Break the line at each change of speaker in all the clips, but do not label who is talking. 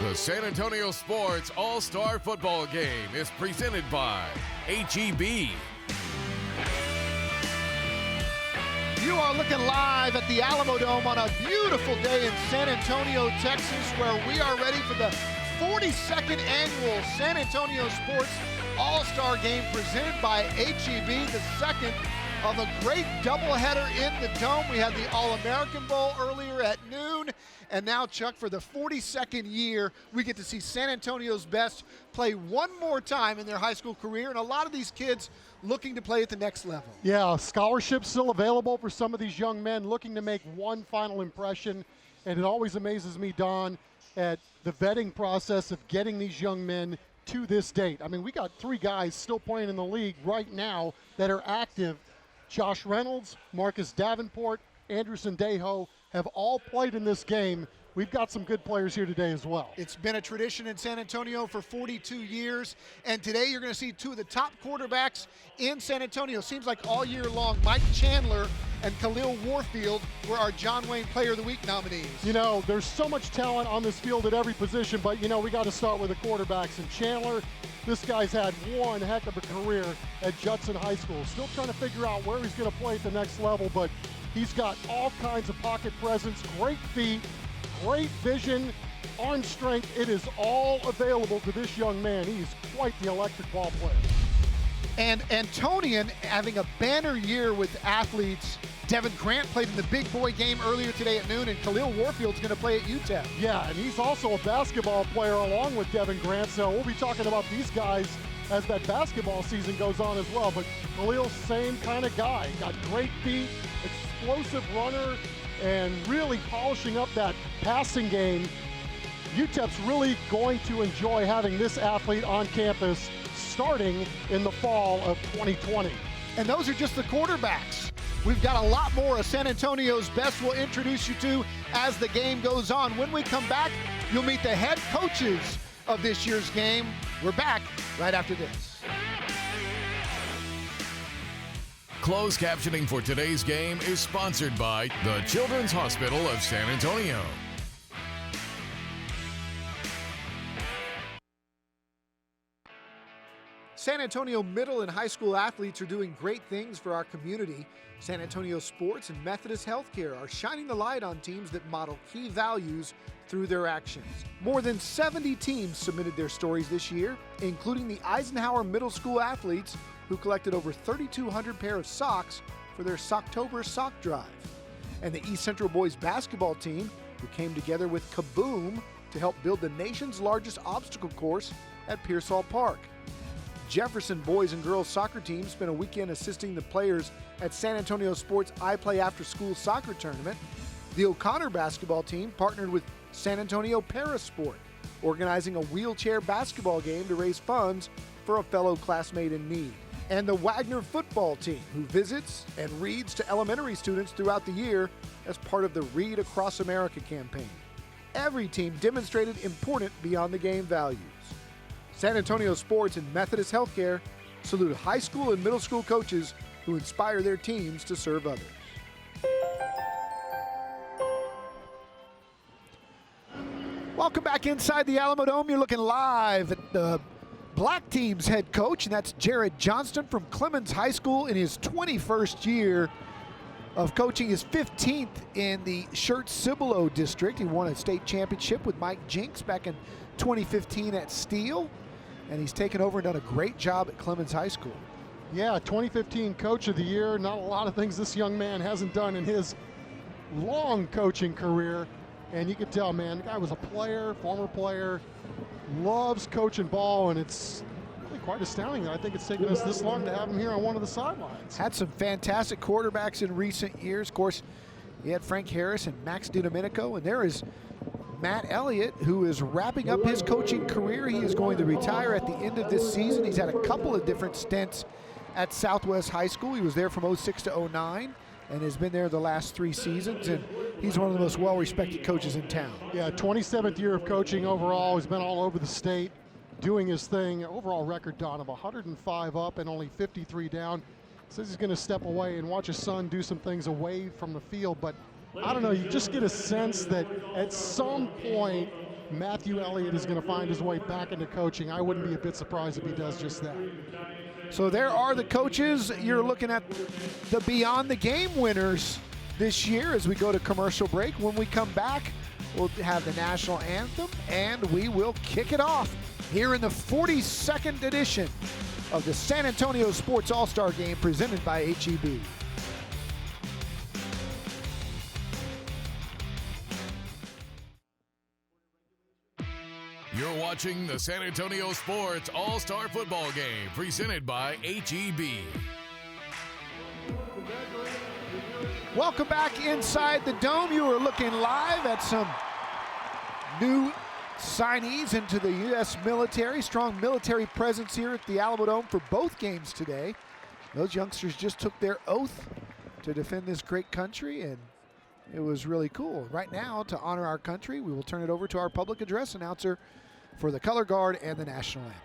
The San Antonio Sports All-Star Football Game is presented by H-E-B.
You are looking live at the Alamodome on a beautiful day in San Antonio, Texas, where we are ready for the 42nd annual San Antonio Sports All-Star Game presented by H-E-B, the second of a great doubleheader in the Dome. We had the All-American Bowl earlier at noon, and now, Chuck, for the 42nd year, we get to see San Antonio's best play one more time in their high school career, and a lot of these kids looking to play at the next level.
Yeah, scholarships still available for some of these young men looking to make one final impression, and it always amazes me, Don, at the vetting process of getting these young men to this date. I mean, we got 3 guys still playing in the league right now that are active. Josh Reynolds, Marcus Davenport, Andrew Sendejo have all played in this game. We've got some good players here today as well.
It's been a tradition in San Antonio for 42 years, and today you're going to see 2 of the top quarterbacks in San Antonio. Seems like all year long, Mike Chandler and Khalil Warfield were our John Wayne Player of the Week nominees.
You know, there's so much talent on this field at every position, but, you know, we got to start with the quarterbacks. And Chandler, this guy's had one heck of a career at Judson High School. Still trying to figure out where he's going to play at the next level, but he's got all kinds of pocket presence, great feet, great vision, arm strength. It is all available to this young man. He's quite the electric ball player.
And Antonian having a banner year with athletes. Devin Grant played in the big boy game earlier today at noon, and Khalil Warfield's going to play at UTEP.
Yeah, and he's also a basketball player along with Devin Grant, so we'll be talking about these guys as that basketball season goes on as well. But Khalil's same kind of guy. Got great feet, explosive runner, and really polishing up that passing game. UTEP's really going to enjoy having this athlete on campus starting in the fall of 2020.
And those are just the quarterbacks. We've got a lot more of San Antonio's best we'll introduce you to as the game goes on. When we come back, you'll meet the head coaches of this year's game. We're back right after this.
Closed captioning for today's game is sponsored by the Children's Hospital of San Antonio.
San Antonio middle and high school athletes are doing great things for our community. San Antonio Sports and Methodist Healthcare are shining the light on teams that model key values through their actions. More than 70 teams submitted their stories this year, including the Eisenhower Middle School athletes who collected over 3,200 pair of socks for their Socktober sock drive. And the East Central boys basketball team who came together with Kaboom to help build the nation's largest obstacle course at Pearsall Park. Jefferson boys and girls soccer team spent a weekend assisting the players at San Antonio Sports I Play After School soccer tournament. The O'Connor basketball team partnered with San Antonio Parasport, organizing a wheelchair basketball game to raise funds for a fellow classmate in need. And the Wagner football team, who visits and reads to elementary students throughout the year as part of the Read Across America campaign. Every team demonstrated important beyond the game values. San Antonio Sports and Methodist Healthcare salute high school and middle school coaches who inspire their teams to serve others. Welcome back inside the Alamodome. You're looking live at the Black team's head coach, and that's Jared Johnston from Clemens High School in his 21st year of coaching, his 15th in the Shirt-Cibolo district. He won a state championship with Mike Jinks back in 2015 at Steele, and he's taken over and done a great job at Clemens High School.
Yeah, 2015 Coach of the Year. Not a lot of things this young man hasn't done in his long coaching career. And you could tell, man, the guy was a player, former player, loves coaching ball, and it's really quite astounding that I think it's taken us this long to have him here on one of the sidelines.
Had some fantastic quarterbacks in recent years. Of course, you had Frank Harris and Max DiDomenico, and there is Matt Elliott, who is wrapping up his coaching career. He is going to retire at the end of this season. He's had a couple of different stints at Southwest High School. He was there from 06 to 09 and has been there the last 3 seasons, and he's one of the most well-respected coaches in town.
Yeah, 27th year of coaching overall. He's been all over the state doing his thing. Overall record, Don, of 105 up and only 53 down. Says he's going to step away and watch his son do some things away from the field, but I don't know, you just get a sense that at some point Matthew Elliott is going to find his way back into coaching. I wouldn't be a bit surprised if he does just that.
So there are the coaches. You're looking at the Beyond the Game winners this year as we go to commercial break. When we come back, we'll have the national anthem, and we will kick it off here in the 42nd edition of the San Antonio Sports All-Star Game presented by HEB.
You're watching the San Antonio Sports All-Star Football Game presented by HEB.
Welcome back inside the dome. You are looking live at some new signees into the U.S. military. Strong military presence here at the Alamodome for both games today. Those youngsters just took their oath to defend this great country, and it was really cool. Right now, to honor our country, we will turn it over to our public address announcer for the color guard and the national anthem.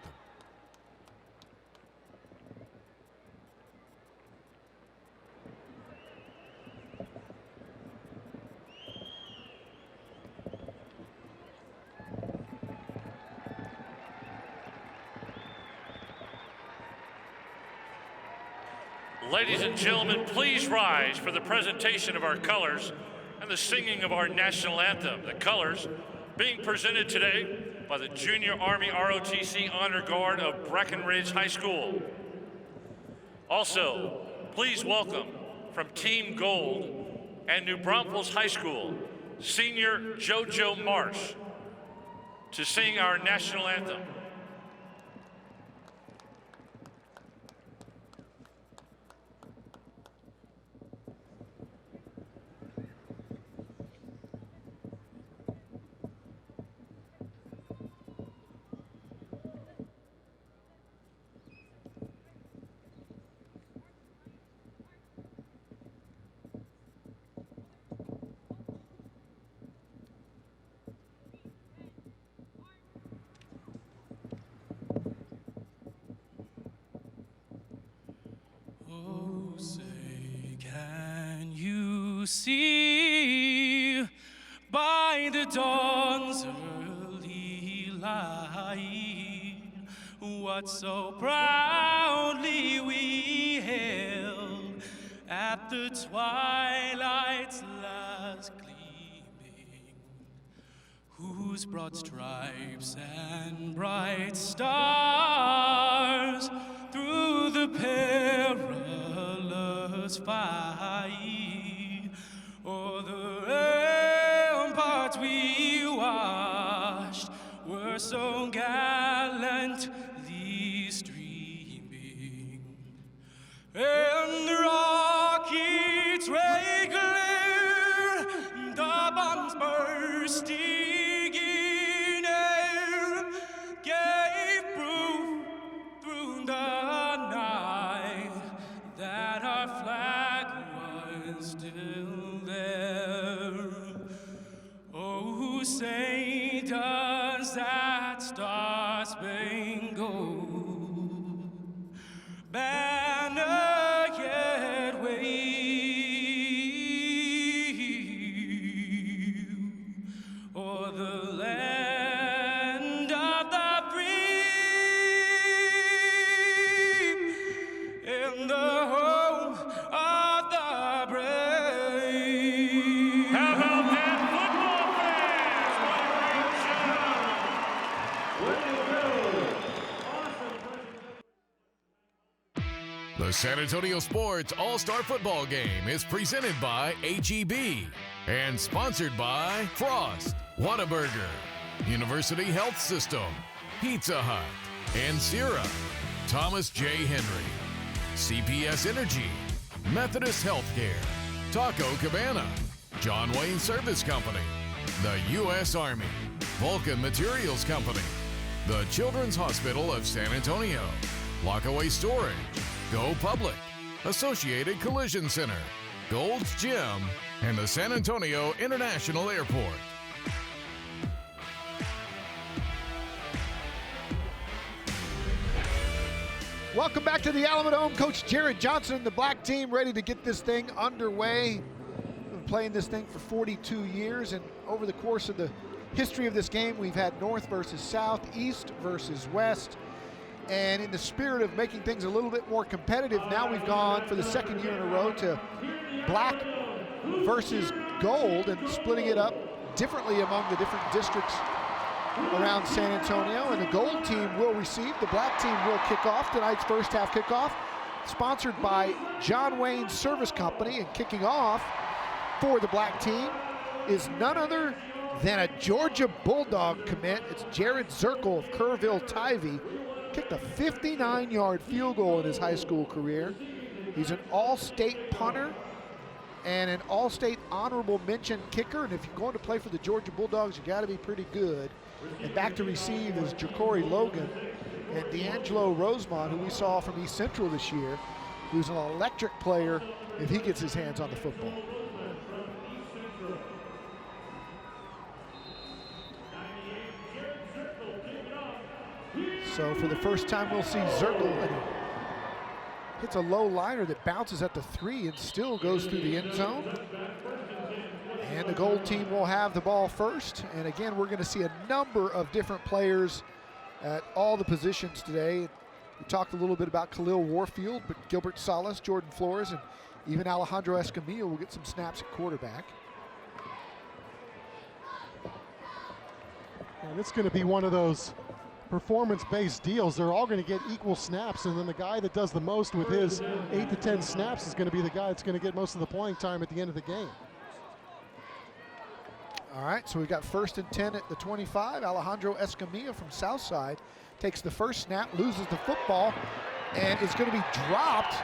Ladies and gentlemen, please rise for the presentation of our colors and the singing of our national anthem. The colors being presented today by the Junior Army ROTC Honor Guard of Breckenridge High School. Also, please welcome from Team Gold and New Braunfels High School, Senior JoJo Marsh, to sing our national anthem.
See by the dawn's early light what so proudly we hailed at the twilight's last gleaming, whose broad stripes and bright stars through the perilous fight o'er the ramparts we watched were so gallantly streaming, and the rockets' ray glare, the bombs bursting in air, gave proof through the night that our flag was still there. Oh, say does that star-spangled banner yet wave o'er the land of the free and the home of the brave?
How about that,
The San Antonio Sports All-Star Football Game is presented by HEB and sponsored by Frost, Whataburger, University Health System, Pizza Hut, and Sierra, Thomas J. Henry, CPS Energy, Methodist Healthcare, Taco Cabana, John Wayne Service Company, the U.S. Army, Vulcan Materials Company, the Children's Hospital of San Antonio, Lockaway Storage, Go Public, Associated Collision Center, Gold's Gym, and the San Antonio International Airport.
Welcome back to the Alamodome. Coach Jared Johnson and the black team ready to get this thing underway. Been playing this thing for 42 years, and over the course of the history of this game, we've had North versus South, East versus West. And in the spirit of making things a little bit more competitive, now we've gone for the second year in a row to black versus gold and splitting it up differently among the different districts around San Antonio. And the gold team will receive, the black team will kick off tonight's first half kickoff, sponsored by John Wayne Service Company. And kicking off for the black team is none other than a Georgia Bulldog commit. It's Jared Zirkle of Kerrville-Tivy. Kicked a 59-yard field goal in his high school career. He's an all-state punter and an all-state honorable mention kicker. And if you're going to play for the Georgia Bulldogs, you got to be pretty good. And back to receive is Ja'Cory Logan and D'Angelo Rosemont, who we saw from East Central this year, who's an electric player if he gets his hands on the football. So for the first time, we'll see Zirkle, and he hits a low liner that bounces at the 3 and still goes through the end zone. And the gold team will have the ball first. And again, we're going to see a number of different players at all the positions today. We talked a little bit about Khalil Warfield, but Gilbert Salas, Jordan Flores, and even Alejandro Escamilla will get some snaps at quarterback.
And it's going to be one of those performance-based deals. They're all going to get equal snaps, and then the guy that does the most with his 8 to 10 snaps is going to be the guy that's going to get most of the playing time at the end of the game.
All right, so we've got 1st and 10 at the 25. Alejandro Escamilla from Southside takes the first snap, loses the football, and is going to be dropped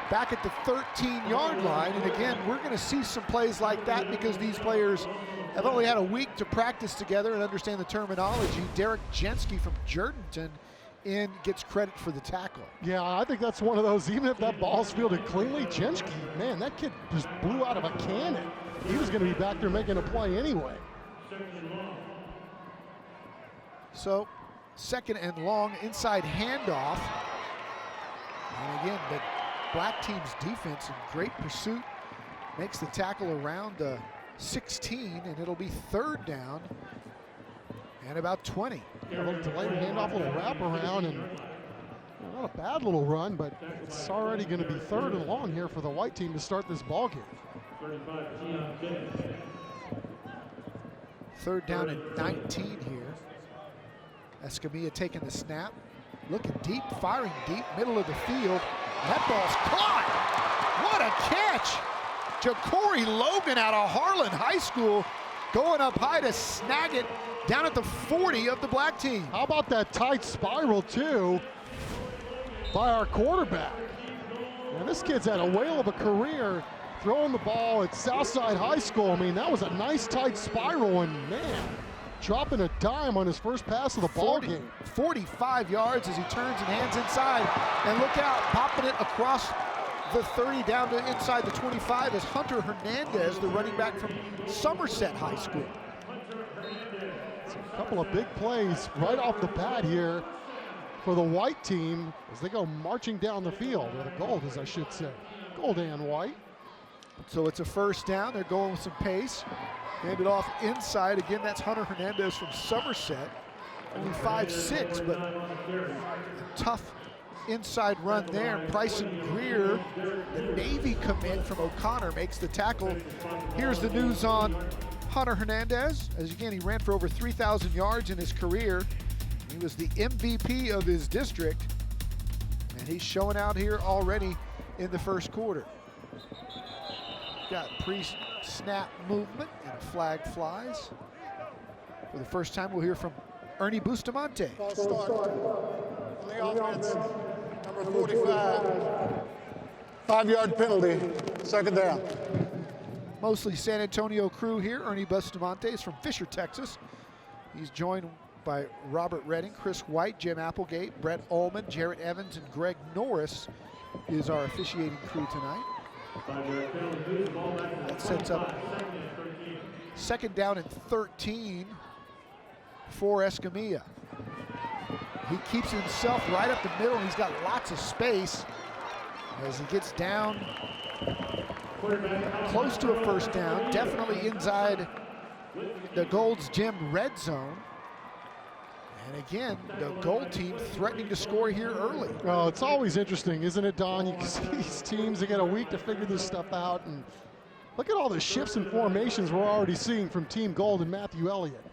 back at the 13-yard line. And again, we're going to see some plays like that because these players have only had a week to practice together and understand the terminology. Derek Jensky from Jordanton gets credit for the tackle.
Yeah, I think that's one of those, even if that ball's fielded cleanly, Jensky, man, that kid just blew out of a cannon. He was going to be back there making a play anyway.
So, 2nd and long, inside handoff. And again, the black team's defense in great pursuit makes the tackle around the 16, and it'll be 3rd down and about 20.
Yeah, a little delayed handoff, a little wraparound, and not a bad little run, but it's already going to be 3rd and long here for the white team to start this ball game.
3rd down and 19 here. Escamilla taking the snap, looking deep, firing deep, middle of the field. That ball's caught. What a catch! Ja'Cory Logan out of Harlan High School going up high to snag it down at the 40 of the black team.
How about that tight spiral too by our quarterback? And this kid's had a whale of a career throwing the ball at Southside High School. I mean, that was a nice tight spiral, and man, dropping a dime on his first pass of the ball game. 45 yards as he turns and hands inside. And look out, popping it across the 30 down to inside the 25 is Hunter Hernandez, the running back from Somerset High School. So a couple of big plays right off the bat here for the white team as they go marching down the field, or the gold, as I should say. Gold and white.
So it's a 1st down. They're going with some pace. Hand it off inside. Again, that's Hunter Hernandez from Somerset. Only 5'6", but a tough inside run there. Bryson Greer, the Navy commit from O'Connor, makes the tackle. Here's the news on Hunter Hernandez. As again, he ran for over 3,000 yards in his career. He was the MVP of his district, and he's showing out here already in the 1st quarter. Got pre-snap movement, and a flag flies. For the first time, we'll hear from Ernie Bustamante.
False start on the offense, number 45. 5-yard penalty, 2nd down.
Mostly San Antonio crew here. Ernie Bustamante is from Fisher, Texas. He's joined by Robert Redding, Chris White, Jim Applegate, Brett Ullman, Jarrett Evans, and Greg Norris is our officiating crew tonight. That sets up 2nd down and 13 for Escamilla. He keeps himself right up the middle, and he's got lots of space as he gets down close to a 1st down, definitely inside the Gold's Gym red zone. And again, the Gold team threatening to score here early.
Well, it's always interesting, isn't it, Don? You can see these teams, they get a week to figure this stuff out. And look at all the shifts and formations we're already seeing from Team Gold and Matthew Elliott.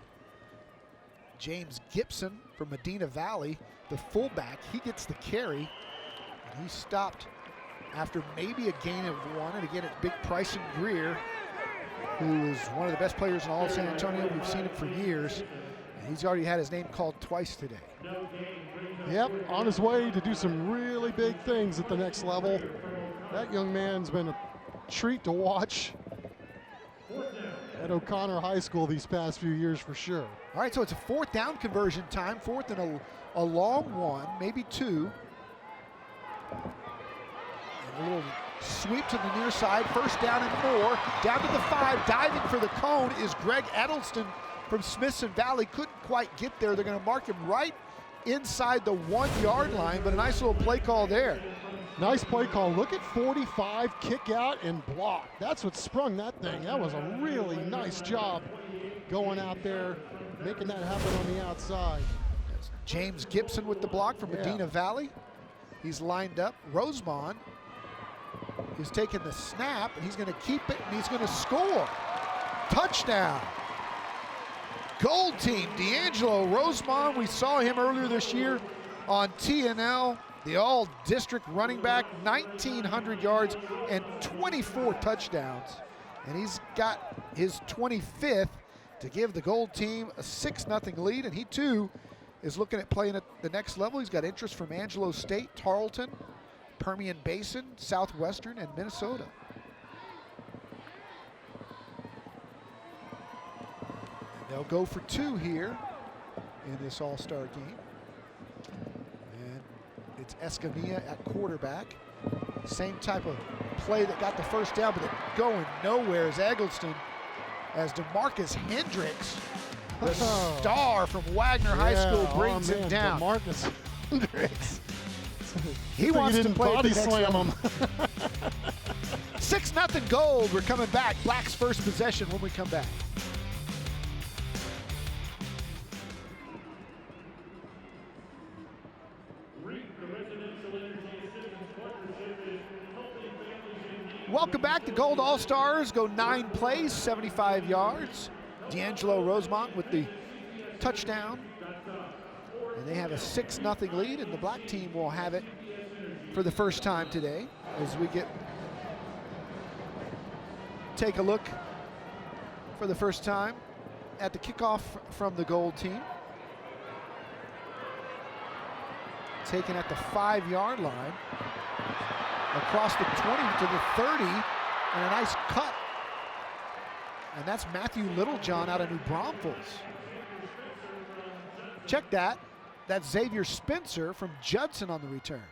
James Gibson from Medina Valley, the fullback, he gets the carry. And he stopped after maybe a gain of 1. And again, it's Big Bryson Greer, who is one of the best players in all of San Antonio. We've seen him for years. He's already had his name called twice today.
Yep, on his way to do some really big things at the next level. That young man's been a treat to watch at O'Connor High School these past few years for sure.
All right, so it's a 4th down conversion time, 4th and a long one, maybe 2. And a little sweep to the near side, 1st down and more. Down to the 5, diving for the cone is Greg Eggleston from Smithson Valley. Couldn't quite get there. They're going to mark him right inside the 1-yard line, but a nice little play call there.
Nice play call. Look at 45, kick out and block. That's what sprung that thing. That was a really nice job going out there, making that happen on the outside.
That's James Gibson with the block from Medina Valley. He's lined up. Rosemont is taking the snap, and he's going to keep it, and he's going to score. Touchdown. Gold team, D'Angelo Rosemont. We saw him earlier this year on TNL, the all-district running back, 1,900 yards and 24 touchdowns. And he's got his 25th to give the Gold team a 6-0 lead, and he too is looking at playing at the next level. He's got interest from Angelo State, Tarleton, Permian Basin, Southwestern, and Minnesota. They'll go for 2 here in this all-star game. And it's Escamilla at quarterback. Same type of play that got the 1st down, but going nowhere is Eggleston as DeMarcus Hendricks, the star from Wagner High School, brings him down.
DeMarcus Hendricks.
He wants to play
body slam him.
6-0 Gold. We're coming back. Black's first possession when we come back. Welcome back. The Gold All-Stars go 9 plays, 75 yards. D'Angelo Rosemont with the touchdown. And they have a 6-0 lead, and the black team will have it for the first time today as we take a look for the first time at the kickoff from the Gold team. Taken at the 5-yard line. Across the 20 to the 30, and a nice cut. And that's Matthew Littlejohn out of New Braunfels. Check that. That's Xavier Spencer from Judson on the return.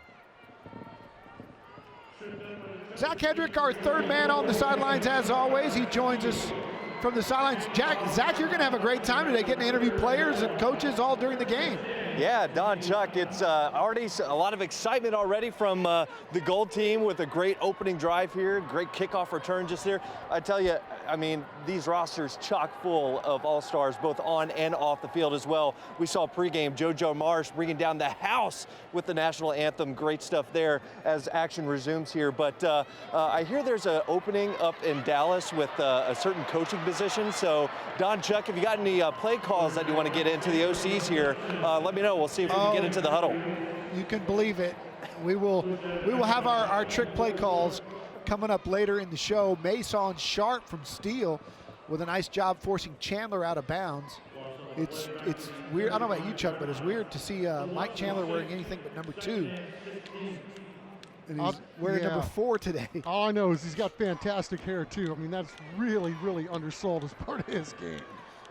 Zach Hedrick, our 3rd man on the sidelines as always. He joins us from the sidelines. Zach, you're going to have a great time today getting to interview players and coaches all during the game.
Yeah, Don, Chuck, it's already a lot of excitement already from the Gold team with a great opening drive here, great kickoff return just there. I tell you, I mean, these rosters chock full of all-stars both on and off the field as well. We saw pregame JoJo Marsh bringing down the house with the national anthem. Great stuff there as action resumes here. But I hear there's an opening up in Dallas with a certain coaching position. So, Don, Chuck, if you got any play calls that you want to get into the OCs here, let me know. We'll see if we can get into the huddle.
You can believe it. We will have our trick play calls coming up later in the show. Mason Sharp from Steele with a nice job forcing Chandler out of bounds. It's weird. I don't know about you, Chuck, but it's weird to see Mike Chandler wearing anything but number 2. And he's wearing number 4 today.
All I know is he's got fantastic hair too. I mean, that's really, really undersold as part of his game.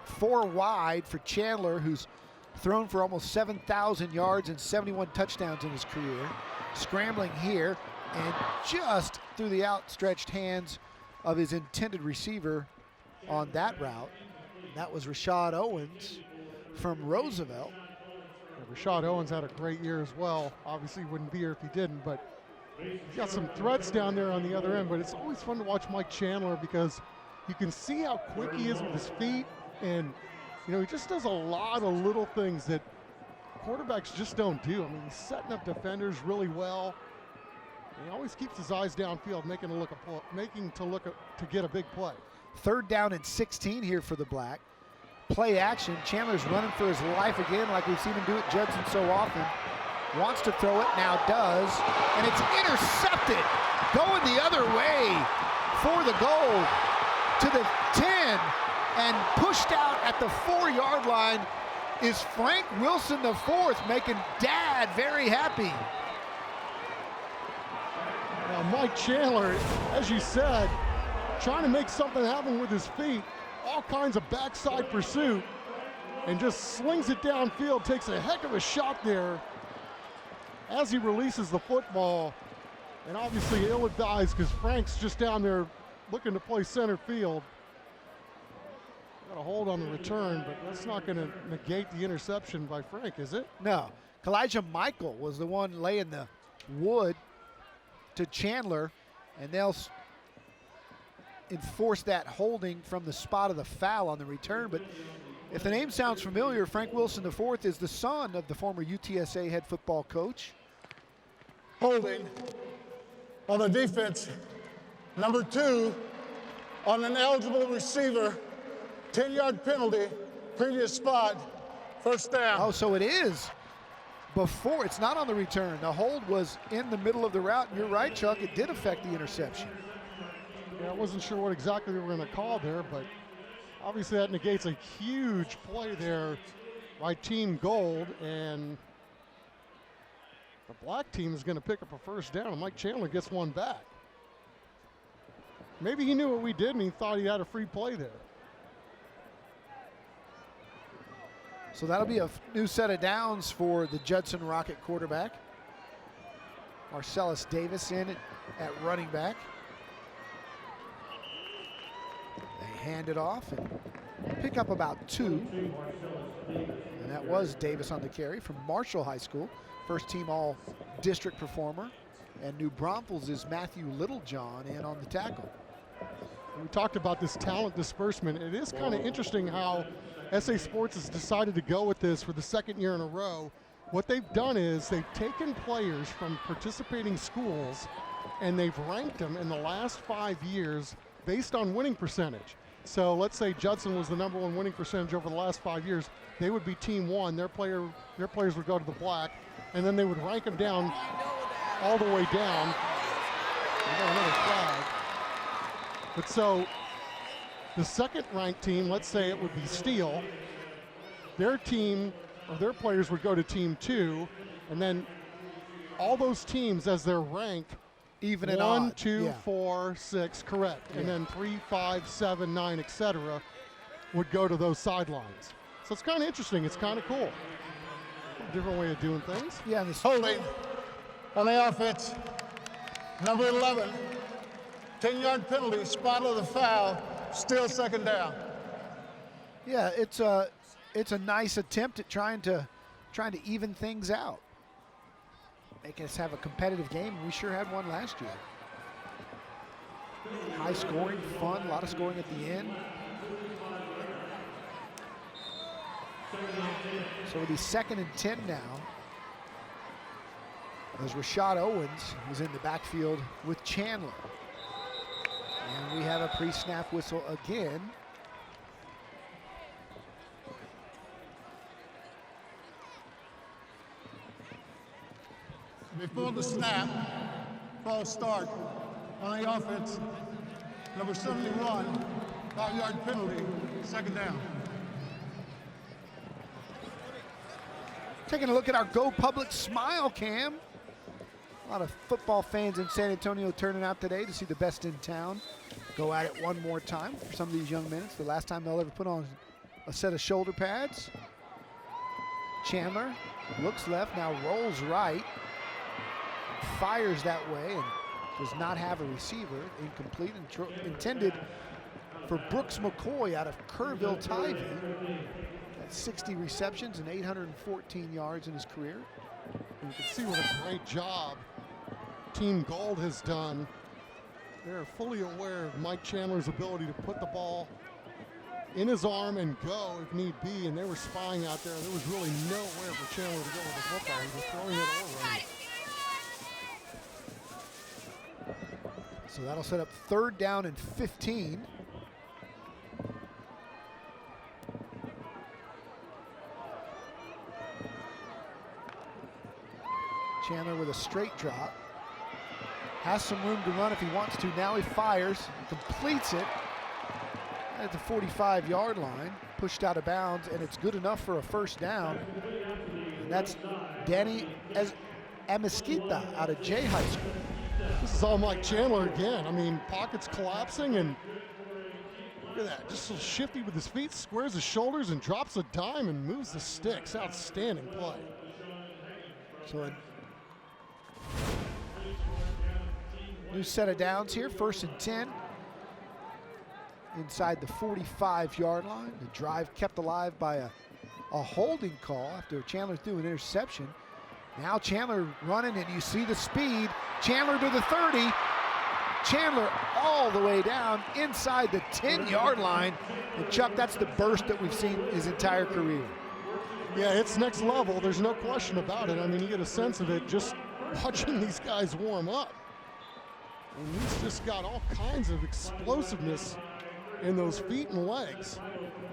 4 wide for Chandler, who's thrown for almost 7,000 yards and 71 touchdowns in his career. Scrambling here and just through the outstretched hands of his intended receiver on that route. That was Rashad Owens from Roosevelt.
Yeah, Rashad Owens had a great year as well. Obviously wouldn't be here if he didn't, but he's got some threats down there on the other end. But it's always fun to watch Mike Chandler because you can see how quick he is with his feet. And, you know, he just does a lot of little things that quarterbacks just don't do. I mean, he's setting up defenders really well. He always keeps his eyes downfield, making to get a big play.
3rd down and 16 here for the Black. Play action. Chandler's running for his life again, like we've seen him do at Judson so often. Wants to throw it, now does, and it's intercepted. Going the other way for the goal to the 10, and pushed out at the 4-yard line is Frank Wilson IV, making Dad very happy.
Now Mike Chandler, as you said, trying to make something happen with his feet, all kinds of backside pursuit, and just slings it downfield, takes a heck of a shot there as he releases the football. And obviously ill-advised because Frank's just down there looking to play center field. Got a hold on the return, but that's not going to negate the interception by Frank, is it?
No. Kalijah Michael was the one laying the wood to Chandler, and they'll enforce that holding from the spot of the foul on the return. But if the name sounds familiar, Frank Wilson IV is the son of the former UTSA head football coach.
Holding on the defense, number 2 on an eligible receiver, 10-yard penalty, previous spot, 1st down.
Oh, so it is before, it's not on the return. The hold was in the middle of the route. You're right, Chuck, it did affect the interception.
Yeah, I wasn't sure what exactly we were going to call there, but obviously that negates a huge play there by Team Gold, and the Black team is going to pick up a 1st down, and Mike Chandler gets one back. Maybe he knew what we did and he thought he had a free play there.
So that'll be a new set of downs for the Judson Rocket quarterback. Marcellus Davis in at running back. They hand it off and pick up about 2. And that was Davis on the carry from Marshall High School. 1st team all-district performer. And New Braunfels is Matthew Littlejohn in on the tackle.
We talked about this talent disbursement. It is kind of interesting how SA Sports has decided to go with this for the 2nd year in a row. What they've done is they've taken players from participating schools and they've ranked them in the last 5 years based on winning percentage. So let's say Judson was the #1 winning percentage over the last 5 years. They would be Team 1. Their players would go to the Black, and then they would rank them down all the way down. We got another flag. But so the 2nd ranked team, let's say it would be Steel, their team or their players would go to Team 2, and then all those teams as they're ranked,
even and
1,
odd.
2,
Yeah.
4, 6, correct.
Yeah.
And then 3, 5, 7, 9, etc. would go to those sidelines. So it's kind of interesting. It's kind of cool. A different way of doing things.
Yeah, and this
Holding on the offense, number 11, 10-yard penalty, spot of the foul, still 2nd down.
Yeah, it's a nice attempt at trying to even things out. Make us have a competitive game. We sure had one last year. High scoring, fun, a lot of scoring at the end. So it'll be 2nd and 10 now, as Rashad Owens was in the backfield with Chandler. And we have a pre-snap whistle again.
Before the snap, false start on the offense, number 71, 5-yard penalty, 2nd down.
Taking a look at our Go Public Smile Cam. A lot of football fans in San Antonio turning out today to see the best in town go at it one more time for some of these young men. It's the last time they'll ever put on a set of shoulder pads. Chandler looks left, now rolls right, fires that way, and does not have a receiver. Incomplete, intended for Brooks McCoy out of Kerrville Tivy. 60 receptions and 814 yards in his career.
You can see what a great job Team Gold has done. They're fully aware of Mike Chandler's ability to put the ball in his arm and go if need be, and they were spying out there. There was really nowhere for Chandler to go with the football. He was throwing it or running.
So that'll set up 3rd down and 15. Chandler with a straight drop. Has some room to run if he wants to. Now he fires, completes it at the 45-yard line, pushed out of bounds, and it's good enough for a 1st down. And that's Danny Amesquita out of J High School.
This is all Mike Chandler again. I mean, pockets collapsing, and look at that. Just so shifty with his feet, squares his shoulders, and drops a dime and moves the sticks. Outstanding play.
So a new set of downs here, 1st and 10. Inside the 45-yard line. The drive kept alive by a holding call after Chandler threw an interception. Now Chandler running, and you see the speed. Chandler to the 30. Chandler all the way down inside the 10-yard line. And Chuck, that's the burst that we've seen his entire career.
Yeah, it's next level. There's no question about it. I mean, you get a sense of it just watching these guys warm up. And he's just got all kinds of explosiveness in those feet and legs.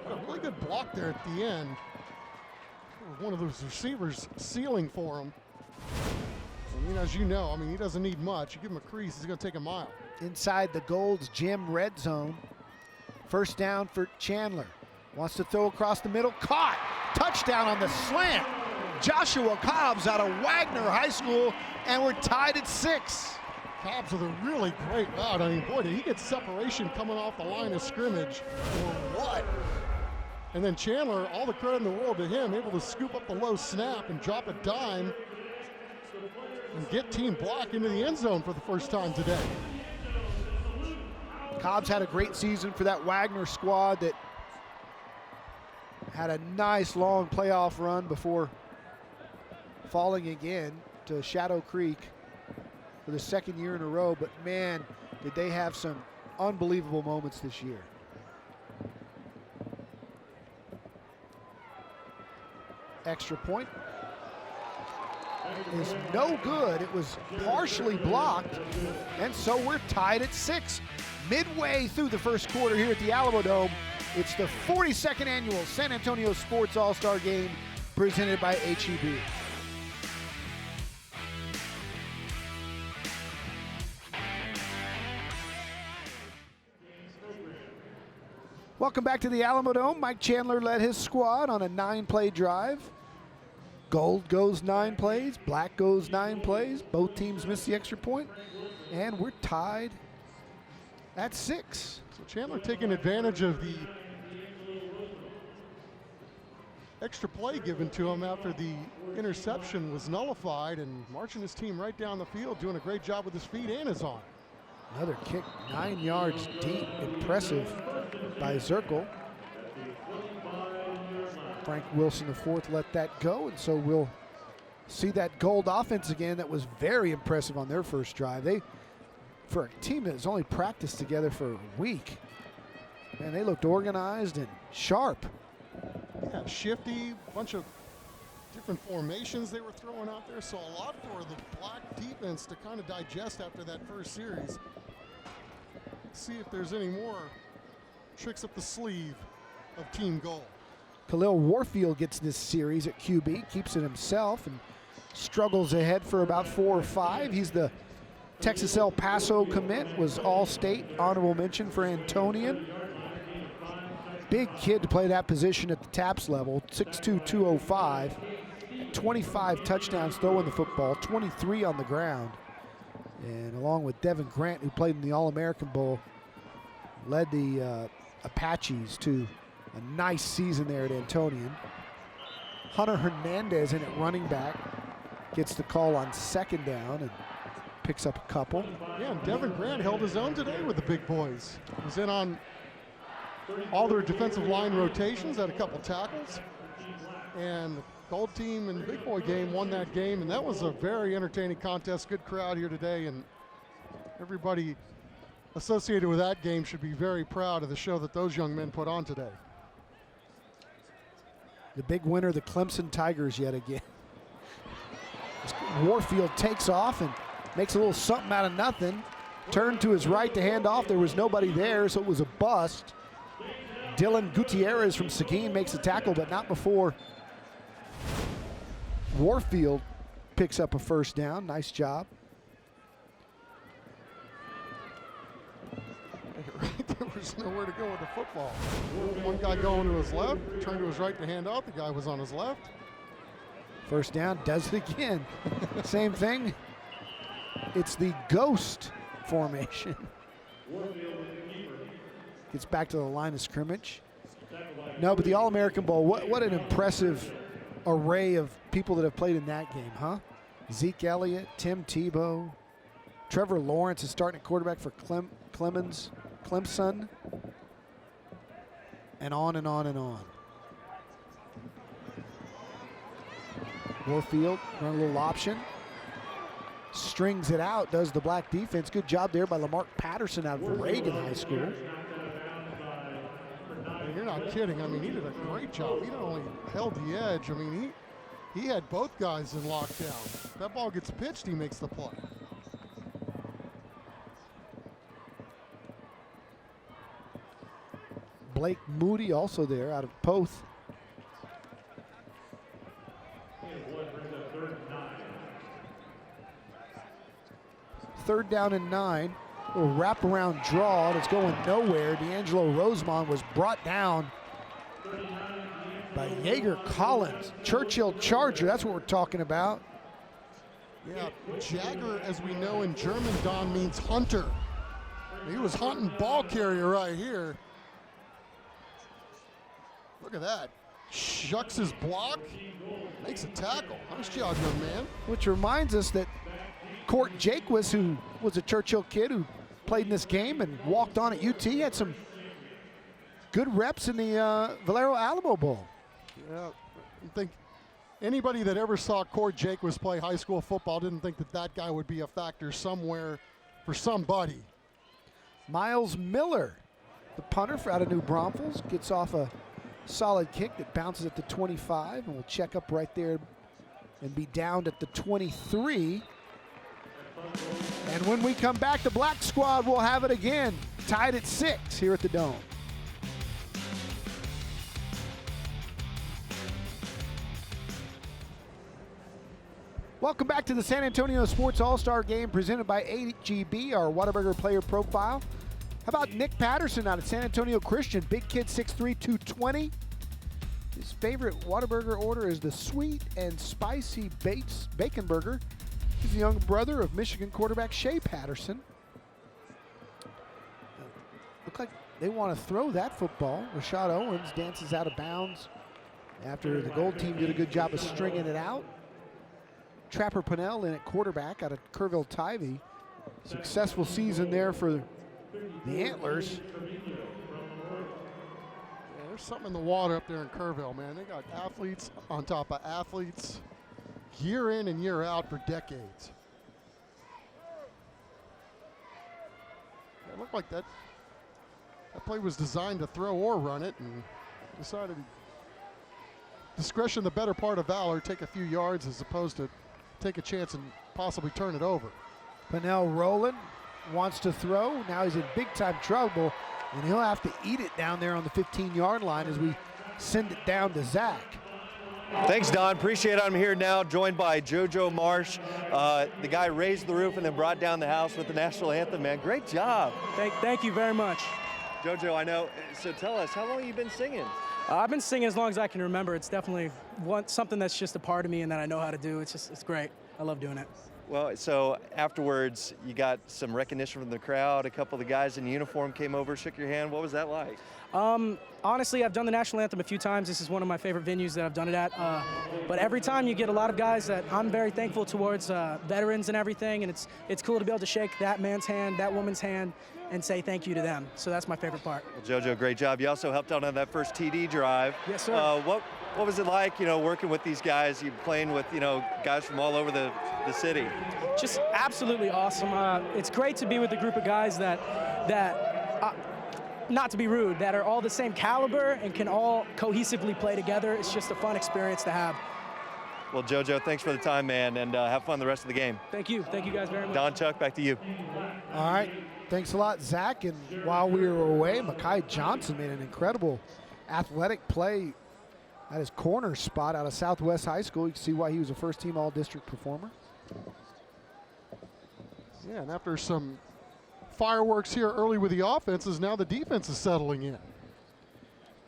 Got a really good block there at the end. One of those receivers sealing for him. I mean, as you know, I mean, he doesn't need much. You give him a crease, he's going to take a mile.
Inside the Gold's Gym red zone. 1st down for Chandler. Wants to throw across the middle. Caught. Touchdown on the slant. Joshua Cobbs out of Wagner High School, and we're tied at 6.
Cobbs with a really great route. I mean, boy, did he get separation coming off the line of scrimmage or what? And then Chandler, all the credit in the world to him, able to scoop up the low snap and drop a dime and get Team Black into the end zone for the first time today.
Cobbs had a great season for that Wagner squad that had a nice long playoff run before falling again to Shadow Creek for the 2nd year in a row. But man, did they have some unbelievable moments this year. Extra point is no good. It was partially blocked, and so we're tied at 6. Midway through the 1st quarter here at the Alamodome, it's the 42nd annual San Antonio Sports All-Star Game presented by HEB. Welcome back to the Alamodome. Mike Chandler led his squad on a 9-play drive. Gold goes 9 plays, Black goes 9 plays. Both teams missed the extra point, and we're tied at 6.
So Chandler taking advantage of the extra play given to him after the interception was nullified, and marching his team right down the field, doing a great job with his feet and his arm.
Another kick 9 yards deep, impressive by Zirkle. Frank Wilson IV let that go, and so we'll see that Gold offense again. That was very impressive on their first drive. They, for a team that has only practiced together for a week, and they looked organized and sharp.
Yeah, shifty, bunch of different formations they were throwing out there, so a lot for the Black defense to kind of digest after that first series. Let's see if there's any more tricks up the sleeve of Team Gold.
Khalil Warfield gets this series at QB, keeps it himself, and struggles ahead for about 4 or 5. He's the Texas El Paso commit, was All-State, honorable mention for Antonian. Big kid to play that position at the TAPS level, 6'2", 205. 25 touchdowns throwing the football, 23 on the ground. And along with Devin Grant, who played in the All-American Bowl, led the Apaches to a nice season there at Antonian. Hunter Hernandez in at running back gets the call on 2nd down and picks up a couple.
Yeah, and Devin Grant held his own today with the big boys. He was in on all their defensive line rotations, had a couple tackles, and the Gold team in the big boy game won that game, and that was a very entertaining contest. Good crowd here today, and everybody associated with that game should be very proud of the show that those young men put on today.
The big winner, the Clemson Tigers, yet again. Warfield takes off and makes a little something out of nothing. Turned to his right to hand off. There was nobody there, so it was a bust. Dylan Gutierrez from Seguin makes a tackle, but not before Warfield picks up a first down. Nice job.
There was nowhere to go with the football. One guy going to his left, turned to his right to hand off. The guy was on his left.
First down, does it again. Same thing. It's the ghost formation. Gets back to the line of scrimmage. No, but the All-American Bowl, what an impressive array of people that have played in that game, huh? Zeke Elliott, Tim Tebow, Trevor Lawrence is starting at quarterback for Clemson, and on and on and on. Warfield, run a little option. Strings it out, does the black defense. Good job there by Lamar Patterson out of Reagan High School.
You're not kidding. I mean, he did a great job. He not only held the edge, I mean, he had both guys in lockdown. If that ball gets pitched, he makes the play.
Blake Moody also there out of Poth. Third down and 9. A little wraparound draw, and it's going nowhere. D'Angelo Rosemont was brought down by Jaeger Collins. Churchill Charger, that's what we're talking about.
Yeah, Jagger, as we know in German, Don, means hunter. He was hunting ball carrier right here. Look at that. Shucks his block, makes a tackle. Nice job, young man.
Which reminds us that Court Jaquez, who was a Churchill kid who played in this game and walked on at UT, had some good reps in the Valero Alamo Bowl.
Yeah, I think anybody that ever saw Court Jaquez play high school football didn't think that that guy would be a factor somewhere for somebody.
Miles Miller, the punter out of New Braunfels, gets off a solid kick that bounces at the 25 and will check up right there and be downed at the 23. And when we come back, the Black Squad will have it again, tied at 6 here at the Dome. Welcome back to the San Antonio Sports All-Star Game presented by AGB, our Whataburger player profile. How about Nick Patterson out of San Antonio Christian? Big kid, 6'3", 220. His favorite Whataburger order is the sweet and spicy bacon burger. He's the younger brother of Michigan quarterback Shea Patterson. Look like they want to throw that football. Rashad Owens dances out of bounds after the gold team did a good job of stringing it out. Trapper Pennell in at quarterback out of Kerrville Tivy. Successful season there for the Antlers.
Yeah, there's something in the water up there in Kerrville, man. They got athletes on top of athletes year in and year out for decades. It looked like that play was designed to throw or run it, and decided discretion the better part of valor, take a few yards as opposed to take a chance and possibly turn it over.
Pennell rolling, wants to throw. Now he's in big time trouble, and he'll have to eat it down there on the 15-yard line as we send it down to Zach.
Thanks, Don. Appreciate it. I'm here now, joined by JoJo Marsh. The guy raised the roof and then brought down the house with the national anthem, man. Great job.
Thank you very much.
JoJo, I know. So tell us, how long have you been singing?
I've been singing as long as I can remember. It's definitely something that's just a part of me and that I know how to do. It's great. I love doing it.
Well, so afterwards, you got some recognition from the crowd. A couple of the guys in uniform came over, shook your hand. What was that like?
Honestly, I've done the national anthem a few times. This is one of my favorite venues that I've done it at. But every time you get a lot of guys that I'm very thankful towards, veterans and everything, and it's cool to be able to shake that man's hand, that woman's hand, and say thank you to them. So that's my favorite part.
Well, JoJo, great job. You also helped out on that first TD drive.
Yes, sir.
What was it like, working with these guys, you playing with, guys from all over the city?
Just absolutely awesome. It's great to be with a group of guys that not to be rude, that are all the same caliber and can all cohesively play together. It's just a fun experience to have.
Well, JoJo, thanks for the time, man, and have fun the rest of the game.
Thank you. Thank you guys very much.
Don, Chuck, back to you.
All right. Thanks a lot, Zach. And while we were away, Mekhi Johnson made an incredible athletic play at his corner spot out of Southwest High School. You can see why he was a first-team all-district performer.
Yeah, and after some fireworks here early with the offenses, now the defense is settling in.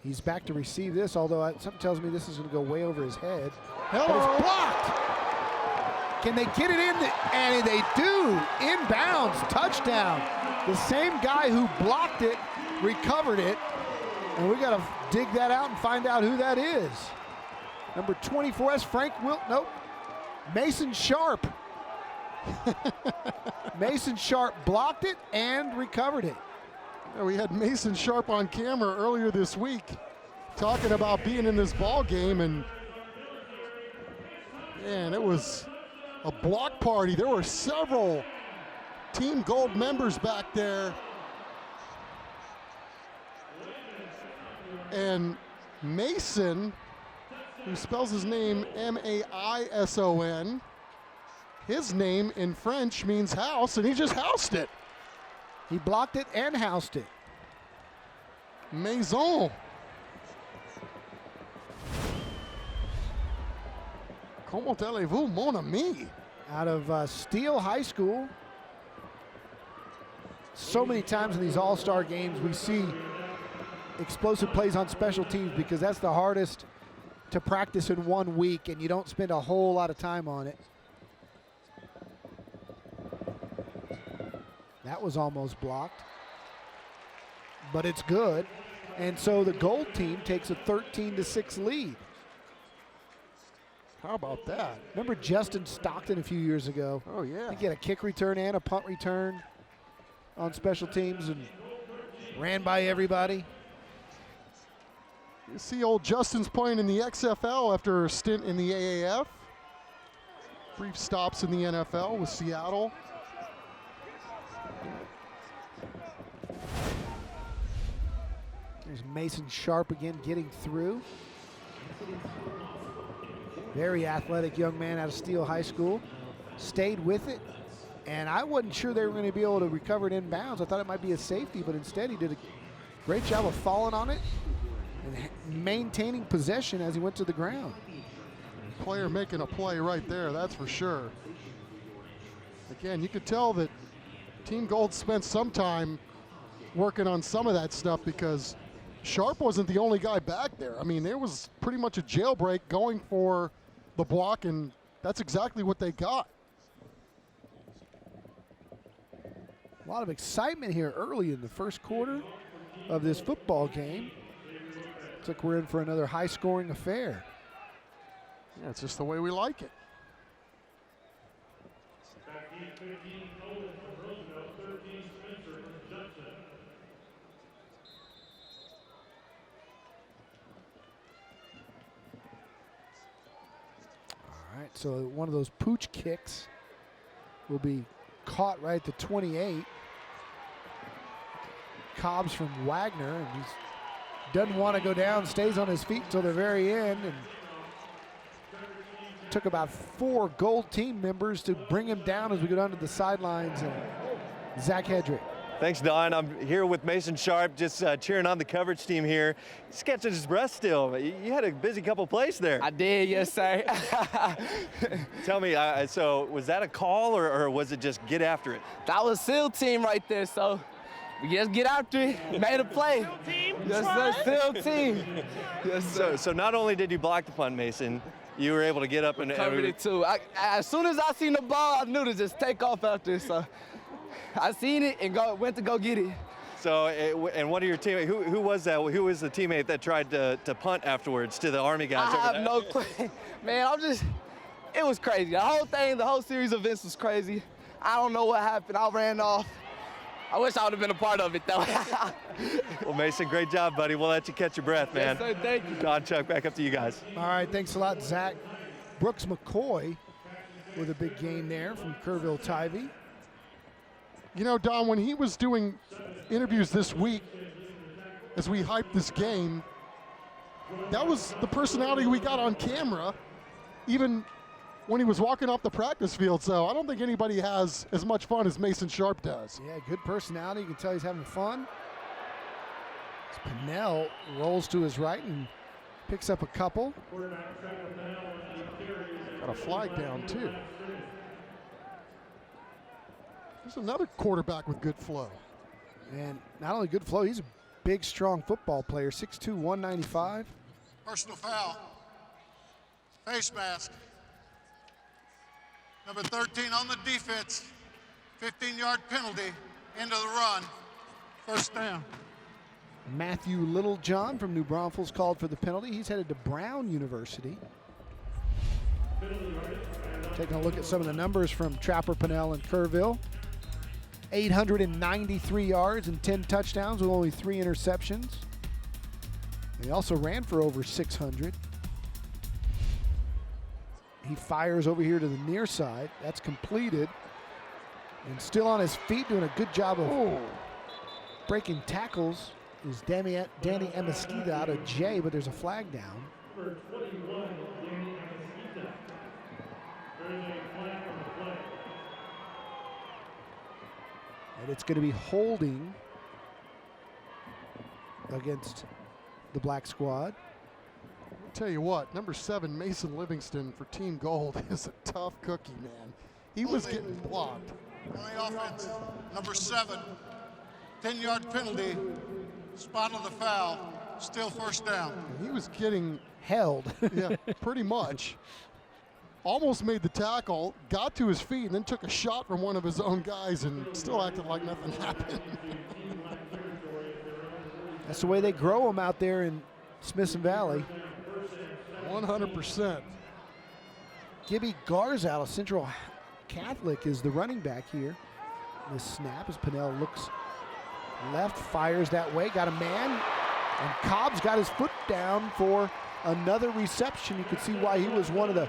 He's back to receive this, although something tells me this is going to go way over his head.
Hello.
But it's blocked. Can they get it in? And they do. Inbounds, touchdown. The same guy who blocked it recovered it. And we got to dig that out and find out who that is. Number 24, that's Frank nope. Mason Sharp. Mason Sharp blocked it and recovered it.
Yeah, we had Mason Sharp on camera earlier this week talking about being in this ball game, and man, it was a block party. There were several Team Gold members back there. And Mason, who spells his name M-A-I-S-O-N, his name in French means house, and he just housed it.
He blocked it and housed it.
Maison. Comment allez-vous, mon ami?
Out of Steele High School. So many times in these all-star games we see explosive plays on special teams because that's the hardest to practice in 1 week, and you don't spend a whole lot of time on it. That was almost blocked, but it's good. And so the gold team takes a 13-6 lead.
How about that?
Remember Justin Stockton a few years ago?
Oh, yeah.
He had a kick return and a punt return on special teams and ran by everybody.
You see old Justin's playing in the XFL after a stint in the AAF. Brief stops in the NFL with Seattle.
There's Mason Sharp again getting through. Very athletic young man out of Steele High School. Stayed with it, and I wasn't sure they were going to be able to recover it inbounds. I thought it might be a safety, but instead he did a great job of falling on it and maintaining possession as he went to the ground.
Player making a play right there, that's for sure. Again, you could tell that Team Gold spent some time working on some of that stuff because Sharp wasn't the only guy back there. I mean, there was pretty much a jailbreak going for the block, and that's exactly what they got.
A lot of excitement here early in the first quarter of this football game. Looks like we're in for another high-scoring affair.
Yeah, it's just the way we like it.
All right, so one of those pooch kicks will be caught right at the 28. Cobbs from Wagner, and he doesn't want to go down, stays on his feet until the very end, and took about 4 gold team members to bring him down as we go down to the sidelines. And Zach Hedrick.
Thanks, Don. I'm here with Mason Sharp, just cheering on the coverage team here. He's catching his breath still. You had a busy couple plays there.
I did, yes, sir.
Tell me, so was that a call or was it just get after it?
That was SEAL team right there, so we just get after it. Made a play. SEAL team? Yes, sir, SEAL team. Yes, sir.
So not only did you block the punt, Mason, you were able to get up and
covered it too. As soon as I seen the ball, I knew to just take off after. So I seen it and went to go get it.
So, and one of your teammates, who was that? Who was the teammate that tried to punt afterwards to the Army guys?
I have no clue. Man, it was crazy. The whole thing, the whole series of events was crazy. I don't know what happened. I ran off. I wish I would have been a part of it, though.
Well, Mason, great job, buddy. We'll let you catch your breath, man.
Yes, sir, thank you.
Don, Chuck, back up to you guys.
All right, thanks a lot, Zach. Brooks McCoy with a big gain there from Kerrville-Tivy.
You know, Don, when he was doing interviews this week, as we hyped this game, that was the personality we got on camera, even when he was walking off the practice field. So I don't think anybody has as much fun as Mason Sharp does.
Yeah, good personality. You can tell he's having fun. Pennell rolls to his right and picks up a couple.
Got a flag down too. There's another quarterback with good flow.
And not only good flow, he's a big, strong football player, 6'2", 195.
Personal foul. Face mask. Number 13 on the defense. 15-yard penalty into the run. First down.
Matthew Littlejohn from New Braunfels called for the penalty. He's headed to Brown University. Taking a look at some of the numbers from Trapper, Pennell, and Kerrville. 893 yards and 10 touchdowns with only 3 interceptions. He also ran for over 600. He fires over here to the near side. That's completed. And still on his feet, doing a good job of breaking tackles, is Danny Amesquita out of J, but there's a flag down. And it's going to be holding against the black squad.
I'll tell you what, number 7, Mason Livingston for Team Gold is a tough cookie, man. He was getting blocked.
On the offense, number 7, 10-yard penalty, spot on the foul, still first down.
And he was getting
held.
Yeah, pretty much. Almost made the tackle, got to his feet, and then took a shot from one of his own guys and still acted like nothing happened.
That's the way they grow them out there in Smithson Valley.
100%.
Gibby Garza out of Central Catholic is the running back here. This snap as Pennell looks left, fires that way, got a man, and Cobb's got his foot down for another reception. You can see why he was one of the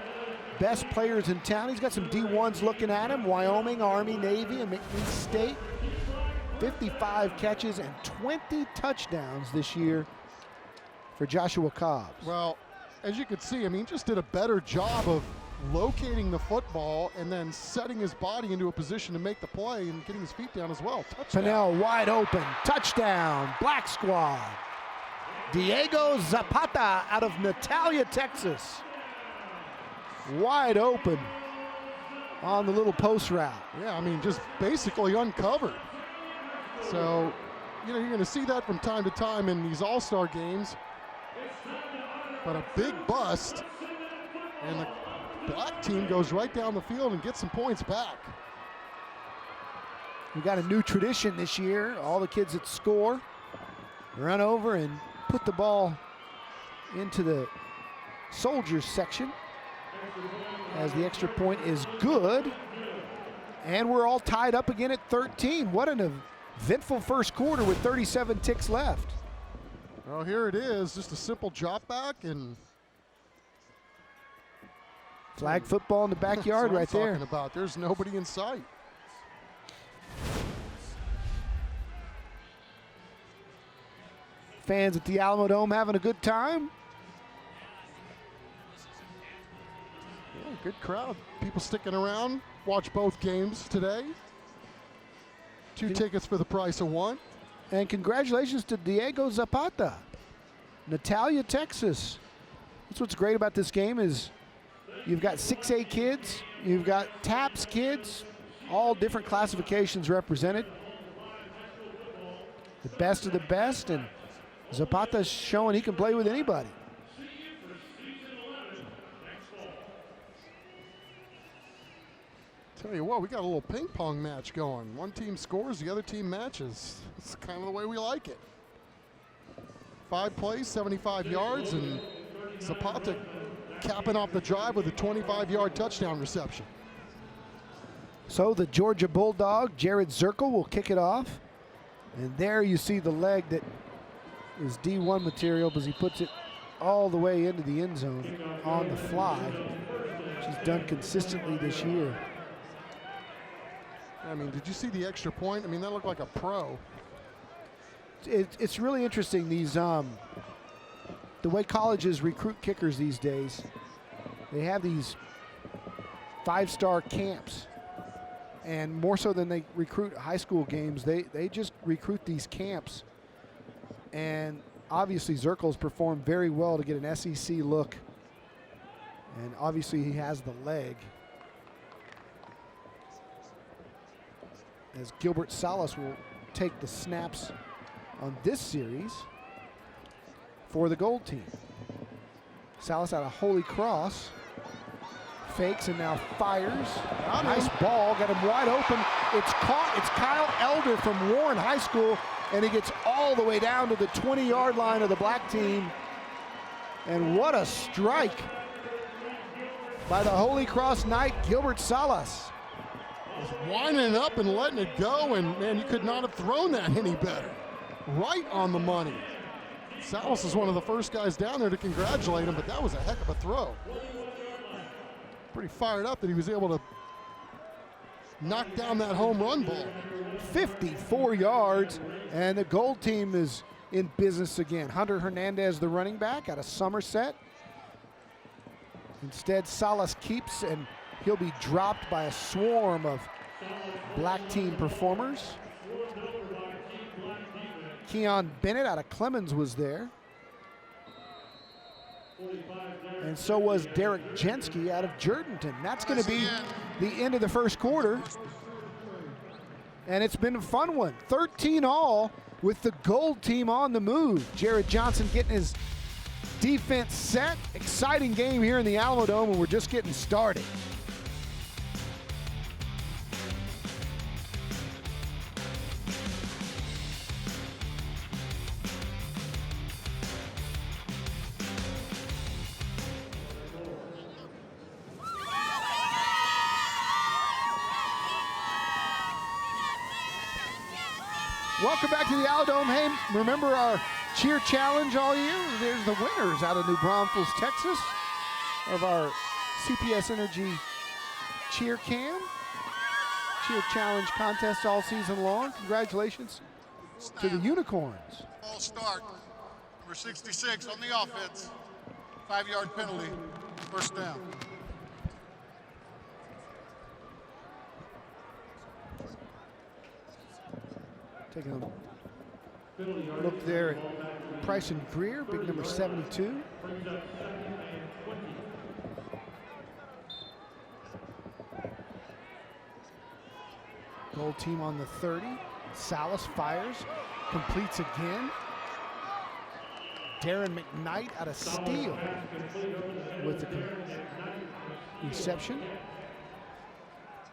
best players in town. He's got some D1s looking at him. Wyoming, Army, Navy, and McNeese State. 55 catches and 20 touchdowns this year for Joshua Cobbs.
Well, as you can see, I mean, just did a better job of locating the football and then setting his body into a position to make the play and getting his feet down as well. Touchdown.
Pennell wide open, touchdown, Black Squad. Diego Zapata out of Natalia, Texas. Wide open on the little post route.
Yeah, I mean, just basically uncovered. So, you know, you're going to see that from time to time in these all-star games. But a big bust, and the black team goes right down the field and gets some points back.
We got a new tradition this year. All the kids that score run over and put the ball into the soldiers section, as the extra point is good. And we're all tied up again at 13. What an eventful first quarter with 37 ticks left.
Well, here it is, just a simple drop back and
flag football in the backyard right there.
Talking about, there's nobody in sight.
Fans at the Alamodome having a good time.
Yeah, good crowd. People sticking around. Watch both games today. 2 tickets for the price of 1.
And congratulations to Diego Zapata, Natalia, Texas. That's what's great about this game is you've got 6A kids, you've got TAPS kids, all different classifications represented. The best of the best, and Zapata's showing he can play with anybody.
Tell you what, we got a little ping pong match going. One team scores, the other team matches. It's kind of the way we like it. 5 plays, 75 yards, and Zapata capping off the drive with a 25-yard touchdown reception.
So the Georgia Bulldog, Jared Zirkle, will kick it off. And there you see the leg that is D1 material because he puts it all the way into the end zone on the fly, which he's done consistently this year.
I mean, did you see the extra point? I mean, that looked like a pro.
It's really interesting, these the way colleges recruit kickers these days. They have these 5-star camps, and more so than they recruit high school games, they just recruit these camps. And obviously Zirkle's performed very well to get an SEC look, and obviously he has the leg. As Gilbert Salas will take the snaps on this series for the gold team. Salas out of Holy Cross. Fakes and now fires. Nice ball, got him wide open. It's caught, it's Kyle Elder from Warren High School, and he gets all the way down to the 20-yard line of the black team. And what a strike by the Holy Cross Knight, Gilbert Salas.
Was winding it up and letting it go, and man, you could not have thrown that any better. Right on the money. Salas is one of the first guys down there to congratulate him, but that was a heck of a throw. Pretty fired up that he was able to knock down that home run ball.
54 yards, and the gold team is in business again. Hunter Hernandez, the running back, out of Somerset. Instead, Salas keeps, and he'll be dropped by a swarm of black team performers. Keon Bennett out of Clemens was there. And so was Derek Jensky out of Jerdenton. That's going to be the end of the first quarter. And it's been a fun one. 13 all with the gold team on the move. Jared Johnson getting his defense set. Exciting game here in the Alamodome, and we're just getting started. Welcome back to the Alamodome. Hey, remember our cheer challenge all year? There's the winners out of New Braunfels, Texas, of our CPS Energy cheer can. Cheer challenge contest all season long. Congratulations to the Unicorns.
Ball start. Number 66 on the offense. 5-yard penalty. First down.
Taking a look there at Bryson Greer, big number 72. Gold team on the 30. Salas fires, completes again. Darren McKnight out of Steele with the reception.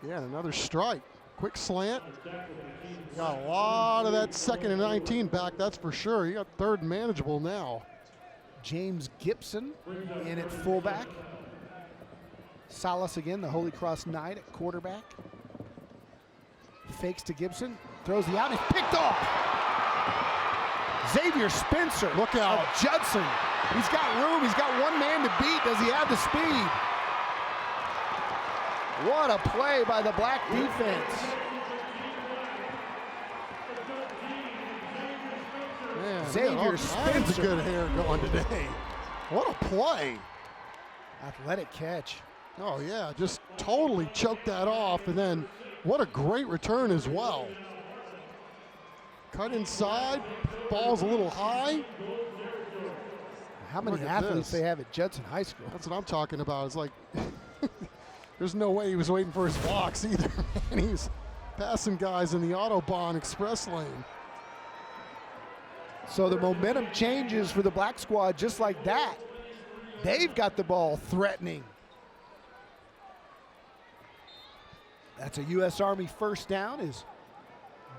Yeah, another strike. Quick slant. Got a lot of that 2nd and 19 back, that's for sure. You got 3rd and manageable now.
James Gibson in at fullback. Salas again, the Holy Cross Knight at quarterback. Fakes to Gibson, throws the out, he's picked off. Xavier Spencer,
look out.
Judson. He's got room, he's got one man to beat. Does he have the speed? What a play by the black defense.
Man,
Xavier Spencer.
Good hair going today. What a play.
Athletic catch.
Oh yeah, just totally choked that off, and then what a great return as well. Cut inside, ball's a little high.
How many athletes they have at Judson High School?
That's what I'm talking about. It's like, there's no way he was waiting for his blocks either. And he's passing guys in the Autobahn express lane.
So the momentum changes for the black squad just like that. They've got the ball threatening. That's a U.S. Army first down. Is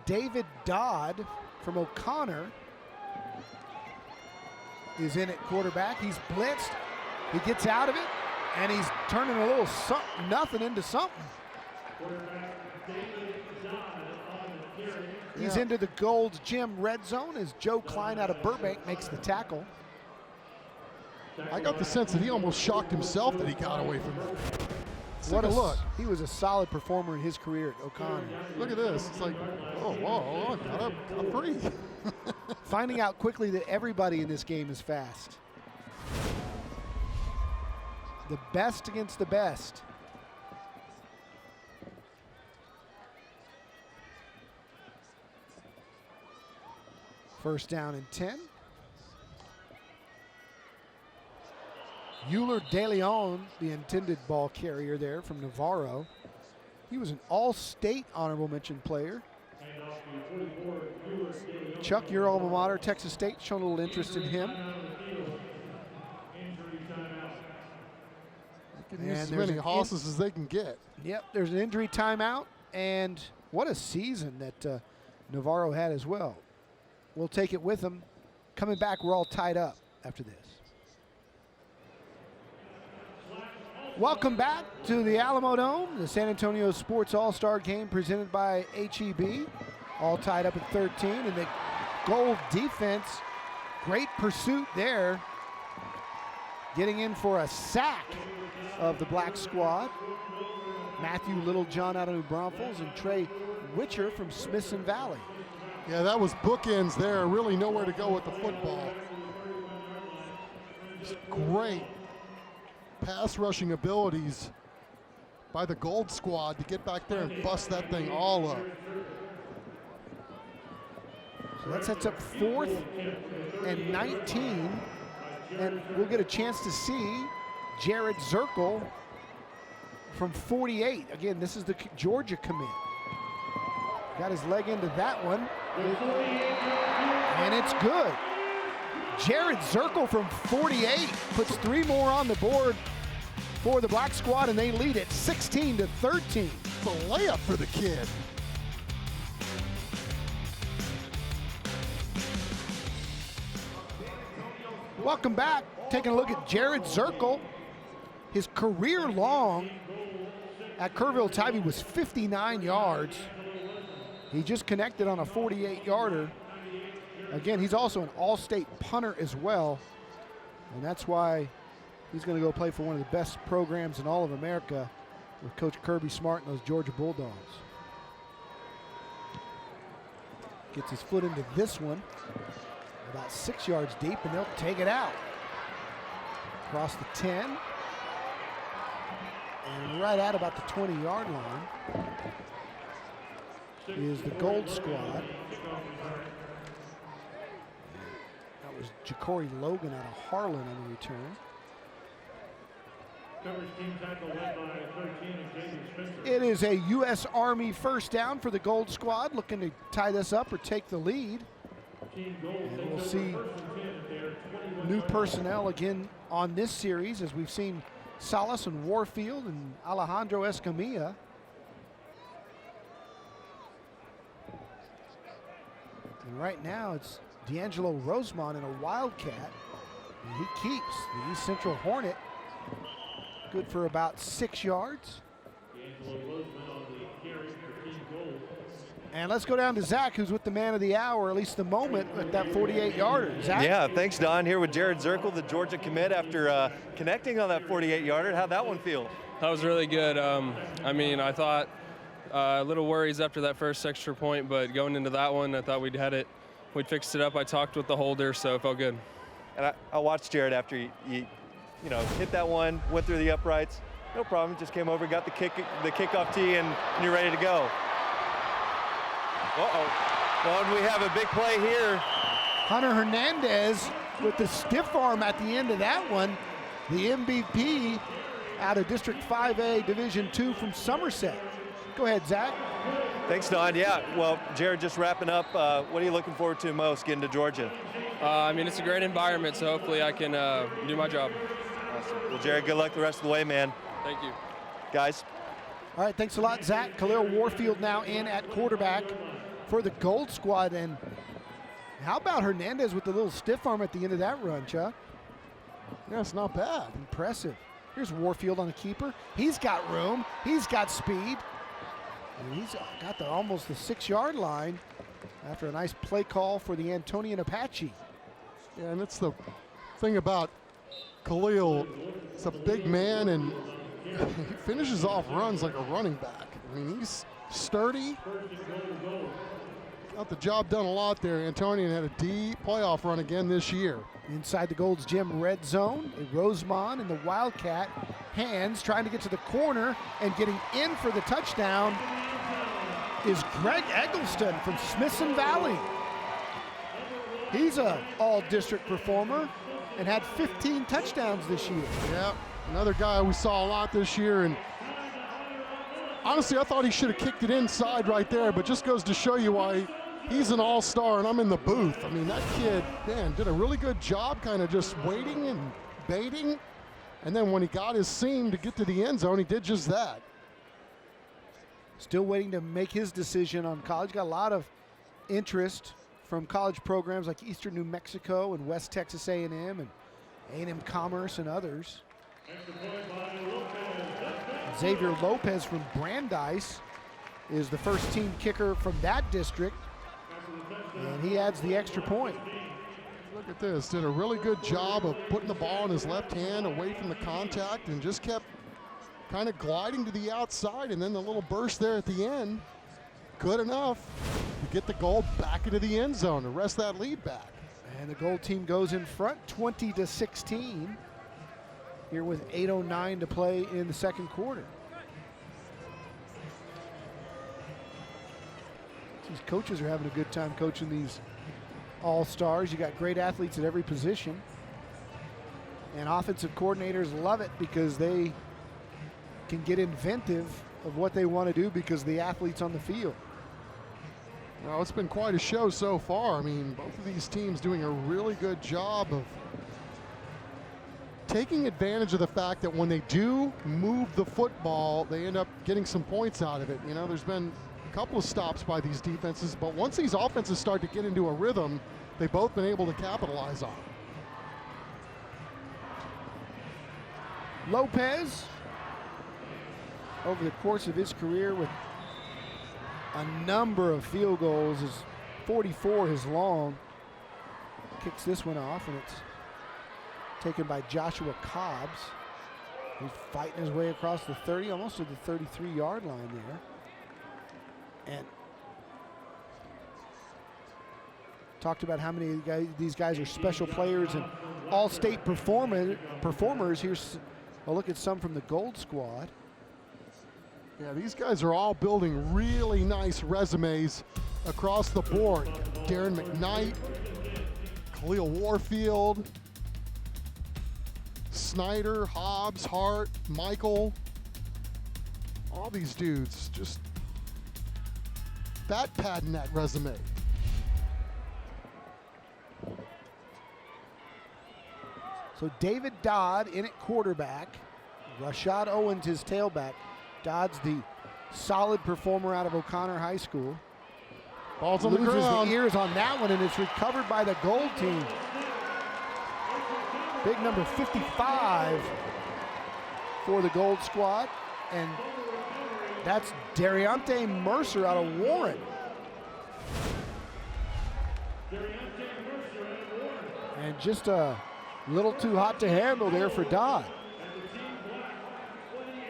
David Dodd from O'Connor is in at quarterback. He's blitzed. He gets out of it, and he's turning a little nothing into something. He's into the Gold's Gym red zone as Joe Klein out of Burbank makes the tackle.
I got the sense that he almost shocked himself that he got away from it.
What a look. He was a solid performer in his career at O'Connor.
Look at this. It's like, oh, whoa, got free.
finding out quickly that everybody in this game is fast. The best against the best. First down and 10. Euler De Leon, the intended ball carrier there from Navarro. He was an all-state honorable mention player. Chuck, your alma mater, Texas State, shown a little interest in him.
They can use as many hosses as they can get.
Yep, there's an injury timeout, and what a season that Navarro had as well. We'll take it with him. Coming back, we're all tied up after this. Welcome back to the Alamodome, the San Antonio Sports All-Star Game presented by HEB. All tied up at 13, and the Gold defense, great pursuit there. Getting in for a sack of the black squad. Matthew Littlejohn out of New Braunfels and Trey Witcher from Smithson Valley.
Yeah, that was bookends there. Really nowhere to go with the football. Just great pass rushing abilities by the Gold squad to get back there and bust that thing all up.
So that sets up 4th and 19. And we'll get a chance to see Jared Zirkle from 48. Again, this is the Georgia commit. Got his leg into that one. And it's good. Jared Zirkle from 48 puts 3 more on the board for the black squad, and they lead it 16-13.
It's a layup for the kid.
Welcome back. Taking a look at Jared Zirkle. His career long at Kerrville-Tybee was 59 yards. He just connected on a 48-yarder. Again, he's also an all-state punter as well, and that's why he's going to go play for one of the best programs in all of America with Coach Kirby Smart and those Georgia Bulldogs. Gets his foot into this one, about 6 yards deep, and they'll take it out. Across the 10, and right at about the 20-yard line is the Gold squad. That was Ja'Cory Logan out of Harlan on the return. It is a U.S. Army first down for the Gold squad, looking to tie this up or take the lead. And we'll see new personnel again on this series, as we've seen Salas and Warfield and Alejandro Escamilla. And right now it's D'Angelo Rosemont in a Wildcat. And he keeps the East Central Hornet good for about 6 yards. And let's go down to Zach, who's with the man of the hour, at least the moment, at that 48-yarder. Zach?
Yeah, thanks, Don. Here with Jared Zirkle, the Georgia commit, after connecting on that 48-yarder. How'd that one feel?
That was really good. I mean, I thought a little worries after that first extra point, but going into that one, I thought we'd fixed it up. I talked with the holder, so it felt good.
And I watched Jared after you hit that one, went through the uprights. No problem, just came over, got the kickoff tee, and you're ready to go. Uh-oh. Well, and we have a big play here.
Hunter Hernandez with the stiff arm at the end of that one. The MVP out of District 5A Division II from Somerset. Go ahead, Zach.
Thanks, Don. Yeah, well, Jared, just wrapping up, what are you looking forward to most getting to Georgia?
I mean, it's a great environment, so hopefully I can do my job.
Awesome. Well, Jared, good luck the rest of the way, man.
Thank you.
Guys.
All right, thanks a lot, Zach. Khalil Warfield now in at quarterback for the Gold squad. And how about Hernandez with the little stiff arm at the end of that run, Chuck?
Yeah, it's not bad.
Impressive. Here's Warfield on the keeper. He's got room. He's got speed. And he's got almost the 6-yard line after a nice play call for the Antonian Apache.
Yeah, and that's the thing about Khalil. He's a big man, and he finishes off runs like a running back. I mean, he's sturdy. got the job done a lot there. Antonian had a deep playoff run again this year.
Inside the Gold's Gym red zone, a Rosemont in the Wildcat hands trying to get to the corner, and getting in for the touchdown is Greg Eggleston from Smithson Valley. He's a all-district performer and had 15 touchdowns this year.
Yeah, another guy we saw a lot this year, and honestly, I thought he should have kicked it inside right there, but just goes to show you why he's an all-star and I'm in the booth. I mean, that kid, man, did a really good job kind of just waiting and baiting, and then when he got his seam to get to the end zone, he did just that.
Still waiting to make his decision on college. Got a lot of interest from college programs like Eastern New Mexico and West Texas A&M and A&M Commerce and others. Xavier Lopez from Brandeis is the first team kicker from that district, and he adds the extra point.
Look at this, did a really good job of putting the ball in his left hand away from the contact and just kept kind of gliding to the outside, and then the little burst there at the end, good enough to get the Gold back into the end zone to wrest that lead back.
And the Gold team goes in front 20-16 here with 8:09 to play in the second quarter. These coaches are having a good time coaching these all-stars. You got great athletes at every position. And offensive coordinators love it because they can get inventive of what they want to do because of the athletes on the field.
Well, it's been quite a show so far. I mean, both of these teams doing a really good job of taking advantage of the fact that when they do move the football, they end up getting some points out of it. You know, there's been a couple of stops by these defenses, but once these offenses start to get into a rhythm, they've both been able to capitalize on it.
Lopez, over the course of his career with a number of field goals, is 44 his long. Kicks this one off, and it's taken by Joshua Cobbs. He's fighting his way across the 30, almost to the 33-yard line there. And talked about how many these guys are special players and all-state performers. Here's a look at some from the Gold squad.
Yeah, these guys are all building really nice resumes across the board. Darren McKnight, Khalil Warfield, Snyder, Hobbs, Hart, Michael. All these dudes just fat padding that resume.
So David Dodd in at quarterback. Rashad Owens his tailback. Dodd's the solid performer out of O'Connor High School.
Ball's on the ground.
Loses the ears on that one, and it's recovered by the Gold team. Big number 55 for the Gold squad, and that's Dariante Mercer out of Warren. And just a little too hot to handle there for Dodd.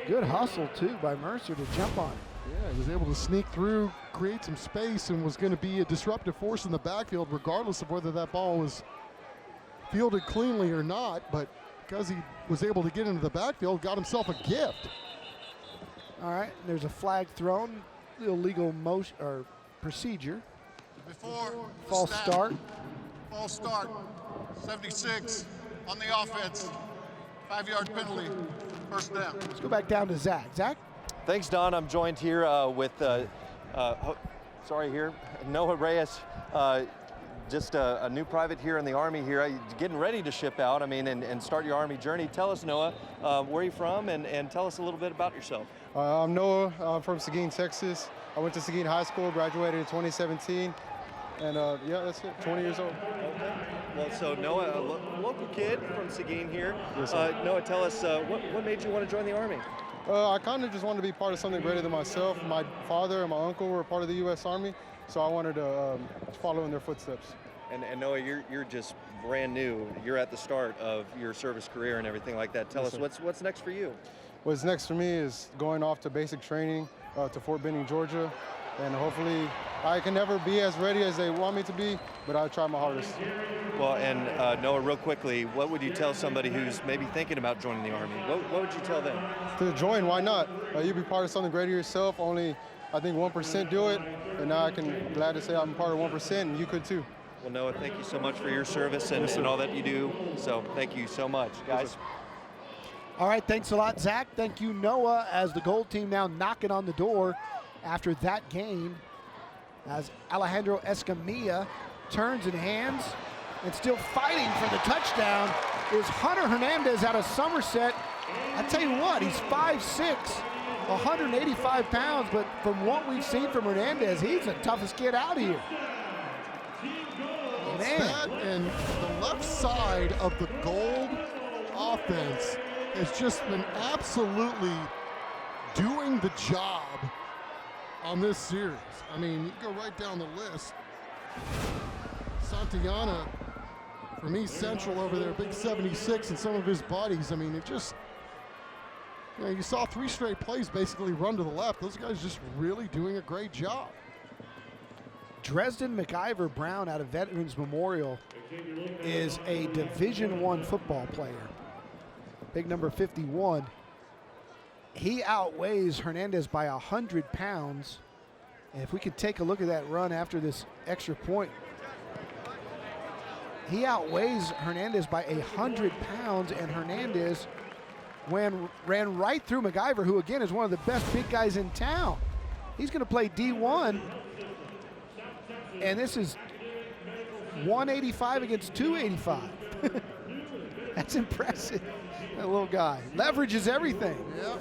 Good hustle, too, by Mercer to jump on it.
Yeah, he was able to sneak through, create some space, and was going to be a disruptive force in the backfield, regardless of whether that ball was fielded cleanly or not. But because he was able to get into the backfield, got himself a gift.
All right, there's a flag thrown, illegal motion or procedure.
Before
False start.
False start. 76 on the offense. 5-yard penalty. First down.
Let's go back down to Zach. Zach?
Thanks, Don. I'm joined here with, Noah Reyes, just a new private here in the Army here, getting ready to ship out, and start your Army journey. Tell us, Noah, where are you from, and tell us a little bit about yourself.
I'm Noah. I'm from Seguin, Texas. I went to Seguin High School, graduated in 2017, and yeah, that's it, 20 years old.
Okay. Well, so Noah, a local kid from Seguin here.
Yes,
Noah, tell us, what made you want to join the Army?
I kind of just wanted to be part of something greater than myself. My father and my uncle were part of the U.S. Army, so I wanted to follow in their footsteps.
And Noah, you're just brand new. You're at the start of your service career and everything like that. Tell us, what's next for you?
What's next for me is going off to basic training to Fort Benning, Georgia, and hopefully I can never be as ready as they want me to be, but I'll try my hardest.
Well, and Noah, real quickly, what would you tell somebody who's maybe thinking about joining the Army? What would you tell them?
To join, why not? You'll be part of something greater yourself. Only, I think 1% do it, and now I can glad to say I'm part of 1%, and you could too.
Well, Noah, thank you so much for your service and all that you do. So thank you so much, guys.
All right, thanks a lot, Zach. Thank you, Noah, as the Gold team now knocking on the door after that game, as Alejandro Escamilla turns and hands, and still fighting for the touchdown is Hunter Hernandez out of Somerset. I tell you what, he's 5'6", 185 pounds, but from what we've seen from Hernandez, he's the toughest kid out here. Man.
That and the left side of the Gold offense has just been absolutely doing the job on this series. I mean, you go right down the list. Santillana from East Central over there, big 76, and some of his buddies. I mean, it just, you saw 3 straight plays basically run to the left. Those guys just really doing a great job.
Dresden McIver Brown out of Veterans Memorial is a Division I football player. Big number 51. He outweighs Hernandez by 100 pounds. And if we could take a look at that run after this extra point, he outweighs Hernandez by 100 pounds, and Hernandez ran right through McIver, who again is one of the best big guys in town. He's going to play D1, and this is 185 against 285. That's impressive. That little guy leverages everything.
Yep.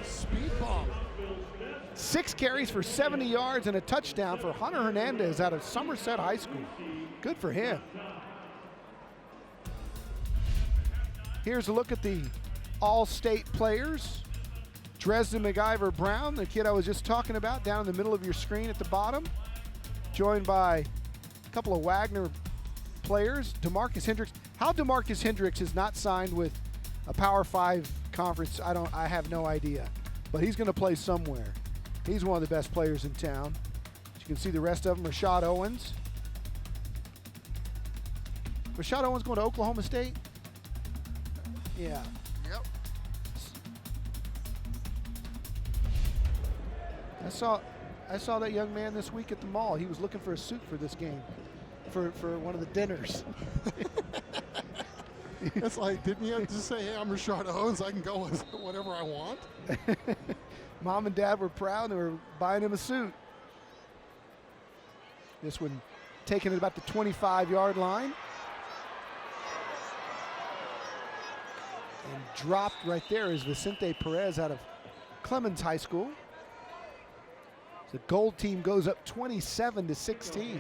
Speed bomb.
6 carries for 70 yards and a touchdown for Hunter Hernandez out of Somerset High School. Good for him. Here's a look at the all-state players. Dresden McIver Brown, the kid I was just talking about, down in the middle of your screen at the bottom, joined by a couple of Wagner players. DeMarcus Hendricks. How DeMarcus Hendricks is not signed with a Power 5 conference, I have no idea. But he's going to play somewhere. He's one of the best players in town. As you can see the rest of them, Rashad Owens. Rashad Owens going to Oklahoma State? Yeah.
Yep.
I saw that young man this week at the mall. He was looking for a suit for this game, for one of the dinners.
It's like, didn't you have to say, hey, I'm Rashad Owens, I can go with whatever I want?
Mom and Dad were proud. They were buying him a suit. This one taken at about the 25-yard line. And dropped right there is Vicente Perez out of Clemens High School. The Gold team goes up 27-16.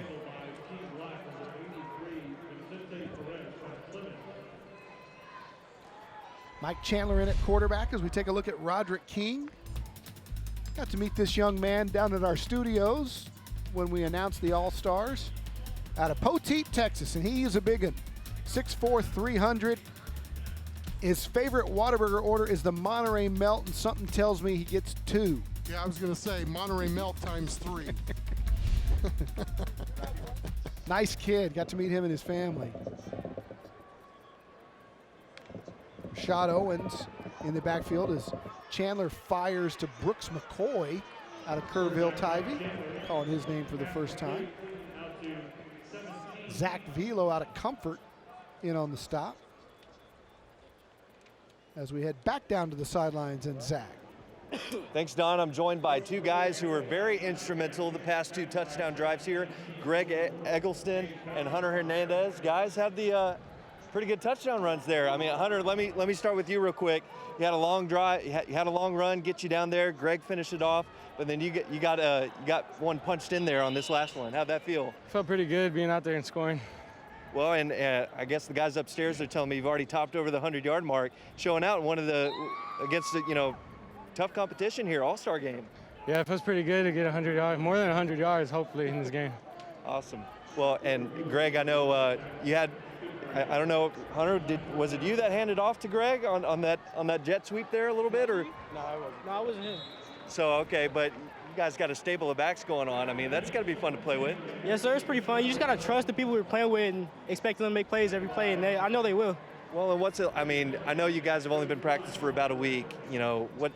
Mike Chandler in at quarterback as we take a look at Rodrick King. Got to meet this young man down at our studios when we announced the All-Stars out of Poteet, Texas, and he is a big one. 6'4", 300. His favorite Whataburger order is the Monterey Melt, and something tells me he gets 2.
Yeah, I was going to say Monterey Melt ×3.
Nice kid. Got to meet him and his family. Rashad Owens in the backfield as Chandler fires to Brooks McCoy out of Kerrville-Tivy, calling his name for the first time. Zach Velo out of Comfort in on the stop. As we head back down to the sidelines and Zach.
Thanks, Don. I'm joined by 2 guys who were very instrumental the past 2 touchdown drives here. Greg Eggleston and Hunter Hernandez. Guys had the pretty good touchdown runs there. I mean, Hunter, let me start with you real quick. You had a long drive, you had a long run, get you down there. Greg finished it off, but then you got one punched in there on this last one. How'd that feel?
Felt pretty good being out there and scoring.
Well, and I guess the guys upstairs are telling me you've already topped over the 100-yard mark, showing out in one of the against the tough competition here, All-Star game.
Yeah, it feels pretty good to get 100 yards, more than 100 yards, hopefully, in this game.
Awesome. Well, and Greg, I know you had. I don't know, Hunter, was it you that handed off to Greg on that jet sweep there a little bit, or?
No, I wasn't him.
So, okay, but guys got a stable of backs going on. I mean, that's got to be fun to play with.
Yes, sir. It's pretty fun. You just got to trust the people we're playing with and expect them to make plays every play, and I know they will.
Well, and what's it? I mean, I know you guys have only been practiced for about a week. You know, what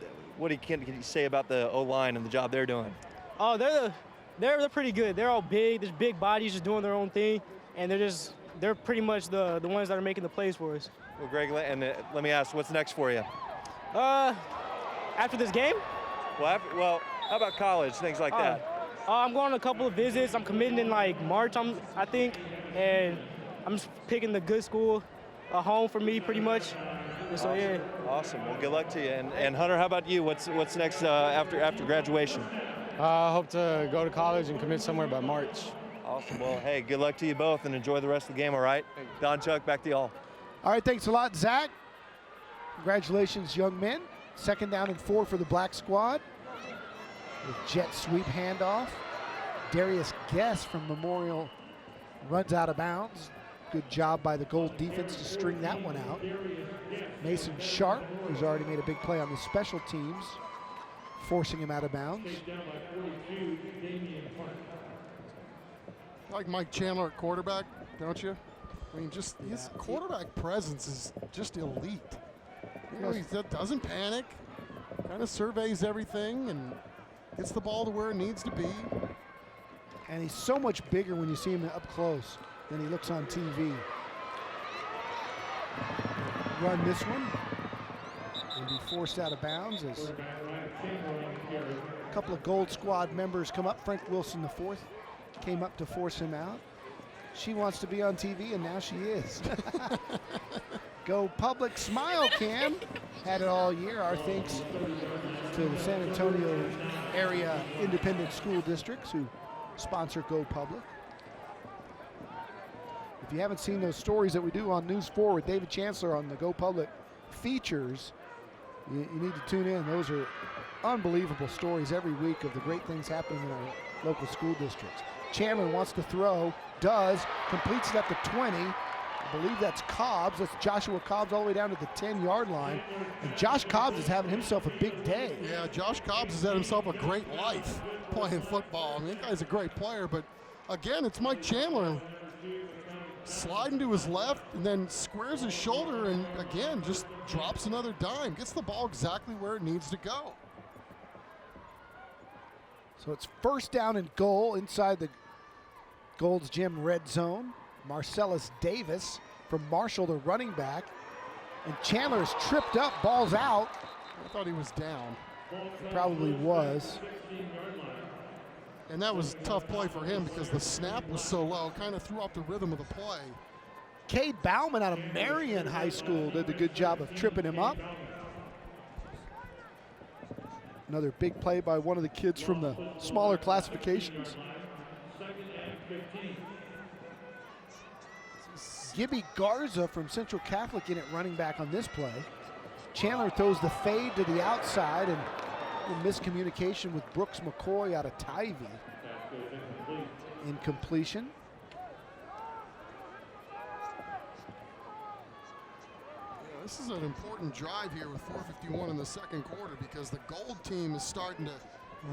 can you say about the O-line and the job they're doing?
Oh, they're pretty good. They're all big. There's big bodies just doing their own thing, and they're pretty much the ones that are making the plays for us.
Well, Greg, and let me ask, what's next for you?
After this game?
Well, how about college, things like that?
I'm going on a couple of visits. I'm committing in like March, I think, and I'm just picking the good school, a home for me, pretty much. And so yeah.
Awesome. Well, good luck to you. And Hunter, how about you? What's next after graduation?
I hope to go to college and commit somewhere by March.
Awesome. Well, hey, good luck to you both, and enjoy the rest of the game. All right. Don, Chuck, back to y'all.
All right, thanks a lot, Zach. Congratulations, young men. 2nd down and 4 for the black squad. With jet sweep handoff. Darius Guess from Memorial runs out of bounds. Good job by the Gold defense to string that one out. Mason Sharp, who's already made a big play on the special teams, forcing him out of bounds.
Like Mike Chandler at quarterback, don't you? I mean, just his quarterback presence is just elite. You know, he doesn't panic, kind of surveys everything and gets the ball to where it needs to be.
And he's so much bigger when you see him up close than he looks on TV. Run this one and be forced out of bounds as a couple of Gold Squad members come up. Frank Wilson IV came up to force him out. She wants to be on TV, and now she is. Go Public, smile, Cam. Had it all year. Our thanks to the San Antonio area independent school districts who sponsor Go Public. If you haven't seen those stories that we do on News 4 with David Chancellor on the Go Public features, you need to tune in. Those are unbelievable stories every week of the great things happening in our local school districts. Chandler wants to throw, does, completes it at the 20. I believe that's Cobbs. That's Joshua Cobbs all the way down to the 10-yard line. And Josh Cobbs is having himself a big day.
Yeah, Josh Cobbs has had himself a great life playing football. I mean, that guy's a great player, but again, it's Mike Chandler sliding to his left and then squares his shoulder and again, just drops another dime. Gets the ball exactly where it needs to go.
So it's 1st down and goal inside the Gold's Gym red zone. Marcellus Davis from Marshall, the running back. And Chandler is tripped up, ball's out.
I thought he was down.
It probably was.
And that was a tough play for him because the snap was so low, kind of threw off the rhythm of the play.
Cade Bauman out of Marion High School did the good job of tripping him up. Another big play by one of the kids from the smaller classifications. Gibby Garza from Central Catholic in at running back on this play. Chandler throws the fade to the outside and a miscommunication with Brooks McCoy out of Tybee. Incompletion.
Yeah, this is an important drive here with 4:51 in the second quarter because the Gold team is starting to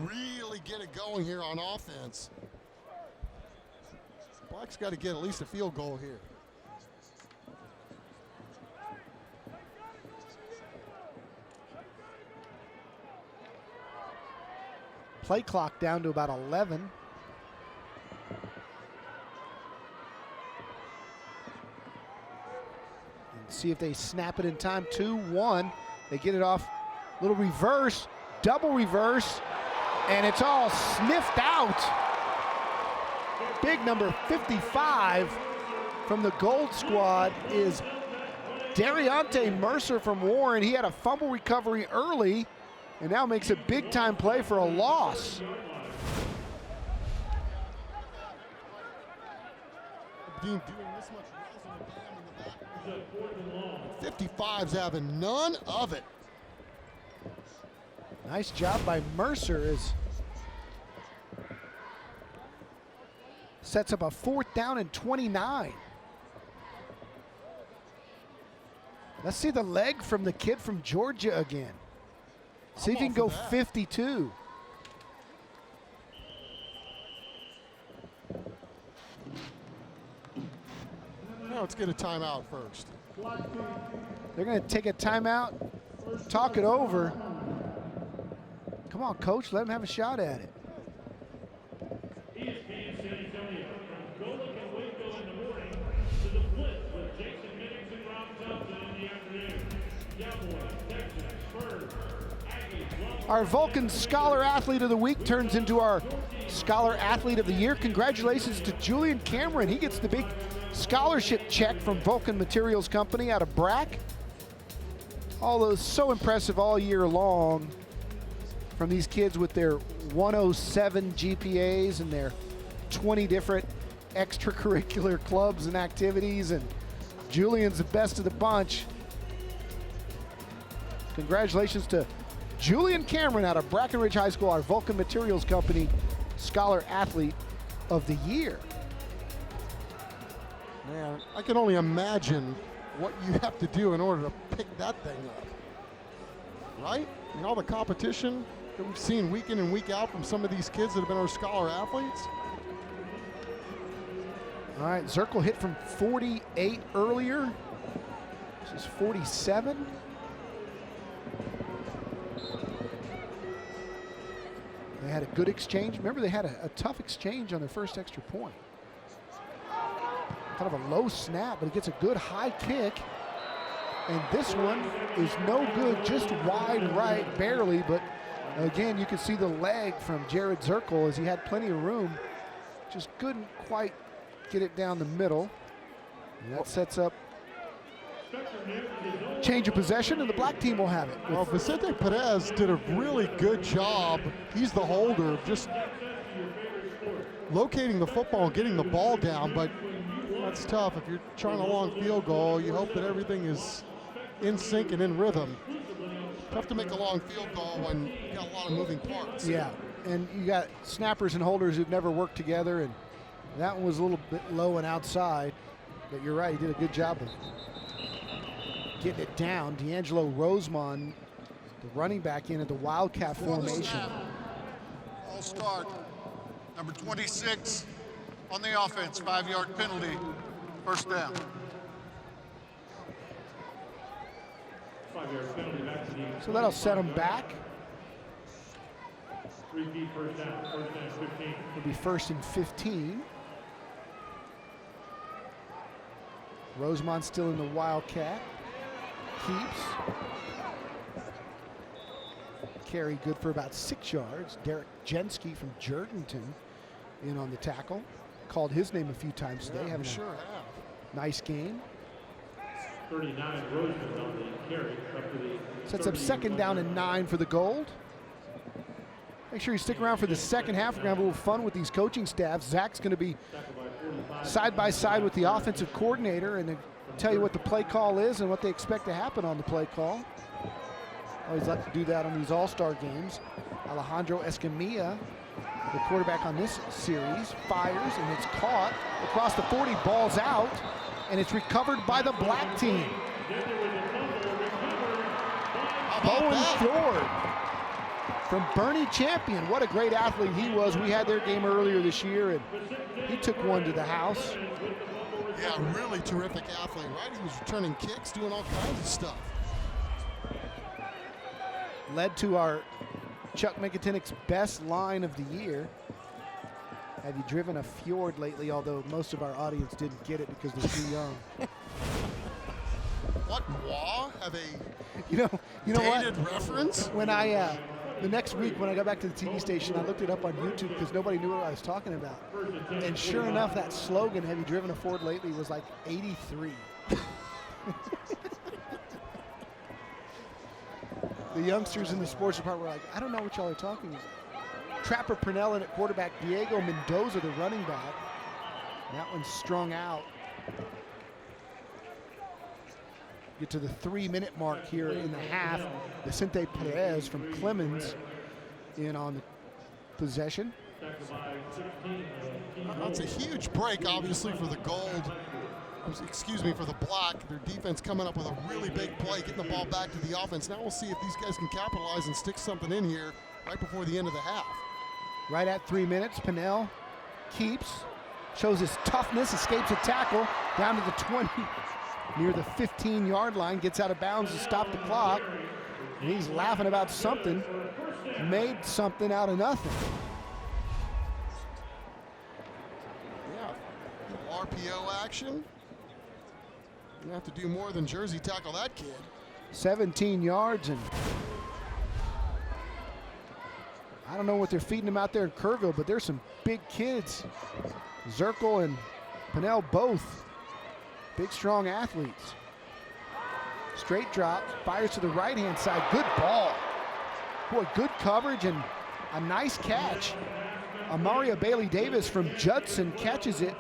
really get it going here on offense. Black's got to get at least a field goal here.
Play clock down to about 11. And see if they snap it in time. 2-1. They get it off. Little reverse, double reverse, and it's all sniffed out. Big number 55 from the Gold Squad is Dariante Mercer from Warren. He had a fumble recovery early and now makes a big-time play for a loss.
55's having none of it.
Nice job by Mercer as sets up a 4th down and 29. Let's see the leg from the kid from Georgia again. See if he can go 52.
Now let's get a timeout first.
They're going to take a timeout, talk it over. Come on, coach, let them have a shot at it. Our Vulcan Scholar Athlete of the Week turns into our Scholar Athlete of the Year. Congratulations to Julian Cameron. He gets the big scholarship check from Vulcan Materials Company out of Brack. All those so impressive all year long from these kids with their 107 GPAs and their 20 different extracurricular clubs and activities. And Julian's the best of the bunch. Congratulations to Julian Cameron out of Brackenridge High School, our Vulcan Materials Company Scholar Athlete of the Year.
Man, I can only imagine what you have to do in order to pick that thing up, right? And all the competition that we've seen week in and week out from some of these kids that have been our scholar athletes.
All right, Zirkle hit from 48 earlier. This is 47. They had a good exchange. Remember, they had a tough exchange on their first extra point. Kind of a low snap, but it gets a good high kick. And this one is no good, just wide right, barely. But again, you can see the leg from Jared Zirkle as he had plenty of room. Just couldn't quite get it down the middle. And that sets up change of possession, and the black team will have it.
Well, Vicente Perez did a really good job. He's the holder, just locating the football and getting the ball down, but that's tough. If you're trying a long field goal, you hope that everything is in sync and in rhythm. Tough to make a long field goal when you got a lot of moving parts.
Yeah, and you got snappers and holders who've never worked together, and that one was a little bit low and outside, but you're right, he did a good job of getting it down. D'Angelo Rosemond, the running back in at the Wildcat formation.
All start. Number 26 on the offense, 5-yard penalty, first down.
5-yard penalty back to the
So that'll set them back.
3-D first down 15.
It'll be 1st and 15. Rosemond still in the Wildcat. Keeps. Carry good for about 6 yards. Derek Jensky from Jordanton in on the tackle. Called his name a few times today.
Yeah,
having
sure
a
have.
nice game.
39 Rosemond on the carry. Up to the
Sets up 2nd down and 9 for the Gold. Make sure you stick around for the second half. We're going to have a little fun with these coaching staffs. Zach's going to be side by side with the offensive coordinator and tell you what the play call is and what they expect to happen on the play call. Always like to do that on these all-star games. Alejandro Escamilla, the quarterback on this series, fires and it's caught across the 40, balls out, and it's recovered by the black team. Bowen Ford from Bernie Champion. What a great athlete he was. We had their game earlier this year, and he took one to the house.
Yeah, really terrific athlete, right? He was returning kicks, doing all kinds of stuff.
Led to our Chuck Minkatinik's best line of the year. Have you driven a Fjord lately? Although most of our audience didn't get it because they're too young.
What, Wah? Have a
You know
dated
what?
reference?
When I the next week when I got back to the TV station, I looked it up on YouTube because nobody knew what I was talking about. And sure enough, that slogan, "Have you driven a Ford lately?" was like 83. The youngsters in the sports department were like, "I don't know what y'all are talking about." Trapper Purnell in at quarterback, Diego Mendoza, the running back. That one's strung out. Get to the 3-minute mark here in the half. Vicente Perez from Clemens in on the possession.
That's a huge break, obviously, for the Gold. Excuse me, for the Black. Their defense coming up with a really big play, getting the ball back to the offense. Now we'll see if these guys can capitalize and stick something in here right before the end of the half.
Right at 3 minutes, Purnell keeps, shows his toughness, escapes a tackle down to the 20, near the 15-yard line, gets out of bounds to stop the clock. And he's laughing about something, made something out of nothing.
Yeah, RPO action. You have to do more than jersey tackle that kid.
17 yards, and I don't know what they're feeding him out there in Kerrville, but there's some big kids. Zirkle and Pinnell both big, strong athletes. Straight drop, fires to the right-hand side. Good ball. Boy, good coverage and a nice catch. Amaria Bailey-Davis from Judson catches it.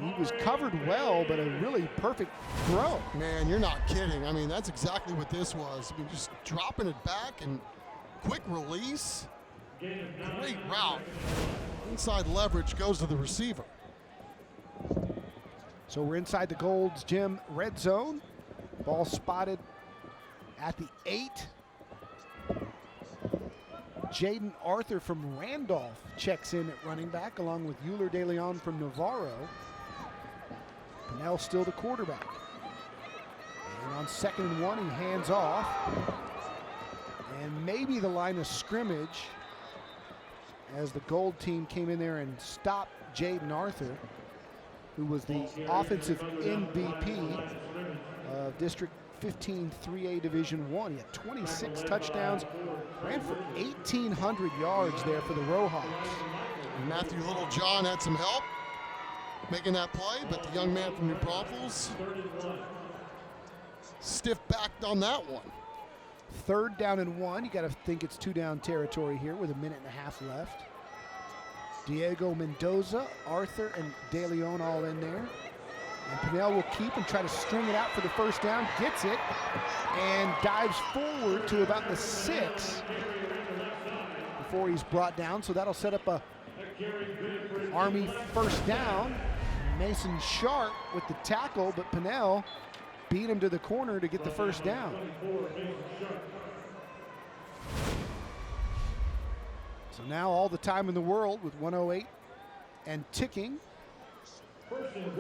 He was covered well, but a really perfect throw.
Man, you're not kidding. I mean, that's exactly what this was. I mean, just dropping it back and quick release. Great route. Inside leverage goes to the receiver.
So we're inside the Gold's Gym red zone. Ball spotted at the 8. Jaden Arthur from Randolph checks in at running back, along with Euler De Leon from Navarro. Pinnell still the quarterback. And on 2nd and 1, he hands off. And maybe the line of scrimmage, as the Gold team came in there and stopped Jaden Arthur, who was the offensive MVP of District 15 3A Division 1. He had 26 touchdowns, ran for 1,800 yards there for the Rohawks.
And Matthew Littlejohn had some help making that play, but the young man from New Braunfels stiff-backed on that one.
3rd down and 1. You got to think it's 2-down territory here with 1.5 minutes left. Diego Mendoza, Arthur, and De Leon all in there. And Pinnell will keep and try to string it out for the first down. Gets it and dives forward to about the 6 before he's brought down. So that'll set up a Army first down. Mason Sharp with the tackle, but Pinnell beat him to the corner to get the first down. So now all the time in the world with 1:08 and ticking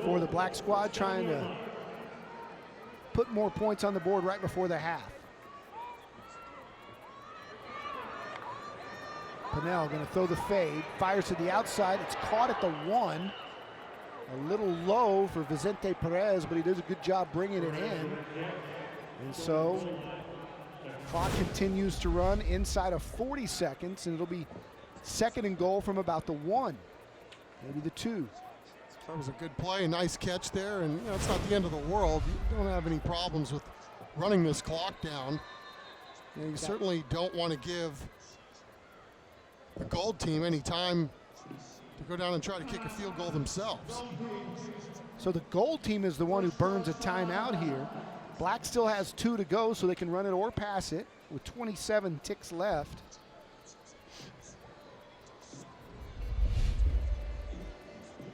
for the Black Squad, trying to put more points on the board right before the half. Pinnell going to throw the fade, fires to the outside. It's caught at the 1. A little low for Vicente Perez, but he does a good job bringing it in. And so clock continues to run inside of 40 seconds, and it'll be 2nd and goal from about the 1, maybe the 2.
That was a good play, a nice catch there, and it's not the end of the world. You don't have any problems with running this clock down. You certainly don't want to give the Gold team any time to go down and try to kick a field goal themselves.
So the Gold team is the one who burns a timeout here. Black still has 2 to go, so they can run it or pass it with 27 ticks left.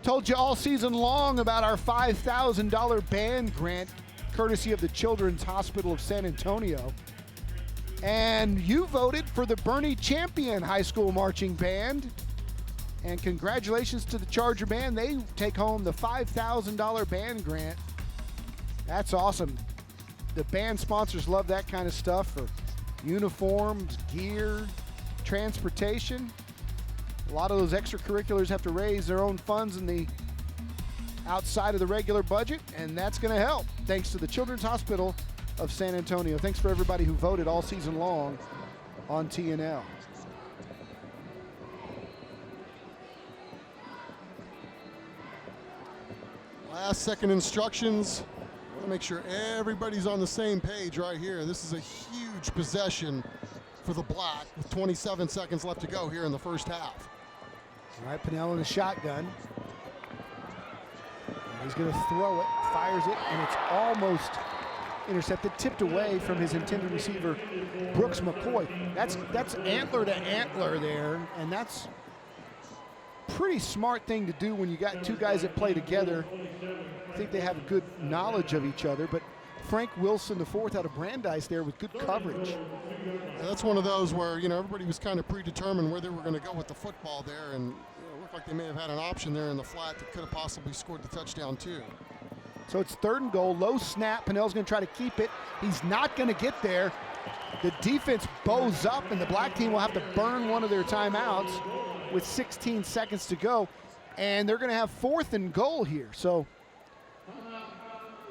Told you all season long about our $5,000 band grant, courtesy of the Children's Hospital of San Antonio. And you voted for the Bernie Champion High School Marching Band. And congratulations to the Charger Band. They take home the $5,000 band grant. That's awesome. The band sponsors love that kind of stuff for uniforms, gear, transportation. A lot of those extracurriculars have to raise their own funds in the outside of the regular budget, and that's going to help, thanks to the Children's Hospital of San Antonio. Thanks for everybody who voted all season long on TNL.
Last second instructions. I want to make sure everybody's on the same page right here. This is a huge possession for the Black with 27 seconds left to go here in the first half.
All right, Pinnell in the shotgun. He's going to throw it, fires it, and it's almost intercepted, tipped away from his intended receiver, Brooks McCoy. That's antler to antler there, and that's pretty smart thing to do when you got 2 guys that play together. I think they have good knowledge of each other, but Frank Wilson, the 4th out of Brandeis there with good coverage.
Yeah, that's one of those where, everybody was kind of predetermined where they were going to go with the football there, and look looked like they may have had an option there in the flat that could have possibly scored the touchdown too.
So it's 3rd and goal, low snap. Pennell's going to try to keep it. He's not going to get there. The defense bows up, and the black team will have to burn one of their timeouts with 16 seconds to go. And they're going to have 4th and goal here. So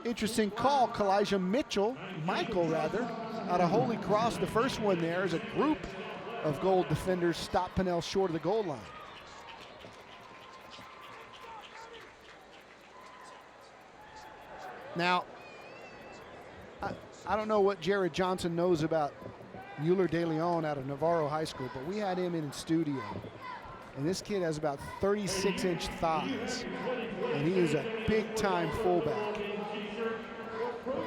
interesting call. Michael, out of Holy Cross. The first one there is a group of Gold defenders stop Pennell short of the goal line. Now, I don't know what Jared Johnson knows about Euler De Leon out of Navarro High School, but we had him in studio. And this kid has about 36-inch thighs, and he is a big-time fullback.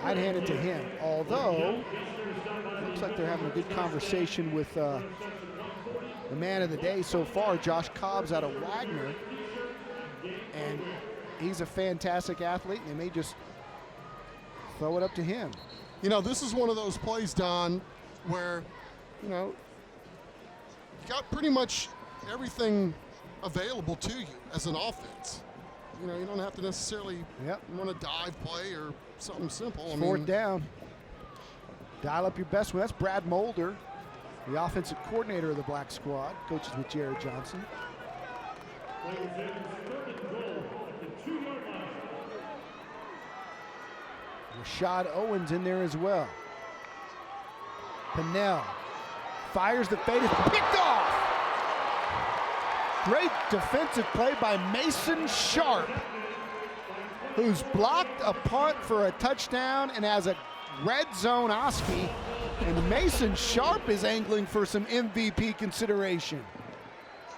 I'd hand it to him, although it looks like they're having a good conversation with the man of the day so far, Josh Cobbs out of Wagner. And he's a fantastic athlete, and they may just throw it up to him.
You know, this is one of those plays, Don, where, you know, you got pretty much everything available to you as an offense. You know, you don't have to necessarily run a dive play or something simple.
4th down. Dial up your best one. That's Brad Mulder, the offensive coordinator of the black squad, coaches with Jared Johnson. Rashad Owens in there as well. Pennell fires the fade. It's picked off. Great defensive play by Mason Sharp, who's blocked a punt for a touchdown and has a red zone Oski. And Mason Sharp is angling for some MVP consideration.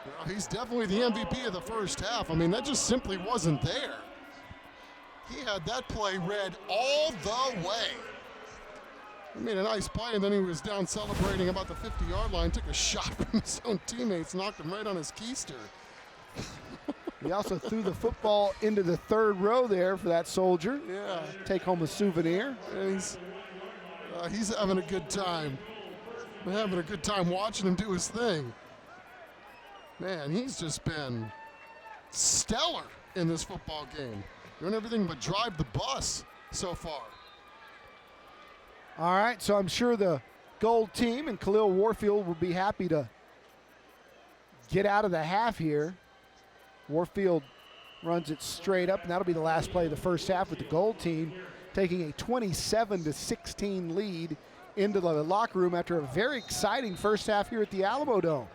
Well, he's definitely the MVP of the first half. I mean, that just simply wasn't there. He had that play read all the way. He made a nice play, and then he was down celebrating about the 50-yard line, took a shot from his own teammates, knocked him right on his keister.
He also threw the football into the 3rd row there for that soldier.
Yeah.
Take home a souvenir.
And he's having a good time. We're having a good time watching him do his thing. Man, he's just been stellar in this football game. Doing everything but drive the bus so far.
All right, so I'm sure the Gold team and Khalil Warfield will be happy to get out of the half here. Warfield runs it straight up, and that'll be the last play of the first half with the Gold team taking a 27-16 lead into the locker room after a very exciting first half here at the Alamodome.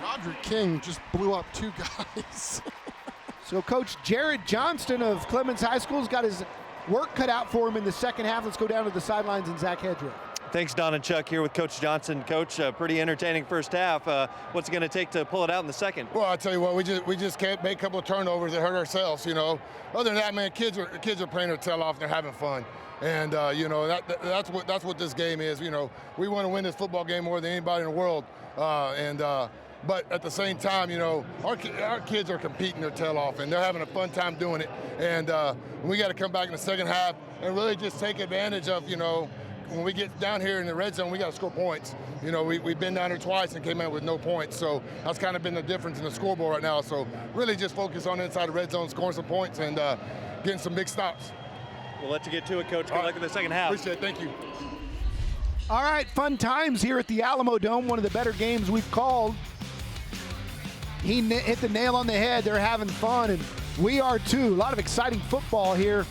Rodrick King just blew up 2 guys.
So Coach Jared Johnston of Clemens High School has got his work cut out for him in the second half. Let's go down to the sidelines and Zach Hedrick.
Thanks, Don and Chuck, here with Coach Johnson. Coach, pretty entertaining first half. What's it going to take to pull it out in the second?
Well, I tell you what, we just can't make a couple of turnovers that hurt ourselves. You know, other than that, man, kids are playing their tail off. They're having fun, and you know that's what this game is. You know, we want to win this football game more than anybody in the world, but at the same time, you know, our kids are competing their tail off, and they're having a fun time doing it. And we got to come back in the second half and really just take advantage of, you know, when we get down here in the red zone, we got to score points. You know, we've been down here twice and came out with no points. So that's kind of been the difference in the scoreboard right now. So really just focus on inside the red zone, scoring some points, and getting some big stops.
We'll let you get to it, Coach. Good luck in the second half.
Appreciate it. Thank you.
All right, fun times here at the Alamodome, one of the better games we've called. He hit the nail on the head. They're having fun, and we are too. A lot of exciting football here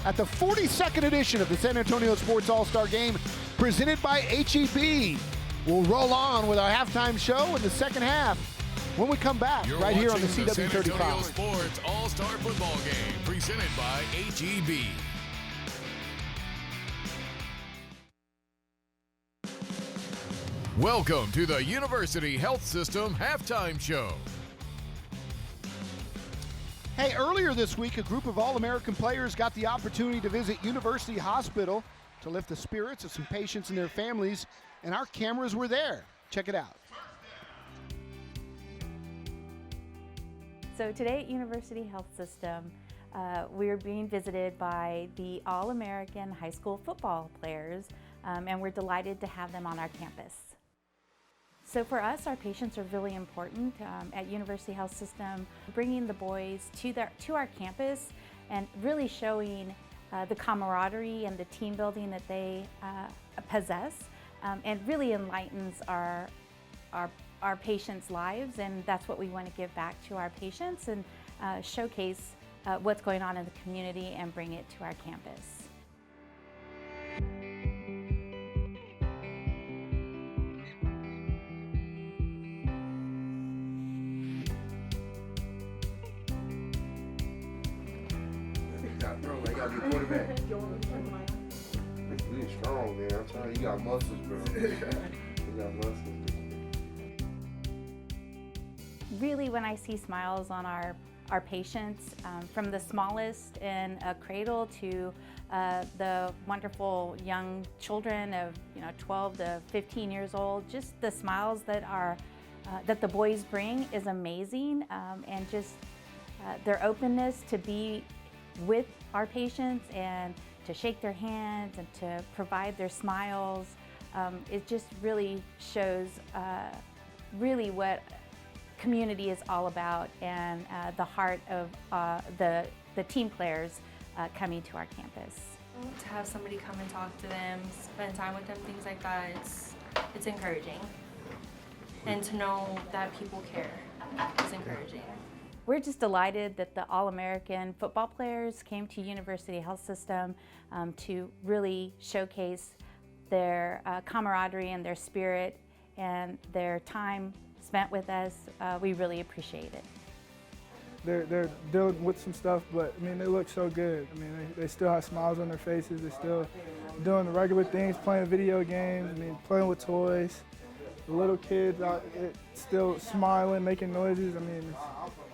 at the 42nd edition of the San Antonio Sports All-Star Game, presented by HEB. We'll roll on with our halftime show in the second half when we come back.
You're
right here on the
watching San Antonio
CW35.
Sports All-Star Football Game, presented by HEB. Welcome to the University Health System Halftime Show.
Hey, earlier this week, a group of All-American players got the opportunity to visit University Hospital to lift the spirits of some patients and their families, and our cameras were there. Check it out.
So today at University Health System, we're being visited by the All-American high school football players, and we're delighted to have them on our campus. So for us, our patients are really important at University Health System, bringing the boys to our campus and really showing the camaraderie and the team building that they possess, and really enlightens our patients' lives, and that's what we want to give back to our patients and showcase what's going on in the community and bring it to our campus.
You strong, man. I'm telling you, you got muscles, bro. You got muscles.
Really, when I see smiles on our patients, from the smallest in a cradle to the wonderful young children of 12 to 15 years old, just the smiles that the boys bring is amazing, and just their openness to be with our patients and to shake their hands and to provide their smiles. It just really shows really what community is all about, and the heart of the team players coming to our campus.
To have somebody come and talk to them, spend time with them, things like that, it's encouraging. And to know that people care is encouraging.
We're just delighted that the All-American football players came to University Health System to really showcase their camaraderie and their spirit and their time spent with us. We really appreciate it.
They're dealing with some stuff, but I mean, they look so good. I mean, they still have smiles on their faces. They're still doing the regular things, playing video games, I mean, playing with toys. The little kids out still smiling, making noises. I mean,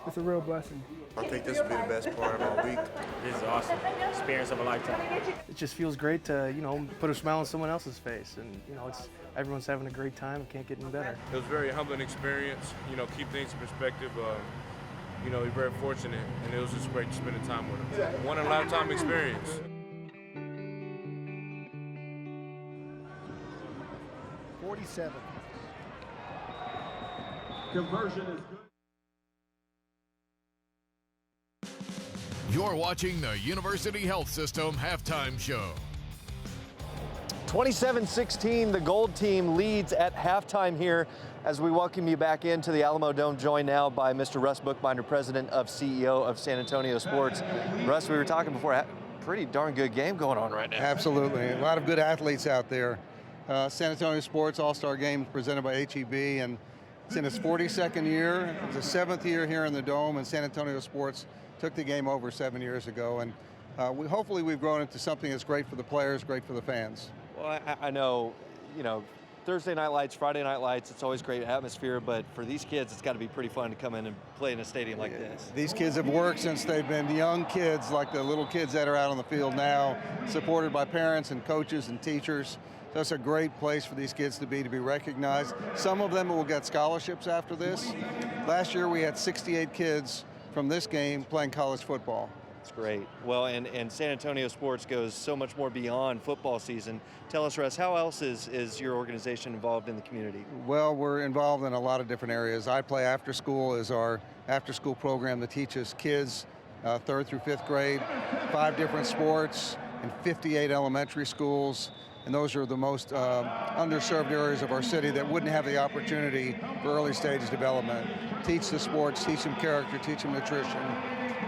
it's a real blessing.
I think this will be the best part of our week.
This is awesome. Experience of a lifetime.
It just feels great to, put a smile on someone else's face, and everyone's having a great time. Can't get any better.
It was a very humbling experience. Keep things in perspective. We're very fortunate, and it was just great spending time with them. One in a lifetime experience.
.47.
Conversion is good.
You're watching the University Health System halftime show.
27-16, the Gold team leads at halftime here as we welcome you back into the Alamodome, joined now by Mr. Russ Bookbinder, President of CEO of San Antonio Sports. Russ, we were talking before, pretty darn good game going on right now.
Absolutely, a lot of good athletes out there. San Antonio Sports All-Star Game presented by HEB, and it's in its 42nd year. It's the 7th year here in the Dome, and San Antonio Sports took the game over 7 years ago, and hopefully we've grown into something that's great for the players, great for the fans.
Well, I know, Thursday night lights, Friday night lights, it's always great atmosphere, but for these kids, it's got to be pretty fun to come in and play in a stadium like this.
These kids have worked since they've been young kids, like the little kids that are out on the field now, supported by parents and coaches and teachers. So it's a great place for these kids to be recognized. Some of them will get scholarships after this. Last year we had 68 kids from this game playing college football.
It's great. Well, and San Antonio Sports goes so much more beyond football season. Tell us, Russ, how else is your organization involved in the community?
Well, we're involved in a lot of different areas. I Play After School is our after-school program that teaches kids 3rd through 5th grade, 5 different sports in 58 elementary schools. And those are the most underserved areas of our city that wouldn't have the opportunity for early stage development. Teach the sports, teach them character, teach them nutrition.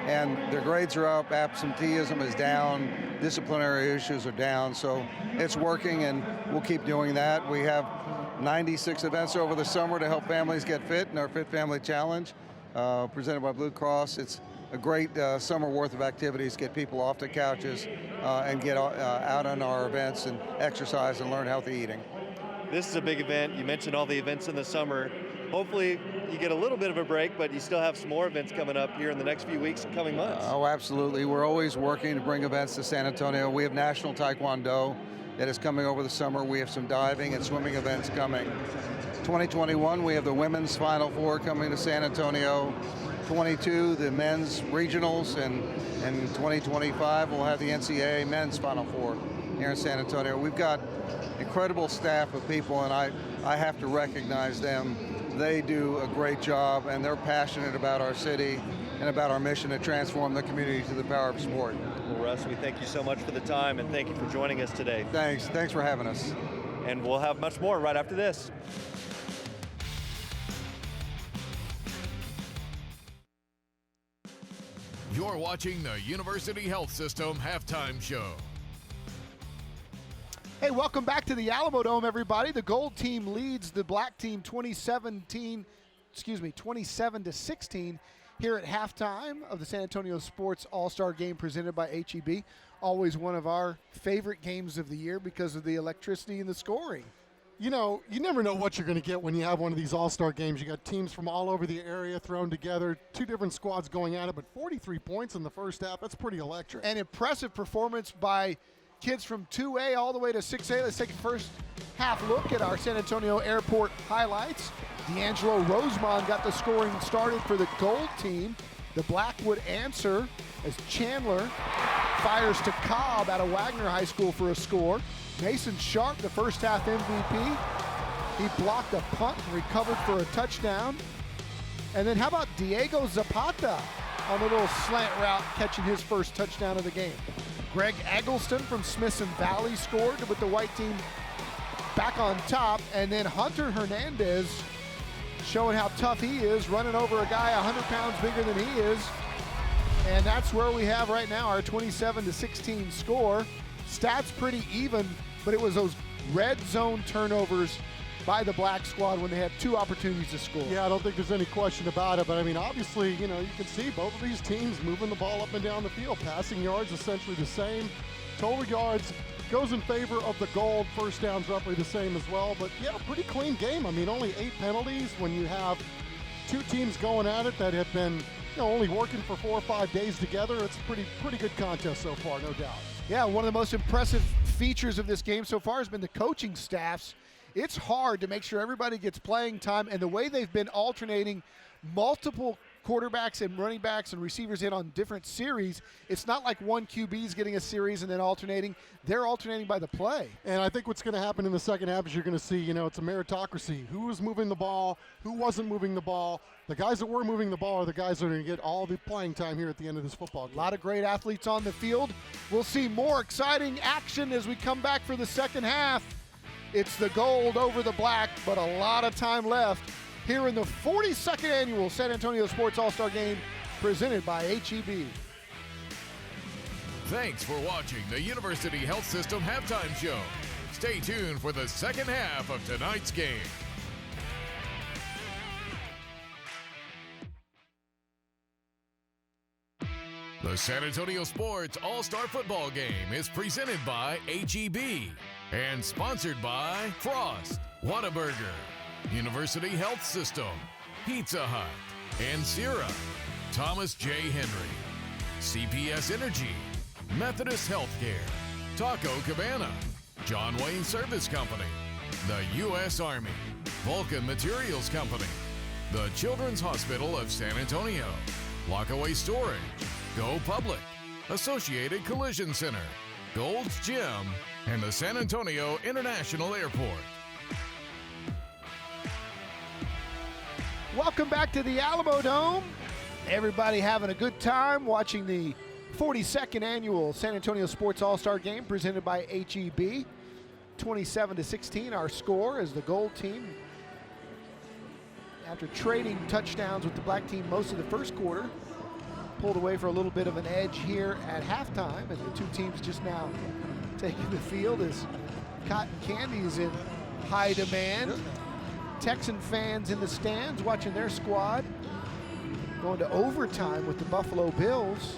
And their grades are up, absenteeism is down, disciplinary issues are down. So it's working, and we'll keep doing that. We have 96 events over the summer to help families get fit in our Fit Family Challenge, presented by Blue Cross. It's a great summer worth of activities, get people off the couches and get out on our events and exercise and learn healthy eating.
This is a big event. You mentioned all the events in the summer. Hopefully you get a little bit of a break, but you still have some more events coming up here in the next few weeks and coming months.
Oh, absolutely. We're always working to bring events to San Antonio. We have National Taekwondo that is coming over the summer. We have some diving and swimming events coming. 2021, we have the Women's Final Four coming to San Antonio. 2022, the men's regionals, and in 2025, we'll have the NCAA men's Final Four here in San Antonio. We've got incredible staff of people, and I have to recognize them. They do a great job, and they're passionate about our city and about our mission to transform the community through the power of sport.
Well, Russ, we thank you so much for the time, and thank you for joining us today.
Thanks for having us.
And we'll have much more right after this.
You're watching the University Health System Halftime Show.
Hey, welcome back to the Alamodome, everybody. The gold team leads the black team 27 to 16 here at halftime of the San Antonio Sports All-Star Game presented by HEB. Always one of our favorite games of the year because of the electricity and the scoring.
You know, you never know what you're going to get when you have one of these all-star games. You got teams from all over the area thrown together, two different squads going at it, but 43 points in the first half, that's pretty electric.
An impressive performance by kids from 2A all the way to 6A. Let's take a first half look at our San Antonio Airport highlights. D'Angelo Rosemond got the scoring started for the gold team. The black would answer as Chandler fires to Cobb out of Wagner High School for a score. Mason Sharp, the first half MVP. He blocked a punt and recovered for a touchdown. And then how about Diego Zapata on a little slant route catching his first touchdown of the game. Greg Eggleston from Smithson Valley scored with the white team back on top. And then Hunter Hernandez showing how tough he is, running over a guy 100 pounds bigger than he is. And that's where we have right now our 27 to 16 score. Stats pretty even, but it was those red zone turnovers by the black squad when they had two opportunities to score.
Yeah, I don't think there's any question about it, but I mean, obviously, you know, you can see both of these teams moving the ball up and down the field. Passing yards essentially the same. Total yards goes in favor of the gold. First downs roughly the same as well, but yeah, pretty clean game. I mean, only 8 penalties when you have two teams going at it that have been, you know, only working for 4 or 5 days together. It's a pretty good contest so far, no doubt.
Yeah, one of the most impressive features of this game so far has been the coaching staffs. It's hard to make sure everybody gets playing time, and the way they've been alternating multiple quarterbacks and running backs and receivers in on different series, it's not like one QB is getting a series and then alternating. They're alternating by the play.
And I think what's going to happen in the second half is you're going to see, you know, it's a meritocracy. Who was moving the ball? Who wasn't moving the ball? The guys that were moving the ball are the guys that are going to get all the playing time here at the end of this football game.
A lot of great athletes on the field. We'll see more exciting action as we come back for the second half. It's the gold over the black, but a lot of time left here in the 42nd annual San Antonio Sports All-Star Game presented by HEB.
Thanks for watching the University Health System Halftime Show. Stay tuned for the second half of tonight's game. The San Antonio Sports All-Star Football Game is presented by HEB and sponsored by Frost, Whataburger, University Health System, Pizza Hut, and Sierra, Thomas J. Henry, CPS Energy, Methodist Healthcare, Taco Cabana, John Wayne Service Company, the U.S. Army, Vulcan Materials Company, the Children's Hospital of San Antonio, Lockaway Storage, Go Public, Associated Collision Center, Gold's Gym, and the San Antonio International Airport.
Welcome back to the Alamodome. Everybody having a good time watching the 42nd annual San Antonio Sports All-Star Game presented by HEB. 27 to 16 our score as the gold team, after trading touchdowns with the black team most of the first quarter, pulled away for a little bit of an edge here at halftime, and the two teams just now taking the field as cotton candy is in high demand. Texan fans in the stands watching their squad going to overtime with the Buffalo Bills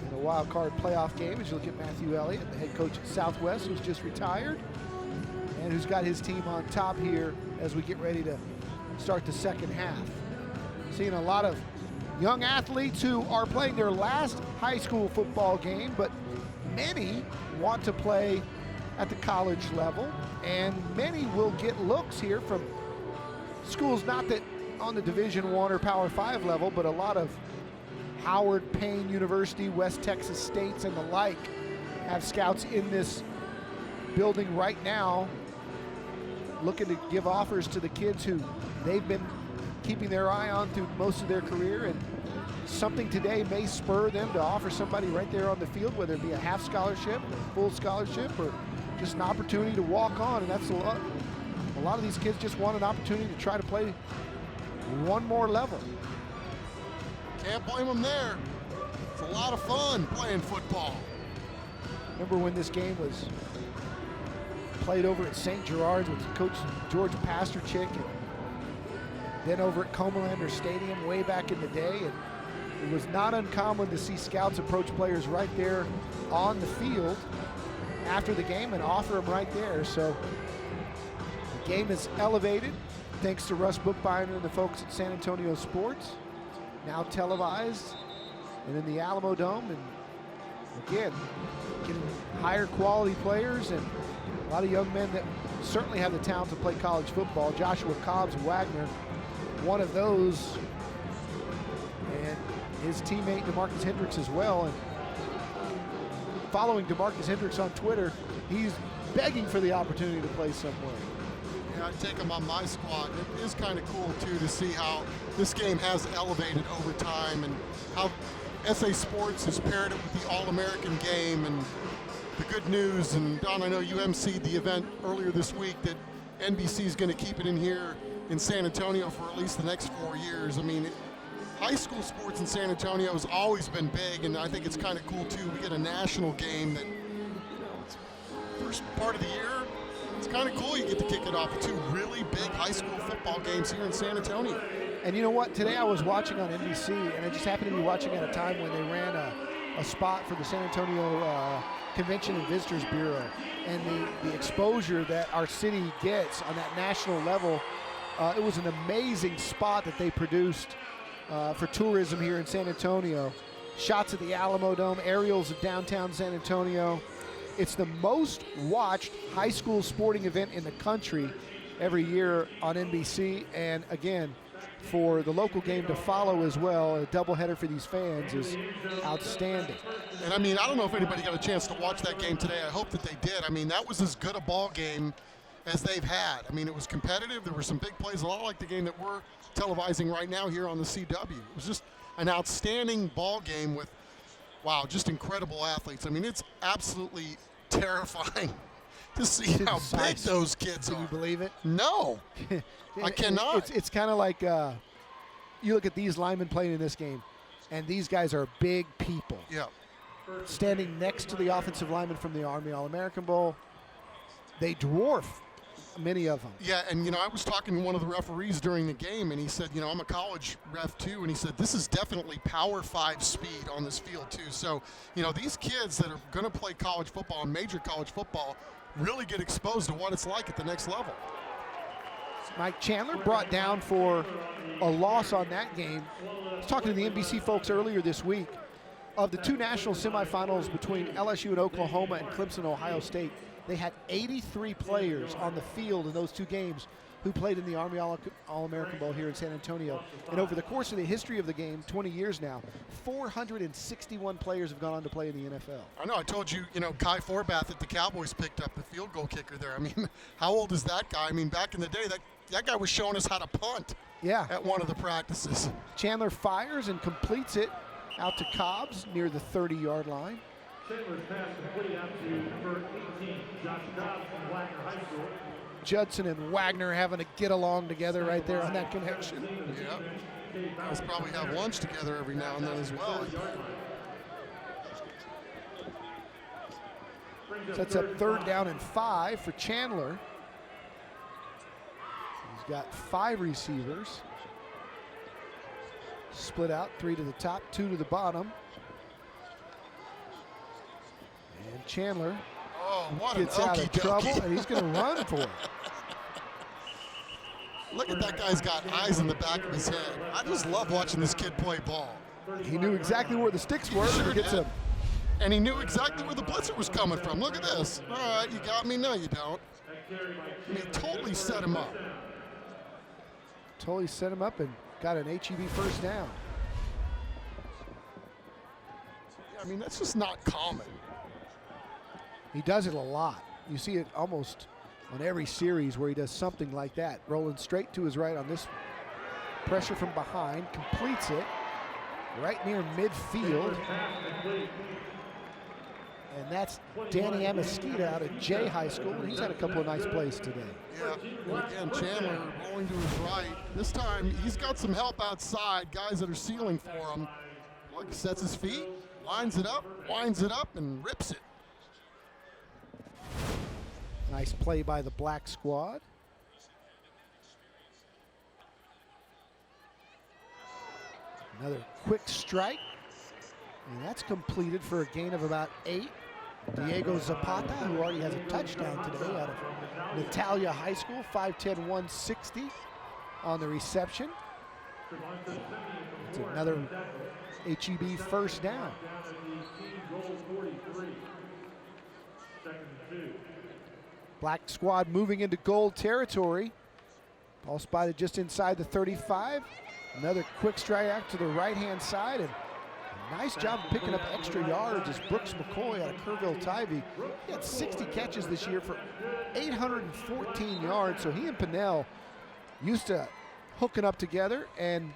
in a wild card playoff game. As you look at Matthew Elliott, the head coach at Southwest, who's just retired and who's got his team on top here as we get ready to start the second half. Seeing a lot of young athletes who are playing their last high school football game, but many want to play at the college level, and many will get looks here from schools not that on the Division I or Power 5 level, but a lot of Howard, Payne University, West Texas States, and the like have scouts in this building right now looking to give offers to the kids who they've been keeping their eye on through most of their career, and something today may spur them to offer somebody right there on the field, whether it be a half scholarship, a full scholarship, or just an opportunity to walk on. And that's a lot of these kids just want an opportunity to try to play one more level.
Can't blame them there. It's a lot of fun playing football.
Remember when this game was played over at St. Gerard's with Coach George Pasterchick, and then over at Comalander Stadium way back in the day. And it was not uncommon to see scouts approach players right there on the field after the game and offer them right there. So the game is elevated thanks to Russ Bookbinder and the folks at San Antonio Sports, now televised and in the Alamodome. And again, getting higher quality players and a lot of young men that certainly have the talent to play college football. Joshua Cobbs Wagner, one of those, and his teammate DeMarcus Hendricks as well. And following DeMarcus Hendricks on Twitter, he's begging for the opportunity to play somewhere.
Yeah, I'd take him on my squad. It is kind of cool too to see how this game has elevated over time and how SA Sports has paired it with the All-American game. And the good news, and Don, I know you emceed the event earlier this week, that NBC is going to keep it in here in San Antonio for at least the next 4 years. I mean, high school sports in San Antonio has always been big, and I think it's kind of cool too. We get a national game that, it's first part of the year, it's kind of cool. You get to kick it off with two really big high school football games here in San Antonio.
And you know what? Today I was watching on NBC, and I just happened to be watching at a time when they ran a spot for the San Antonio Convention and Visitors Bureau, and the exposure that our city gets on that national level. It was an amazing spot that they produced for tourism here in San Antonio. Shots of the Alamodome, aerials of downtown San Antonio. It's the most watched high school sporting event in the country every year on NBC. And again, for the local game to follow as well, a doubleheader for these fans is outstanding.
And I mean, I don't know if anybody got a chance to watch that game today. I hope that they did. I mean, that was as good a ball game as they've had. I mean, it was competitive. There were some big plays, a lot like the game that we're televising right now here on the CW. It was just an outstanding ball game with, wow, just incredible athletes. I mean, it's absolutely terrifying to see how big those kids are.
Can you believe it?
No, I cannot.
It's kind of like you look at these linemen playing in this game, and these guys are big people.
Yeah.
Standing next to the offensive linemen from the Army All-American Bowl, they dwarf many of them.
Yeah, and, you know, I was talking to one of the referees during the game, and he said, you know, I'm a college ref too, and he said, this is definitely Power 5 speed on this field too. So, you know, these kids that are going to play college football and major college football really get exposed to what it's like at the next level.
Mike Chandler brought down for a loss on that game. I was talking to the NBC folks earlier this week. Of the two national semifinals between LSU and Oklahoma and Clemson, Ohio State, they had 83 players on the field in those two games who played in the Army All-American Bowl here in San Antonio. And over the course of the history of the game, 20 years now, 461 players have gone on to play in the NFL.
I know, I told you, you know, Kai Forbath at the Cowboys picked up the field goal kicker there. I mean, how old is that guy? I mean, back in the day, that guy was showing us how to punt at one of the practices.
Chandler fires and completes it out to Cobbs near the 30-yard line.
Chandler's pass complete out to number 18, Josh Cobbs from Wagner High School.
Judson and Wagner having to get along together right there on that connection.
Yeah. Guys probably have lunch together every now and then as well.
Sets up 3rd down and 5 for Chandler. He's got 5 receivers. Split out, 3 to the top, 2 to the bottom. And Chandler gets out of trouble, and he's going to run for it.
Look at that guy's got eyes in the back of his head. I just love watching this kid play ball.
He knew exactly where the sticks were.
Sure
he gets
did. And he knew exactly where the blitzer was coming from. Look at this. All right, you got me. No, you don't. And he totally set him up.
Totally set him up and got an HEB first down.
I mean, that's just not common.
He does it a lot. You see it almost on every series where he does something like that. Rolling straight to his right on this pressure from behind, completes it right near midfield. And that's Danny Amesquita out of J High School, and he's had a couple of nice plays today.
Yeah, and again, Chandler rolling to his right. This time, he's got some help outside, guys that are sealing for him. Look, sets his feet, lines it up, winds it up, and rips it.
Nice play by the black squad. Another quick strike, and that's completed for a gain of about 8. Diego Zapata, who already has a touchdown today out of Natalia High School, 5'10", 160 on the reception. It's another HEB first down. Black squad moving into gold territory. Ball spotted just inside the 35. Another quick strike out to the right-hand side, and a nice job of picking up extra yards as Brooks McCoy out of Kerrville-Tivy. He had 60 catches this year for 814 yards, so he and Pinnell used to hooking up together, and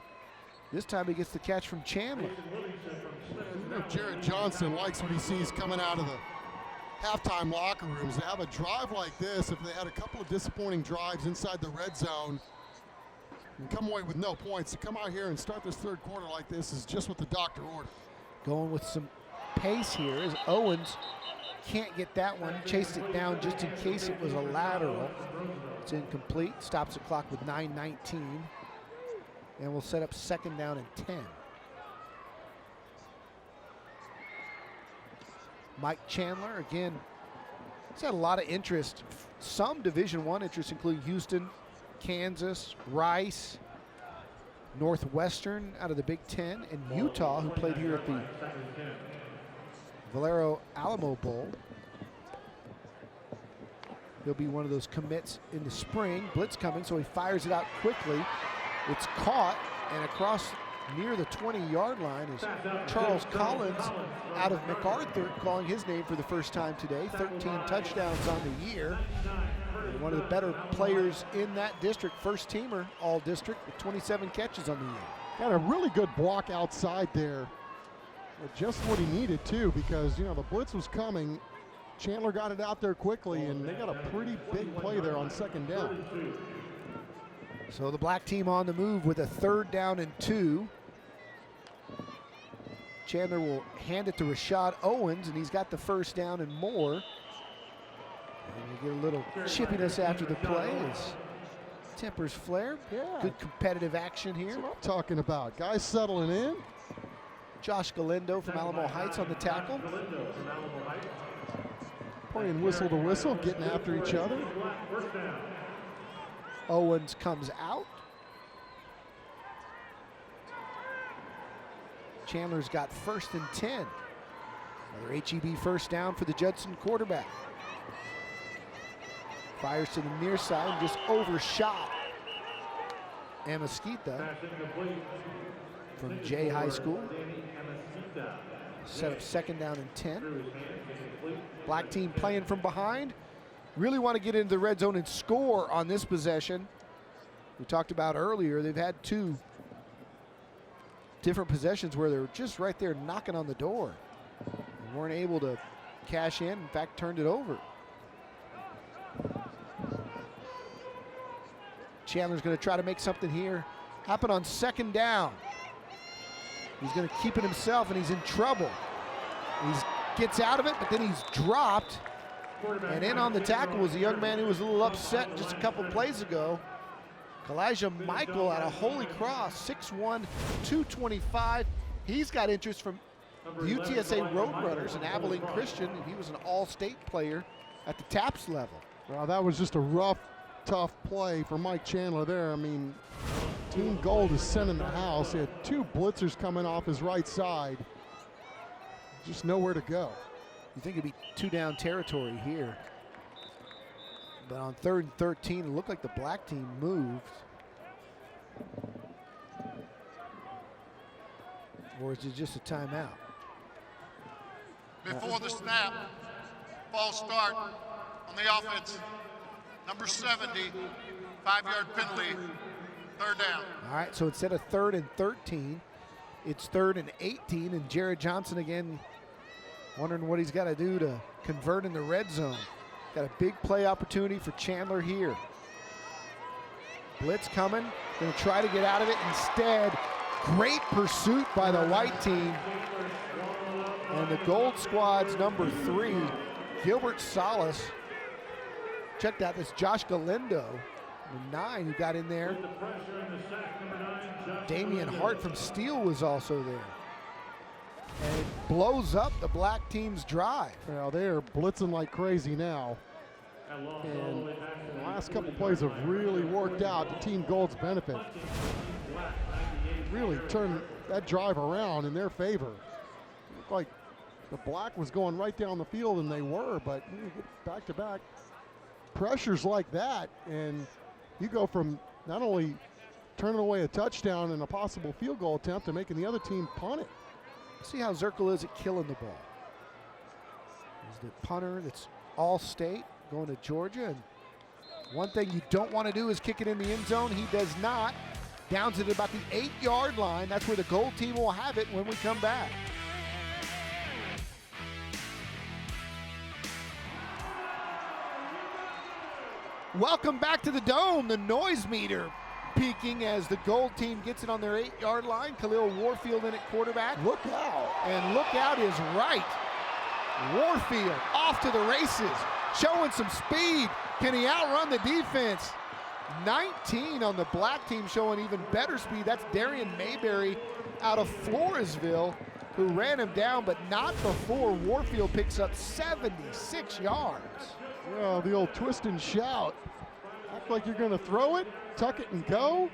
this time he gets the catch from Chandler.
You know, Jared Johnson likes what he sees coming out of the halftime locker rooms. To have a drive like this, if they had a couple of disappointing drives inside the red zone and come away with no points, to come out here and start this third quarter like this is just what the doctor ordered.
Going with some pace here as Owens can't get that one. Chased it down just in case it was a lateral. It's incomplete. Stops the clock with 9:19. And we'll set up second down and 10. Mike Chandler, again, he's had a lot of interest. Some Division I interest, including Houston, Kansas, Rice, Northwestern out of the Big Ten, and Utah, who played here at the Valero Alamo Bowl. He'll be one of those commits in the spring. Blitz coming, so he fires it out quickly. It's caught, and across near the 20-yard line is Charles Collins out of MacArthur, calling his name for the first time today. 13 touchdowns on the year. And one of the better players in that district, first teamer, all district, with 27 catches on the year.
Got a really good block outside there. Just what he needed too, because, you know, the blitz was coming. Chandler got it out there quickly, and they got a pretty big play there on second down.
So the black team on the move with a third down and 2. Chandler will hand it to Rashad Owens, and he's got the first down and more. And you get a little chippiness after the play as tempers flare.
Yeah.
Good competitive action here.
That's what I'm talking about. Guys settling in.
Josh Galindo from Alamo Heights on the tackle.
Playing whistle to whistle, getting after each other.
Owens comes out. Chandler's got first and 10. Another HEB first down for the Judson quarterback. Fires to the near side and just overshot Amesquita from J High School. Set up second down and 10. Black team playing from behind. Really want to get into the red zone and score on this possession. We talked about earlier, they've had 2 different possessions where they're just right there knocking on the door and weren't able to cash in fact, turned it over. Chandler's going to try to make something here happen on second down. He's going to keep it himself, and he's in trouble. He gets out of it, but then he's dropped. And in on the tackle was a young man who was a little upset just a couple plays ago. Kalijah Michael out of Holy Cross, 6'1", 225. He's got interest from the UTSA Roadrunners and Abilene Christian, and he was an all-state player at the TAPS level.
Well, that was just a rough, tough play for Mike Chandler there. I mean, Team Gold is sending the house. He had 2 blitzers coming off his right side. Just nowhere to go.
You think it'd be 2 down territory here. But on 3rd and 13, it looked like the black team moved. Or is it just a timeout?
Before the snap, false start on the offense. Number 70, 5-yard penalty, third down.
All right, so instead of 3rd and 13, it's 3rd and 18, and Jared Johnson again wondering what he's got to do to convert in the red zone. Got a big play opportunity for Chandler here. Blitz coming, gonna try to get out of it. Instead, great pursuit by the white team. And the gold squad's number 3, Gilbert Salas. Check that, that's Josh Galindo, the 9 who got in there. Damian Hart from Steele was also there. And it blows up the black team's drive.
Well, they are blitzing like crazy now. And the last couple plays have really worked out to Team Gold's benefit. Really turned that drive around in their favor. Looked like the black was going right down the field, and they were, but you get back-to-back pressures like that, and you go from not only turning away a touchdown and a possible field goal attempt to making the other team punt it.
See how Zirkle is at killing the ball. He's the punter that's all state, going to Georgia. And one thing you don't want to do is kick it in the end zone. He does not. Downs it at about the 8-yard line. That's where the gold team will have it when we come back. Welcome back to the Dome. The noise meter peaking as the gold team gets it on their 8-yard line. Khalil Warfield in at quarterback.
Look out.
And look out is right. Warfield off to the races, showing some speed. Can he outrun the defense? 19 on the black team, showing even better speed. That's Darian Mayberry out of Floresville, who ran him down, but not before Warfield picks up 76 yards.
Well, the old twist and shout. Act like you're going to throw it, tuck it and go,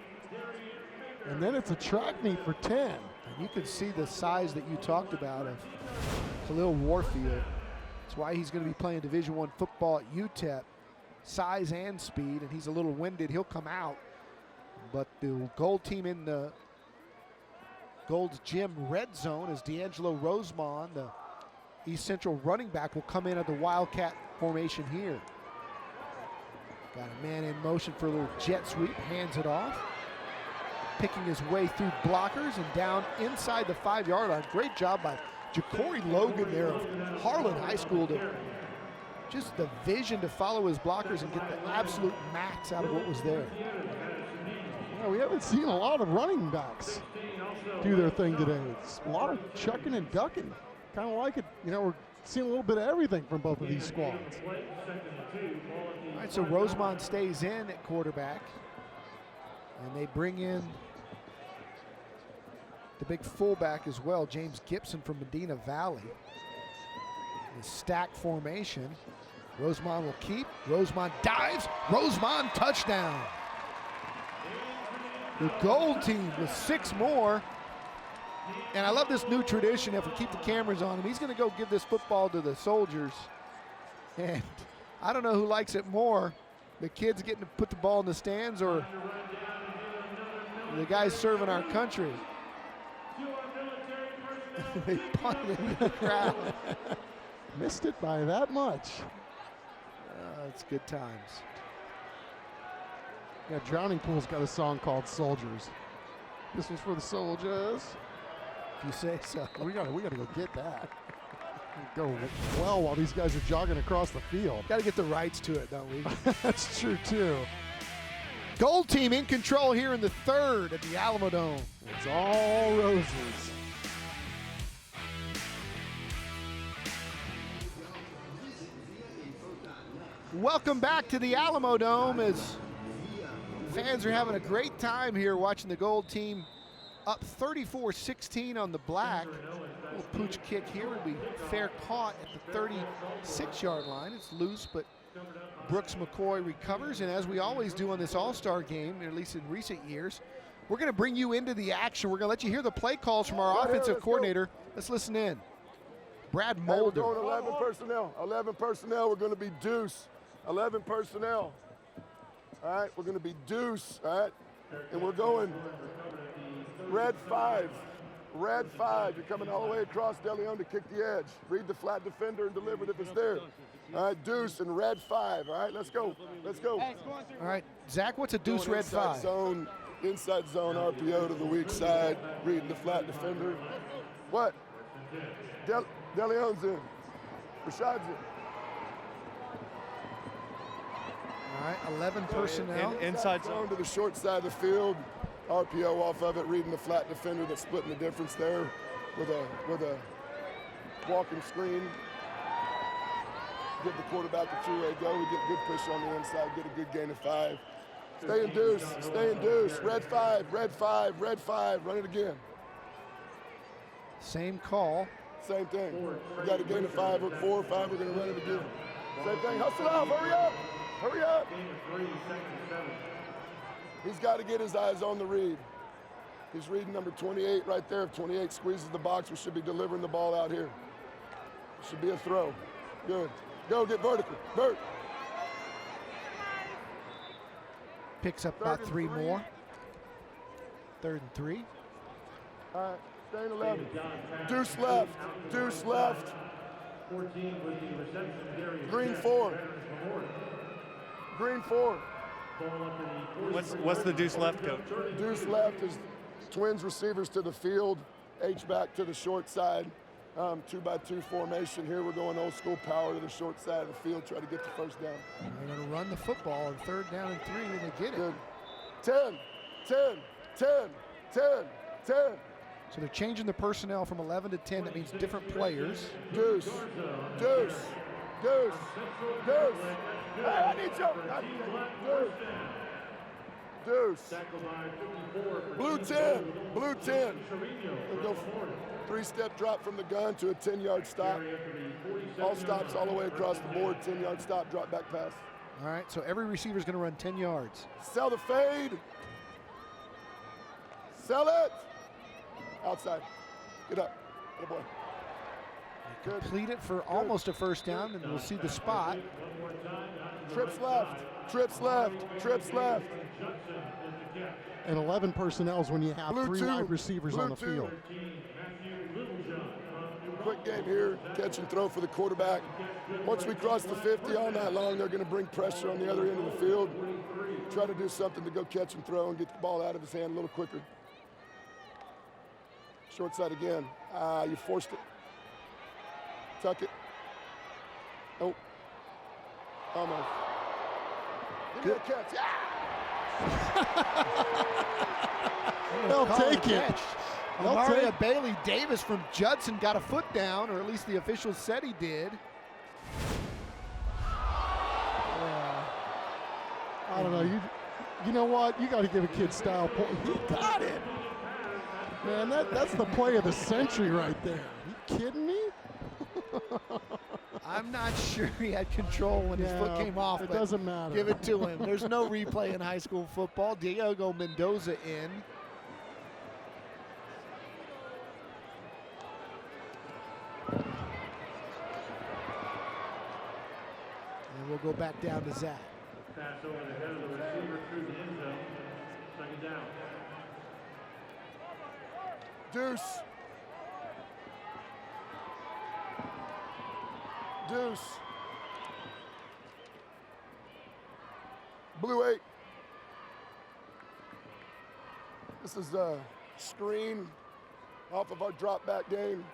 and then it's a track meet for 10.
And you can see the size that you talked about of Khalil Warfield. That's why he's going to be playing Division I football at UTEP. Size and speed, and he's a little winded. He'll come out. But the gold team in the Gold's Gym red zone is D'Angelo Rosemond, the East Central running back, will come in at the Wildcat formation here. Got a man in motion for a little jet sweep, hands it off. Picking his way through blockers and down inside the 5-yard line. Great job by Ja'Cory Logan there of Harlan High School to just the vision to follow his blockers and get the absolute max out of what was there.
Yeah, we haven't seen a lot of running backs do their thing today. It's a lot of chucking and ducking. Kind of like it, we're seeing a little bit of everything from both of these squads.
All right, so Rosemond stays in at quarterback. And they bring in the big fullback as well, James Gibson from Medina Valley. The stack formation. Rosemond will keep. Rosemond dives. Rosemond touchdown. The gold team with 6 more. And I love this new tradition. If we keep the cameras on him, he's going to go give this football to the soldiers. And I don't know who likes it more, the kids getting to put the ball in the stands or the guys serving our country. They punted in the crowd.
Missed it by that much.
It's good times.
Yeah, Drowning Pool's got a song called Soldiers. This one's for the soldiers.
If you say so.
We gotta go get that. Go well while these guys are jogging across the field.
Got to get the rights to it, don't we?
That's true too.
Gold team in control here in the 3rd at the Alamodome.
It's all roses.
Welcome back to the Alamodome as fans are having a great time here watching the gold team up 34-16 on the black. A little pooch kick here will be fair caught at the 36-yard line. It's loose, but Brooks McCoy recovers. And as we always do on this all-star game, at least in recent years, we're going to bring you into the action. We're going to let you hear the play calls from our offensive coordinator. Let's listen in. Brad Mulder.
We're going 11 personnel. 11 personnel. We're going to be deuce. 11 personnel. All right, we're going to be deuce, all right? And we're going red 5. Red 5, you're coming all the way across De Leon to kick the edge. Read the flat defender and deliver it if it's there. All right, deuce and red 5. All right, let's go. Let's go.
All right, Zach, what's a deuce red 5?
Inside zone RPO to the weak side. Reading the flat defender. What? De Leon's in. Rashad's in.
All right, 11 personnel.
Inside zone to the short side of the field. RPO off of it, reading the flat defender that's splitting the difference there with a walking screen. Give the quarterback a two-way go. We get good push on the inside, get a good gain of 5. Stay in deuce, stay in deuce. Red 5, red 5, red 5. Run it again.
Same call.
Same thing. We got a gain of 5 or 4 or 5. We're going to run it again. Same thing. Hustle out. Hurry up. Hurry up. He's got to get his eyes on the read. He's reading number 28 right there. If 28 squeezes the box, we should be delivering the ball out here. It should be a throw. Good. Go, get vertical. Vert.
Picks up about 3 more. 3rd and 3.
All right, stay in 11. Deuce left. Deuce left. Green 4. Green 4.
What's the deuce left, coach?
Deuce left is twins receivers to the field, H-back to the short side, 2-by-2 formation. Here we're going old school power to the short side of the field, try to get the first down.
They're going to run the football on 3rd down and 3 when they get it.
Good. 10, 10, 10, 10, 10.
So they're changing the personnel from 11 to 10. That means different players.
Deuce, deuce, deuce, deuce. Hey, I need you. Deuce. Deuce. Blue 10. Blue 10. We'll go 3-step drop from the gun to a 10-yard stop. All stops all the way across the board. 10-yard stop, drop back pass.
All right, so every receiver is going to run 10 yards.
Sell the fade. Sell it. Outside. Get up. Good boy.
Complete it for almost a first down, and we'll see the spot.
Trips left, trips left, trips left.
And 11 personnel is when you have
Blue
3
2,
wide receivers
Blue
on the
2.
field.
Quick game here, catch and throw for the quarterback. Once we cross the 50 all night long, they're going to bring pressure on the other end of the field. Try to do something to go catch and throw and get the ball out of his hand a little quicker. Short side again. You forced it. Tuck it. Oh. Almost. Give me a catch. Yeah!
They'll take it.
Maria Bailey Davis from Judson got a foot down, or at least the officials said he did.
Yeah. I don't know. You know what? You got to give a kid style point. He got it. Man, that's the play of the century right there. Are you kidding me?
I'm not sure he had control when his foot came off.
It
but
doesn't matter.
Give it to him. There's no replay in high school football. Diego Mendoza in. And we'll go back down to Zach.
Pass over the head of the receiver through the end zone. 2nd down.
Deuce. Deuce. Blue 8. This is a screen off of our drop back game.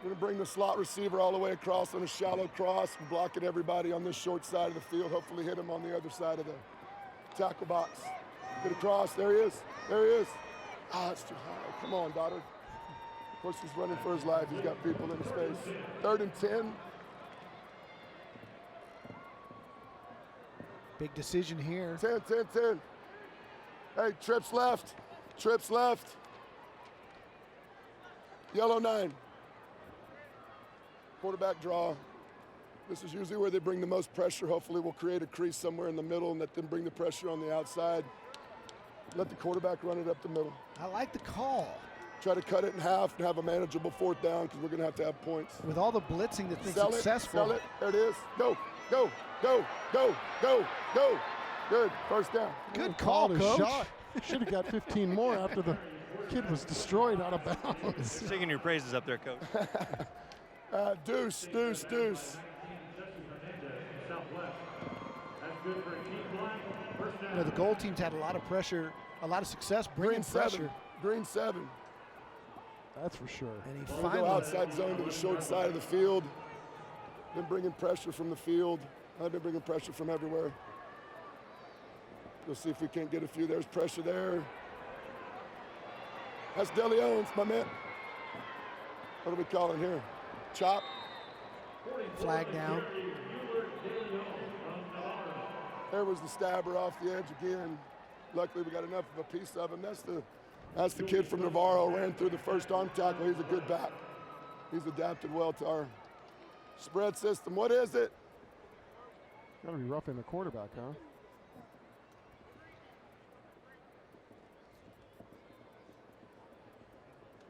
We're going to bring the slot receiver all the way across on a shallow cross, blocking everybody on this short side of the field. Hopefully hit him on the other side of the tackle box. Get across. There he is. There he is. Ah, it's too high. Come on, Goddard. Of course, he's running for his life. He's got people in his face. 3rd and 10.
Big decision here.
10, 10, 10. Hey, trips left. Trips left. Yellow 9. Quarterback draw. This is usually where they bring the most pressure. Hopefully we'll create a crease somewhere in the middle and let them bring the pressure on the outside. Let the quarterback run it up the middle.
I like the call.
Try to cut it in half and have a manageable 4th down because we're going to have points.
With all the blitzing that's been
Sell
successful.
It, sell it. There it is. Go, go, go, go, go, go. Good. 1st down.
Good call, Coach.
Shot. Should have got 15 more after the Kid was destroyed out of bounds.
Singing your praises up there, Coach.
Deuce, deuce, deuce.
You know, the gold team's had a lot of pressure, a lot of success bringing pressure.
Green 7.
That's for sure.
And he
finally go outside zone to the short side of the field. Been bringing pressure from the field. I've been bringing pressure from everywhere. We'll see if we can't get a few. There's pressure there. That's Deli Owens, my man. What are we calling here? Chop.
Flag down.
There was the stabber off the edge again. Luckily, we got enough of a piece of him. That's the kid from Navarro, ran through the first arm tackle. He's a good back. He's adapted well to our spread system. What is it?
Gotta be roughing the quarterback, huh?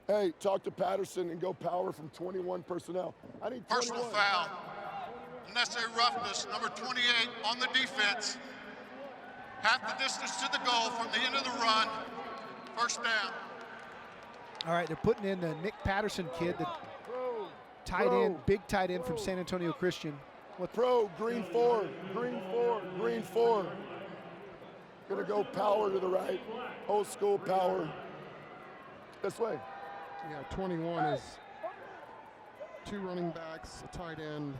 Hey, talk to Patterson and go power from 21 personnel. I need 21.
Personal foul. Unnecessary roughness, number 28 on the defense. Half the distance to the goal from the end of the run. First down.
All right, they're putting in the Nick Patterson kid, the tight end, big tight end from San Antonio Christian.
Green 4, green 4, green 4. Gonna go power to the right, old school power. This way.
Yeah, 21 is 2 running backs, a tight end.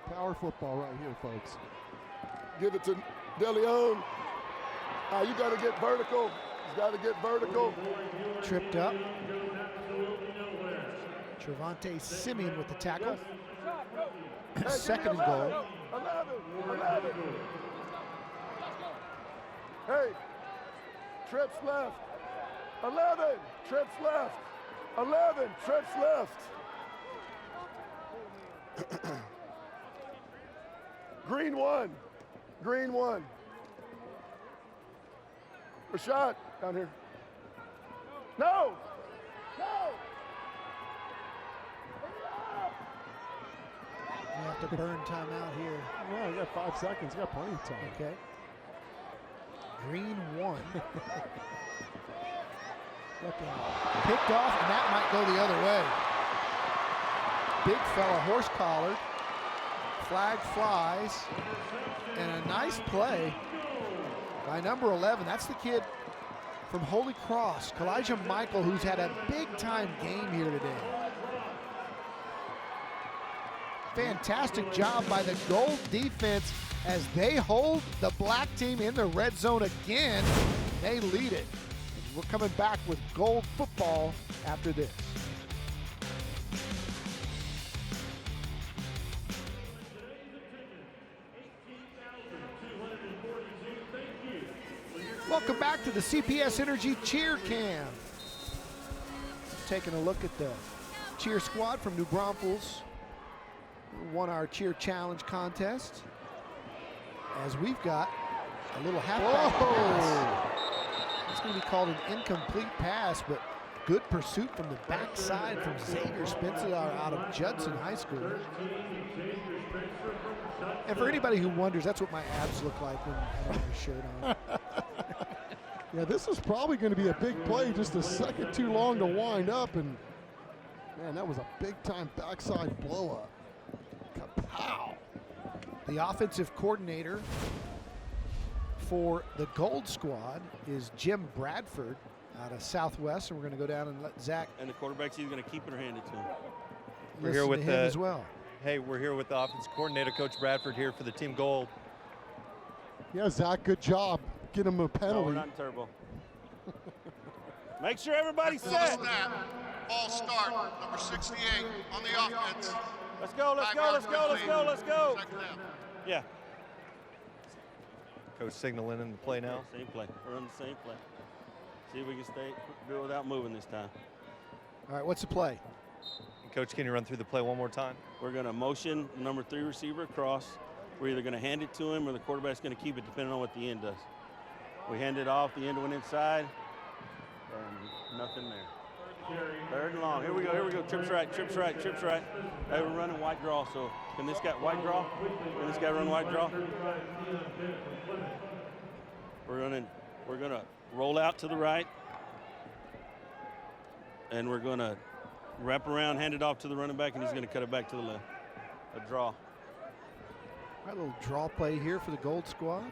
Power football right here, folks.
Give it to De Leon. You got to get vertical. He's got to get vertical.
Tripped up. Trevante Simeon with the tackle. Second and goal.
11. Hey, trips left. 11, trips left. 11, trips left. Green 1. Green 1. Rashad, down here. No! No!
You have to burn timeout here.
Yeah, you got 5 seconds. You got plenty of time.
Okay. Green 1. Look out. Picked off, and that might go the other way. Big fella, horse collar. Flag flies. And a nice play by number 11. That's the kid from Holy Cross, Kalijah Michael, who's had a big-time game here today. Fantastic job by the Gold defense as they hold the black team in the red zone again. They lead it. We're coming back with Gold football after this. Welcome back to the CPS Energy Cheer Cam. Taking a look at the cheer squad from New Braunfels. Won our cheer challenge contest. As we've got a little halfback pass. It's going to be called an incomplete pass, but good pursuit from the backside from Xavier Spencer out of Judson High School. And for anybody who wonders, that's what my abs look like when I don't have a shirt on.
Yeah, this is probably going to be a big play, just a second too long to wind up, and man, that was a big-time backside blow-up. Kapow!
The offensive coordinator for the Gold squad is Jim Bradford out of Southwest, and we're going to go down and let Zach.
And the quarterback's either going to keep it or hand it to him.
We're here with
him as well.
Hey, we're here with the offensive coordinator, Coach Bradford, here for the Team Gold.
Yeah, Zach, good job. Get him a penalty.
No, we're not in turbo. Make sure everybody's
Full
set.
snap. Ball start. Number 68 on the offense.
Let's go, let's go, let's go, let's go, let's go. Yeah.
Coach signaling in the play now.
Same play. We're on the same play. See if we can do it without moving this time.
All right, what's the play?
Coach, can you run through the play one more time?
We're going to motion the number 3 receiver across. We're either going to hand it to him or the quarterback's going to keep it, depending on what the end does. We hand it off, the end went inside, and nothing there. 3rd and long. Here we go. Trips right, trips right, trips right. Hey, we're running white draw, so can this guy white draw? Can this guy run white draw? We're going to roll out to the right. And we're going to wrap around, hand it off to the running back, and he's going to cut it back to the left. A draw.
All right, a little draw play here for the Gold Squad.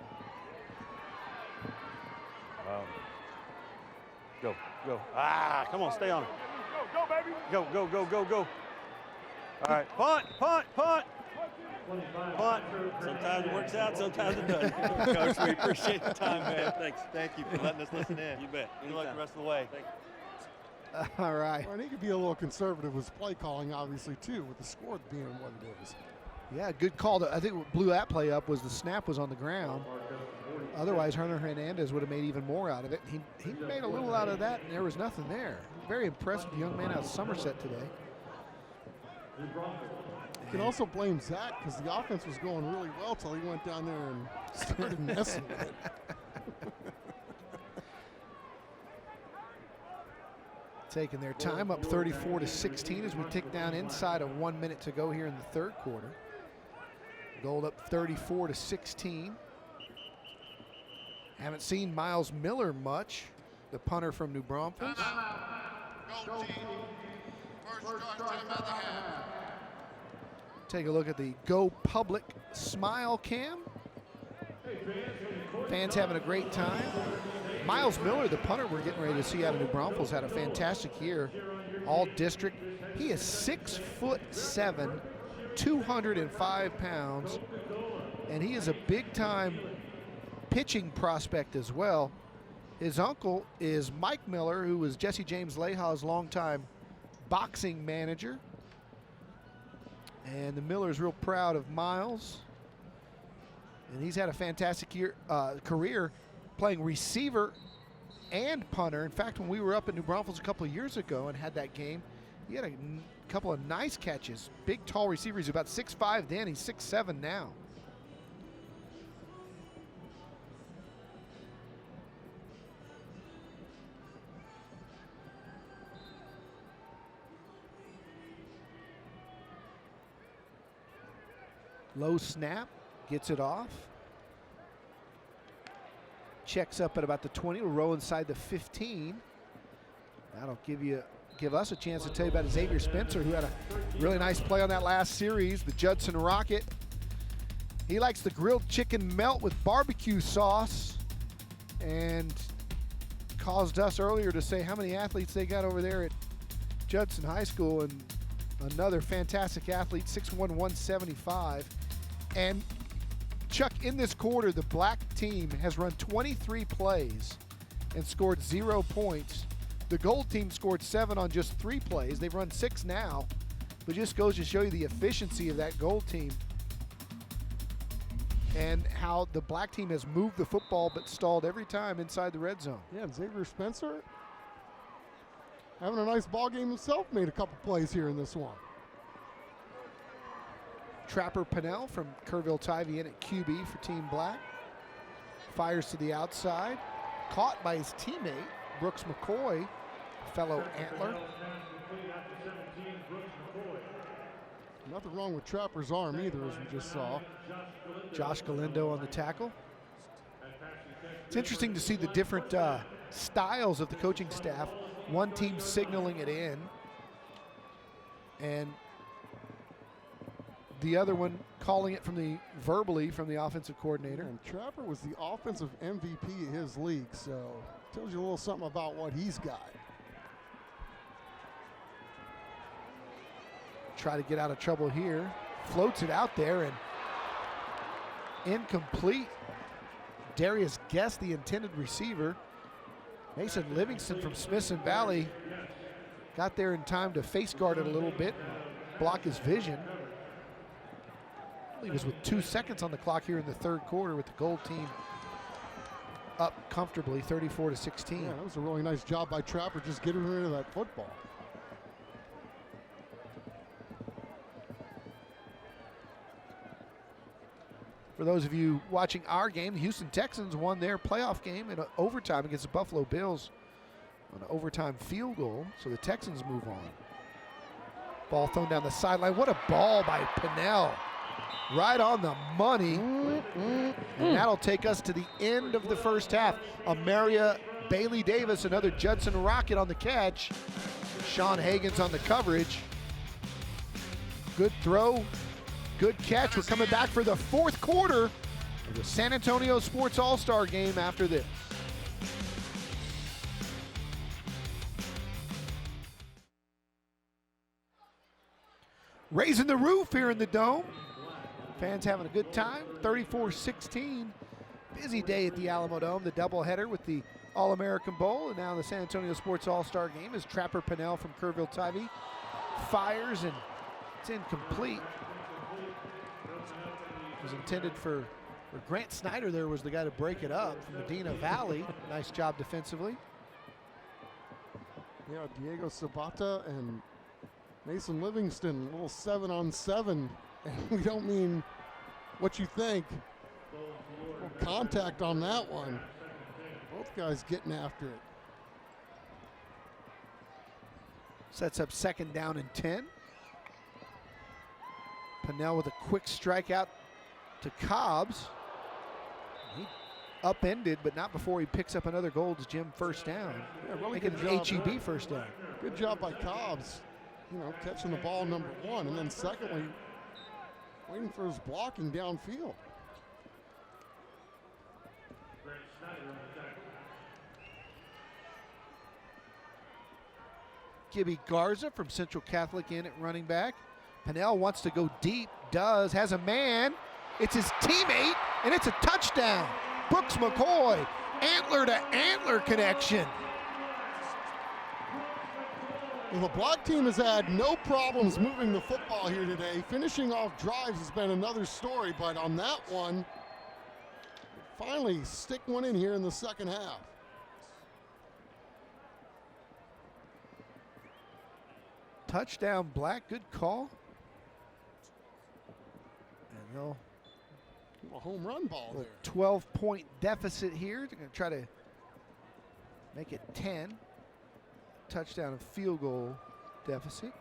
Go, go. Ah, come on, stay on it.
Go, baby.
Go, go, go, go, go. All right, punt, punt, punt. Punt. Sometimes it works out, sometimes it doesn't. Coach, we appreciate the time, man. Thanks.
Thank you for letting us listen in.
You bet.
Good luck the rest of the way.
All right.
Well, and he could be a little conservative with play calling, obviously, too, with the score being what it is.
Yeah, good call. I think what blew that play up was the snap was on the ground. Otherwise, Hernandez would have made even more out of it. He made a little out of that, and there was nothing there. Very impressed with the young man out of Somerset today.
You can also blame Zach because the offense was going really well till he went down there and started messing with it.
Taking their time, up 34-16 as we tick down inside of 1 minute to go here in the third quarter. Gold up 34-16. Haven't seen Miles Miller much, the punter from New Braunfels. Take a look at the Go Public Smile Cam. Fans having a great time. Miles Miller, the punter we're getting ready to see out of New Braunfels, had a fantastic year, all district. He is 6'7", 205 pounds, and he is a big-time pitching prospect as well. His uncle is Mike Miller, who was Jesse James Lahaw's longtime boxing manager. And the Miller's real proud of Miles. And he's had a fantastic career playing receiver and punter. In fact, when we were up at New Braunfels a couple of years ago and had that game, he had a couple of nice catches. Big, tall receiver. He's about 6'5" then. He's 6'7" now. Low snap, gets it off. Checks up at about the 20, will roll inside the 15. That'll give us a chance to tell you about Xavier Spencer, who had a really nice play on that last series, the Judson Rocket. He likes the grilled chicken melt with barbecue sauce, and caused us earlier to say how many athletes they got over there at Judson High School, and another fantastic athlete, 6'1", 175. And Chuck, in this quarter, the black team has run 23 plays and scored 0 points. The gold team scored 7 on just 3 plays. They've run 6 now, but just goes to show you the efficiency of that gold team and how the black team has moved the football but stalled every time inside the red zone.
Yeah, and Xavier Spencer having a nice ball game himself, made a couple plays here in this one.
Trapper Pennell from Kerrville-Tivy in at QB for Team Black. Fires to the outside. Caught by his teammate, Brooks McCoy, fellow Antler.
Nothing wrong with Trapper's arm either, as we just saw.
Josh Galindo on the tackle. It's interesting to see the different styles of the coaching staff. One team signaling it in, and the other one calling it verbally from the offensive coordinator.
And Trapper was the offensive MVP of his league, so tells you a little something about what he's got.
Try to get out of trouble here. Floats it out there and incomplete. Darius Guest, the intended receiver. Mason Livingston from Smithson Valley got there in time to face guard it a little bit, block his vision. He was with 2 seconds on the clock here in the third quarter with the gold team up comfortably, 34-16.
Yeah, that was a really nice job by Trapper, just getting rid of that football.
For those of you watching our game, the Houston Texans won their playoff game in overtime against the Buffalo Bills on an overtime field goal, so the Texans move on. Ball thrown down the sideline. What a ball by Pennell. Right on the money. And that'll take us to the end of the first half. Amaria Bailey Davis, another Judson Rocket on the catch. Sean Hagen's on the coverage. Good throw, good catch. We're coming back for the fourth quarter of the San Antonio Sports All-Star game after this. Raising the roof here in the Dome. Fans having a good time, 34-16. Busy day at the Alamodome, the doubleheader with the All-American Bowl, and now the San Antonio Sports All-Star Game as Trapper Pennell from Kerrville-Tivy fires, and it's incomplete. It was intended for Grant Snyder. There was the guy to break it up from Medina Valley. Nice job defensively.
Yeah, Diego Sabata and Mason Livingston, a little 7-on-7, and we don't mean what you think. Contact on that one. Both guys getting after it.
Sets up 2nd down and 10. Pennell with a quick strikeout to Cobbs. He upended, but not before he picks up another Gold's Gym first down.
Yeah, really
making
good
an
job.
HEB first down.
Good job by Cobbs, you know, catching the ball, number one, and then secondly, waiting for his blocking downfield.
Gibby Garza from Central Catholic in at running back. Pennell wants to go deep, does, has a man. It's his teammate, and it's a touchdown. Brooks McCoy, antler to antler connection.
Well, the block team has had no problems moving the football here today. Finishing off drives has been another story, but on that one, finally stick one in here in the second half.
Touchdown Black, good call. And they'll
a home run ball there.
12-point deficit here. They're going to try to make it 10. Touchdown and field goal deficit.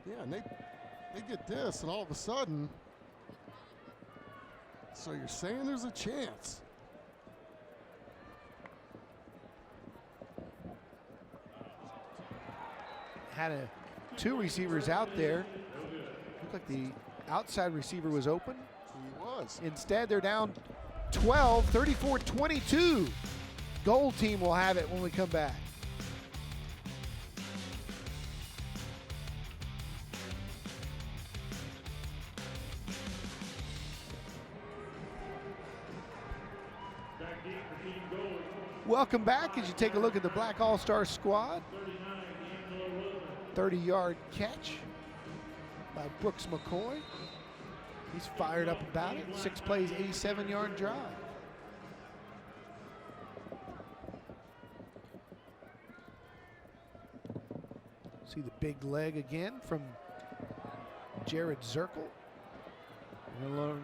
Yeah, and they get this, and all of a sudden, so you're saying there's a chance.
Had two receivers out there. Looked like the outside receiver was open.
He was.
Instead, they're down 12, 34-22. Gold team will have it when we come back. Welcome back as you take a look at the Black All-Star squad. 30-yard catch by Brooks McCoy. He's fired up about it. 6 plays, 87-yard drive. See the big leg again from Jared Zirkle.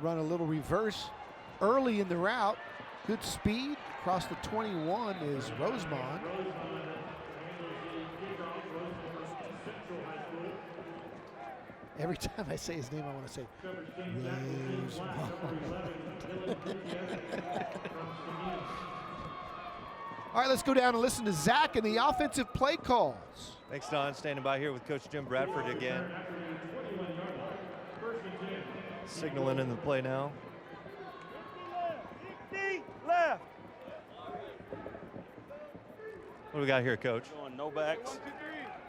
Run a little reverse early in the route. Good speed. Across the 21 is Rosemond. Every time I say his name, I want to say Rosemond. All right, let's go down and listen to Zach and the offensive play calls.
Thanks, Don. Standing by here with Coach Jim Bradford again. Signaling in the play now. Left. What do we got here, Coach?
Going no backs.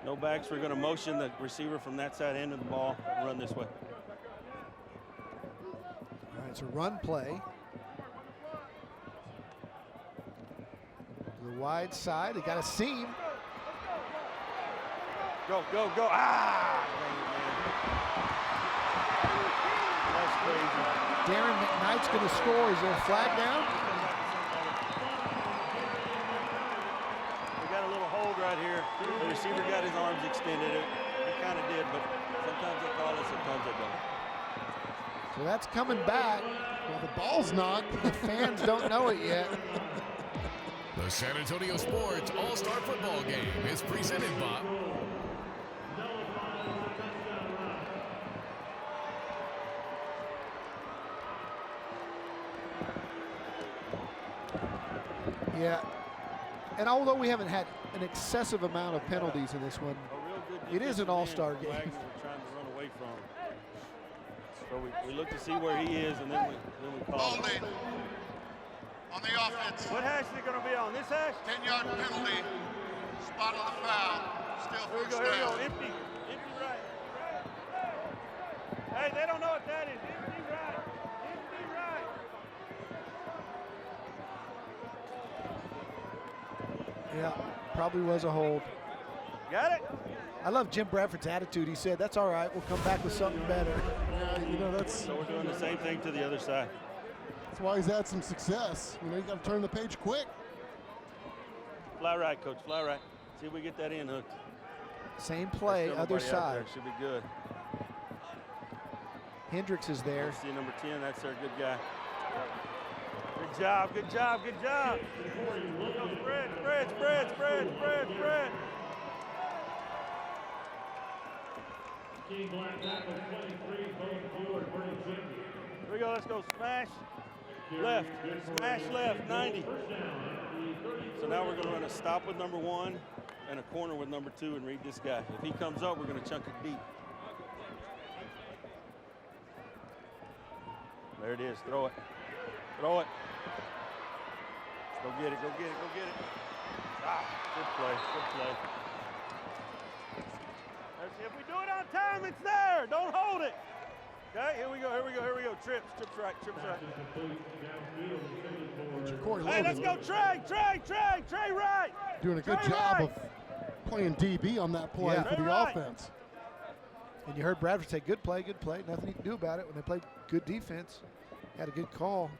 No backs. We're going to motion the receiver from that side end of the ball and run this way.
All right, it's a run play. To the wide side, they got a seam.
Go, go, go. Ah! That's crazy.
Darren McKnight's going to score. Is there a flag down?
We got a little hold right here. The receiver got his arms extended. He kind of did, but sometimes they call it, sometimes they don't.
So that's coming back.
Well, the ball's not.
The fans don't know it yet.
The San Antonio Sports All-Star Football Game is presented by
Yeah, and although we haven't had an excessive amount of penalties in this one, it is an all-star game.
We're trying to run away from him. So we look to see where he is, and then we call
Holding on the offense.
What hash is it going to be on? This hash?
10-yard penalty. Spot on the foul. Still
Here we
first
go, here we
down.
go. Empty right. Hey, they don't know what that is. Empty right. Empty right.
Yeah, probably was a hold.
Got it?
I love Jim Bradford's attitude. He said, that's all right, we'll come back with something better.
Yeah,
So we're doing the same thing to the other side.
That's why he's had some success. You got to turn the page quick.
Fly right, coach, fly right. See if we get that in hooked.
Same play,
There's still
other
nobody out
side.
there. Should be good.
Hendricks is there.
See number 10, that's our good guy. Good job, good job, good job. Spread.
King black tackle 23, going forward, Bernie Jimmy.
Here we go, let's go. Smash left. Smash left, 90. So now we're going to run a stop with number 1 and a corner with number 2 and read this guy. If he comes up, we're going to chunk it deep. There it is. Throw it. Throw it. Go get it. Go get it. Go get it. Ah, good play. Good play. If we do it on time, it's there. Don't hold it. Okay, here we go. Here we go. Here we go. Trips right. Trips right. Hey, let's go. Trey right.
Doing a good job of playing DB on that play for the offense.
And you heard Bradford say, good play. Nothing you can do about it when they played good defense. Had a good call.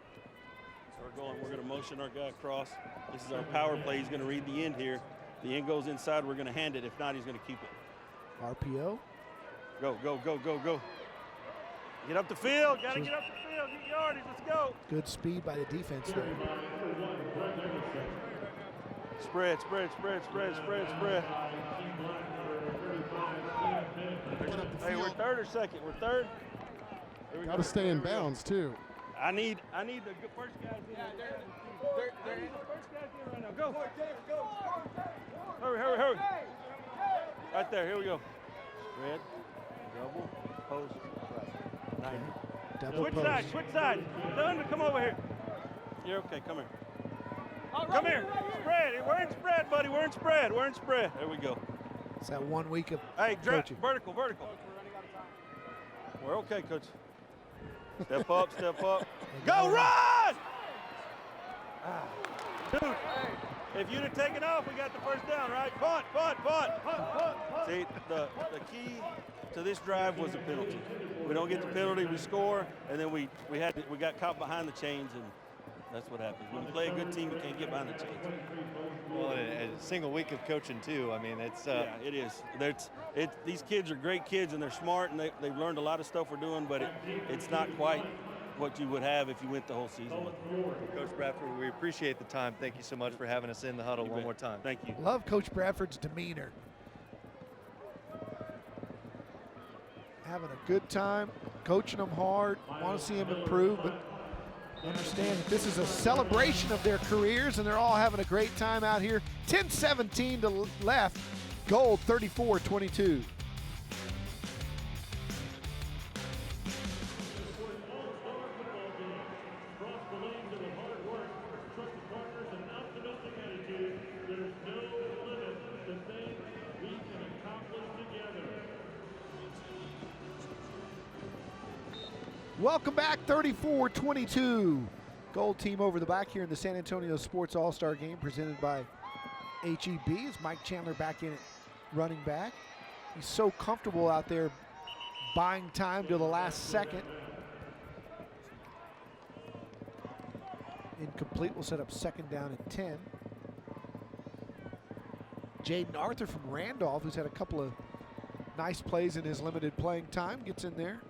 So we're going to motion our guy across. This is our power play. He's going to read the end here. The end goes inside. We're going to hand it. If not, he's going to keep it.
RPO.
Go. Get up the field. Got to get up the field. Get yardage. Let's go.
Good speed by the defense there.
Spread. Hey, we're third or second? We're third.
Got to stay in bounds, too.
I need the first guys in there. They're the first guys in right now. Go. Hurry. Right there. Here we go. Red. Double. Post. Right. 90.
Double
Switch
post.
side. Tell him to come over here. You're okay. Come here. Come here. Spread. We're in spread, buddy. We're in spread. There we go.
It's that 1 week of
coaching. Vertical. We're okay, coach. Step up. Go, run! Dude, if you'd have taken off, we got the first down, right? Punt. See, the key to this drive was a penalty. We don't get the penalty, we score, and then we got caught behind the chains, and that's what happens. When you play a good team, you can't get behind the chains.
Well, a single week of coaching too. I mean, it's
yeah, it is. These kids are great kids, and they're smart, and they've learned a lot of stuff we're doing, but it's not quite what you would have if you went the whole season with them.
Coach Bradford, we appreciate the time. Thank you so much for having us in the huddle one more time.
Thank you.
Love Coach Bradford's demeanor. Having a good time, coaching them hard, want to see them improve, but understand that this is a celebration of their careers, and they're all having a great time out here. 10-17 to left, Gold 34-22. Welcome back, 34-22. Gold team over the back here in the San Antonio Sports All-Star Game presented by HEB. It's Mike Chandler back in at running back. He's so comfortable out there buying time till the last second. Incomplete will set up second down and 10. Jaden Arthur from Randolph, who's had a couple of nice plays in his limited playing time, gets in there.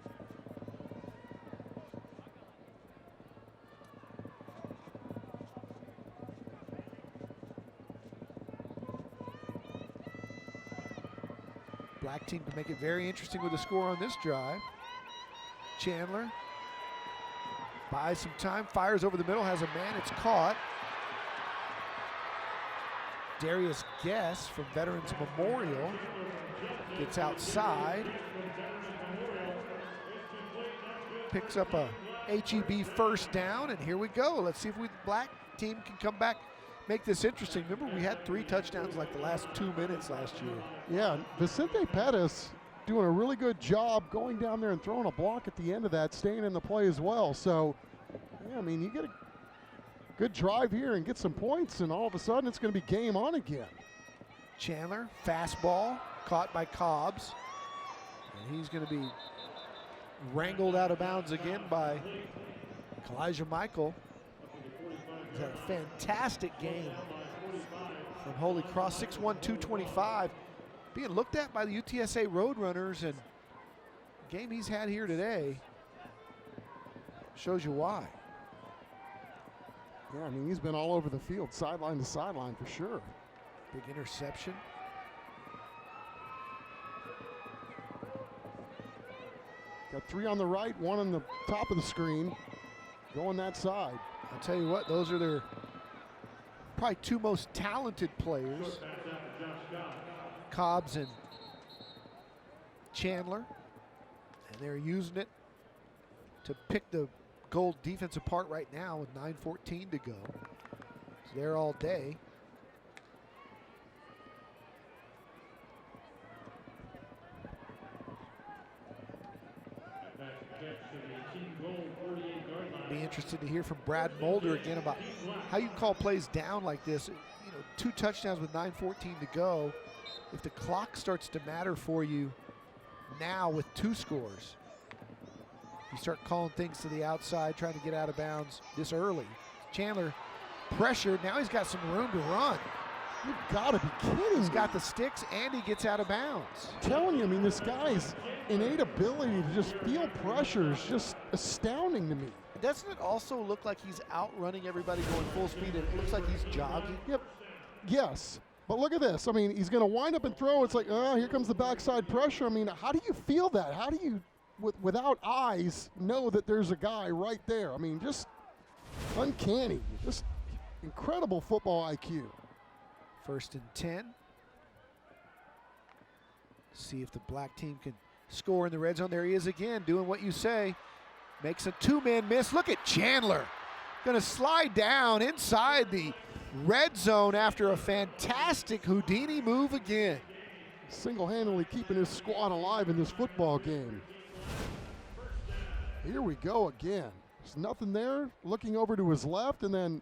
Black team to make it very interesting with a score on this drive. Chandler buys some time, fires over the middle, has a man, it's caught. Darius Guess from Veterans Memorial gets outside. Picks up a HEB first down, and here we go. Let's see if the black team can come back, make this interesting. Remember, we had 3 touchdowns like the last 2 minutes last year.
Yeah, Vicente Perez doing a really good job going down there and throwing a block at the end of that, staying in the play as well. So, yeah, I mean, you get a good drive here and get some points, and all of a sudden it's going to be game on again.
Chandler, fastball, caught by Cobbs. And he's going to be wrangled out of bounds again by Elijah Michael. He's had a fantastic game from Holy Cross, 6'1", 225. Being looked at by the UTSA Roadrunners, and the game he's had here today shows you why.
Yeah, I mean, he's been all over the field, sideline to sideline for sure.
Big interception.
Got 3 on the right, 1 on the top of the screen, going that side.
I'll tell you what, those are their probably 2 most talented players, Cobbs and Chandler, and they're using it to pick the Gold defense apart right now with 9:14 to go. It's there all day. Be interested to hear from Brad Mulder again about how you call plays down like this. You know, 2 touchdowns with 9:14 to go. If the clock starts to matter for you now with 2 scores, you start calling things to the outside, trying to get out of bounds this early. Chandler pressured. Now he's got some room to run.
You've got to be kidding.
He's got the sticks and he gets out of bounds.
I'm telling you, I mean, this guy's innate ability to just feel pressure is just astounding to me.
Doesn't it also look like he's outrunning everybody going full speed, and it looks like he's jogging?
Yep. Yes. But look at this. I mean, he's going to wind up and throw. It's like, oh, here comes the backside pressure. I mean, how do you feel that? How do you, without eyes, know that there's a guy right there? I mean, just uncanny. Just incredible football IQ.
1st and 10. See if the black team can score in the red zone. There he is again, doing what you say. Makes a 2-man miss. Look at Chandler. Going to slide down inside the red zone after a fantastic Houdini move again.
Single-handedly keeping his squad alive in this football game. Here we go again. There's nothing there. Looking over to his left, and then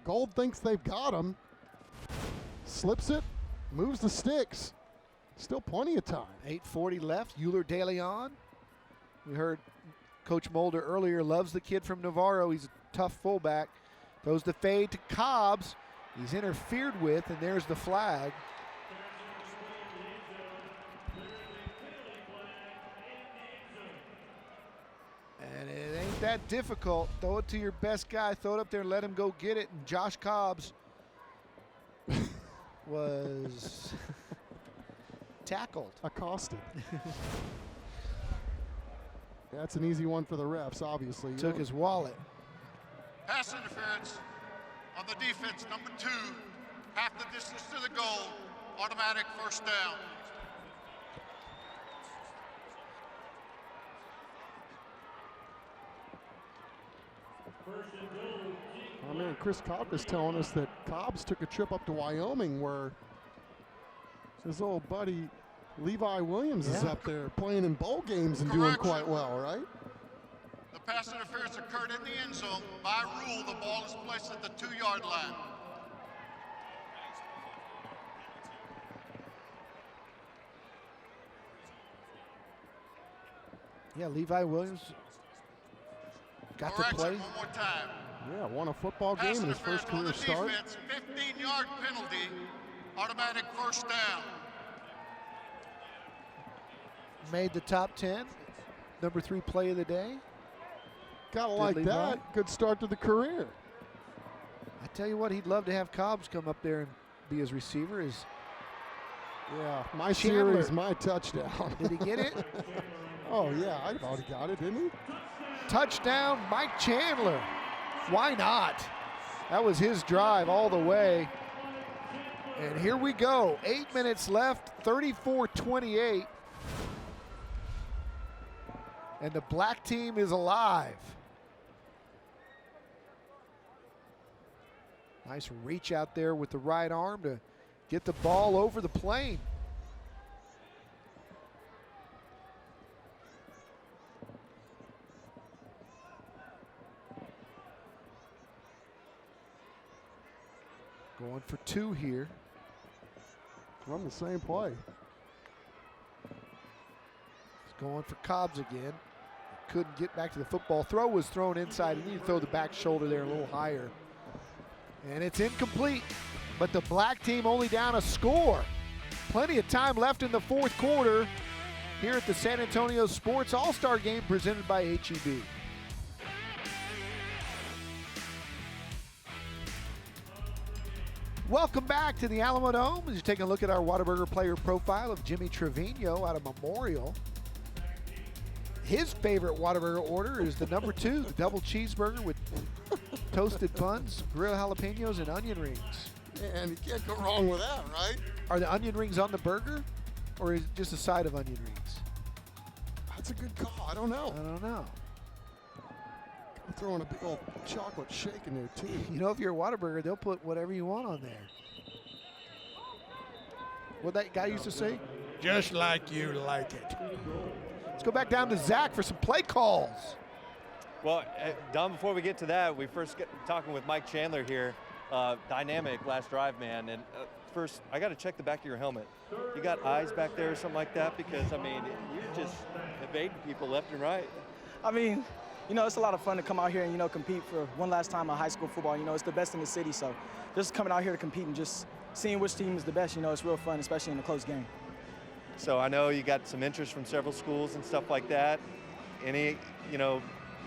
Gold thinks they've got him. Slips it, moves the sticks. Still plenty of time.
8:40 left. Euler De Leon. We heard Coach Mulder earlier, loves the kid from Navarro. He's a tough fullback. Throws the fade to Cobbs. He's interfered with, and there's the flag. And it ain't that difficult. Throw it to your best guy. Throw it up there and let him go get it. And Josh Cobbs was tackled.
Accosted. That's an easy one for the refs, obviously.
Took his wallet.
Pass interference on the defense, number 2, half the distance to the goal, automatic first down.
Oh man, Chris Cobb is telling us that Cobbs took a trip up to Wyoming where his old buddy Levi Williams is up there playing in bowl games and doing quite well, right?
The pass interference occurred in the end zone. By rule, the ball is placed at the 2-yard line.
Yeah, Levi Williams got to play.
One more time.
Yeah, won a football game in his first career start.
15-yard penalty, automatic first down.
Made the top 10. Number 3 play of the day.
Gotta like that. Good start to the career.
I tell you what, he'd love to have Cobbs come up there and be his receiver.
Yeah, my series, my touchdown.
Did he get it?
Oh, yeah, I thought he got it, didn't he?
Touchdown, Mike Chandler. Why not? That was his drive all the way. And here we go, 8 minutes left, 34-28. And the black team is alive. Nice reach out there with the right arm to get the ball over the plane. Going for two here.
Run the same play.
He's going for Cobbs again. Couldn't get back to the football. Throw was thrown inside. He needed to throw the back shoulder there a little higher. And it's incomplete, but the black team only down a score. Plenty of time left in the fourth quarter here at the San Antonio Sports All-Star Game presented by HEB. Welcome back to the Alamodome as you take a look at our Whataburger player profile of Jimmy Trevino out of Memorial. His favorite Whataburger order is the number 2, the double cheeseburger with toasted buns, grilled jalapenos, and onion rings.
And you can't go wrong with that, right?
Are the onion rings on the burger, or is it just a side of onion rings?
That's a good call. I don't know.
I don't know.
I'm throwing a big old chocolate shake in there, too.
You know, if you're a Whataburger, they'll put whatever you want on there. What that guy used to say?
Just like you like it.
Let's go back down to Zach for some play calls.
Well, Don, before we get to that, we first get talking with Mike Chandler here. Dynamic last drive, man. And first, I got to check the back of your helmet. You got eyes back there or something like that? Because, I mean, you're just evading people left and right.
I mean, you know, it's a lot of fun to come out here and, you know, compete for one last time in high school football. You know, it's the best in the city. So just coming out here to compete and just seeing which team is the best, you know, it's real fun, especially in a close game.
So I know you got some interest from several schools and stuff like that. Any, you know,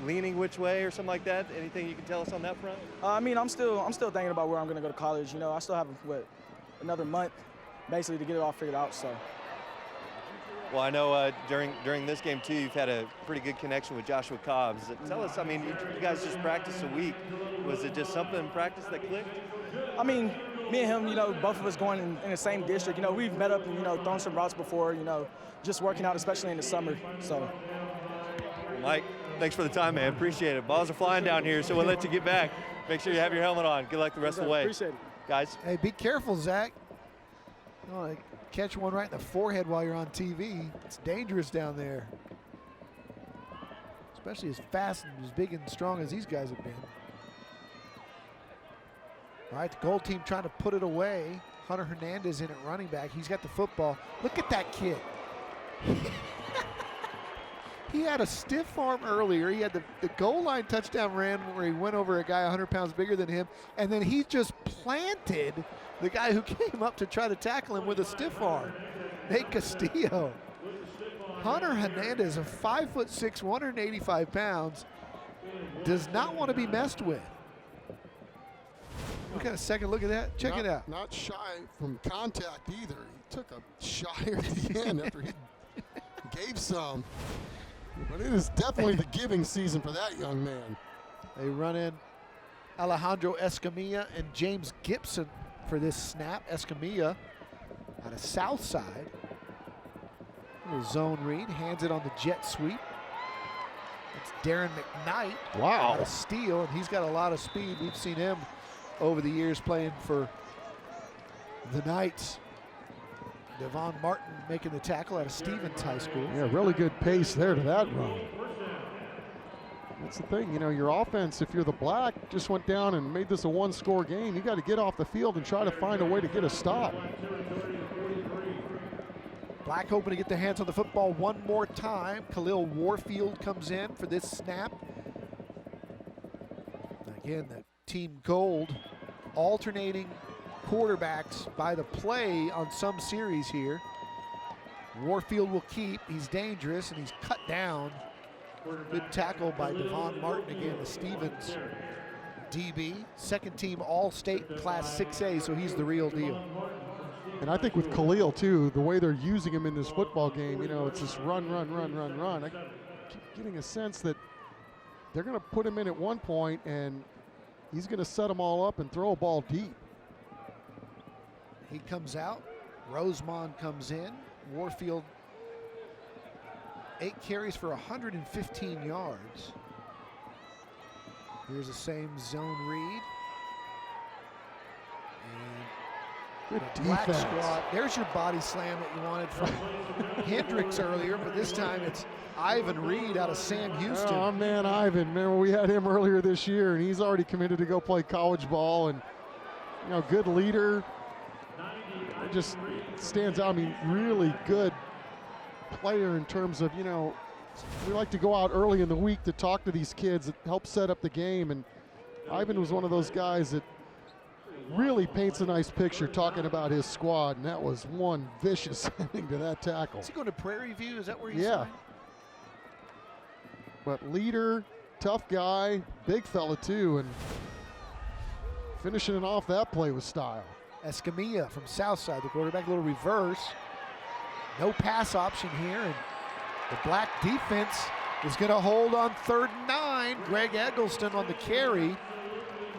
leaning which way or something like that? Anything you can tell us on that front?
I mean, I'm still thinking about where I'm going to go to college. You know, I still have, another month basically to get it all figured out. So.
Well, I know during this game, too, you've had a pretty good connection with Joshua Cobbs. Tell us, I mean, you guys just practiced a week. Was it just something in practice that clicked?
I mean, me and him, you know, both of us going in the same district. You know, we've met up and, you know, thrown some routes before, you know, just working out, especially in the summer. So.
Well, Mike, thanks for the time, man. Appreciate it. Balls are flying down here, so we'll let you get back. Make sure you have your helmet on. Good luck the rest of the way.
Appreciate it.
Guys.
Hey, be careful, Zach. You don't want to catch one right in the forehead while you're on TV. It's dangerous down there. Especially as fast and as big and strong as these guys have been. All right, the goal team trying to put it away. Hunter Hernandez in at running back. He's got the football. Look at that kid. He had a stiff arm earlier. He had the goal line touchdown run where he went over a guy 100 pounds bigger than him, and then he just planted the guy who came up to try to tackle him with a stiff arm. Nate Castillo. Hunter Hernandez, a 5'6", 185 pounds, does not want to be messed with. We got a second look at that. Check it out.
Not shy from contact either. He took a shot here at the end after he gave some. But it is definitely the giving season for that young man.
They run in Alejandro Escamilla and James Gibson for this snap. Escamilla out of Southside. Little zone read, hands it on the jet sweep. It's Darren McKnight.
Wow.
Out of Steele, and he's got a lot of speed. We've seen him over the years playing for the Knights. Devon Martin making the tackle out of Stevens High School.
Yeah, really good pace there to that run. That's the thing, you know, your offense, if you're the Black, just went down and made this a one-score game. You got to get off the field and try to find a way to get a stop.
Black hoping to get their hands on the football one more time. Khalil Warfield comes in for this snap. Again, the Team Gold alternating quarterbacks by the play on some series here. Warfield will keep. He's dangerous, and he's cut down. Good tackle by Devon Martin, again, the Stevens DB. Second team All-State Class 6A, so he's the real deal.
And I think with Khalil, too, the way they're using him in this football game, you know, it's just run, run, run, run, run. I keep getting a sense that they're going to put him in at one point, and he's going to set them all up and throw a ball deep.
He comes out. Rosemond comes in. Warfield, 8 carries for 115 yards. Here's the same zone read.
Good
the black
defense.
squad. There's your body slam that you wanted from Hendricks earlier, but this time it's Ivan Reed out of Sam Houston.
Oh, man, Ivan. Remember, we had him earlier this year, and he's already committed to go play college ball. And, you know, good leader. It just stands out. I mean, really good player in terms of, you know, we like to go out early in the week to talk to these kids that help set up the game. And Ivan was one of those guys that really paints a nice picture talking about his squad, and that was one vicious ending to that tackle.
Is he going to Prairie View? Is that where he's
signed? But leader, tough guy, big fella too, and finishing it off that play with style.
Escamilla from Southside, the quarterback, a little reverse. No pass option here, and the black defense is going to hold on 3rd and 9. Greg Eggleston on the carry.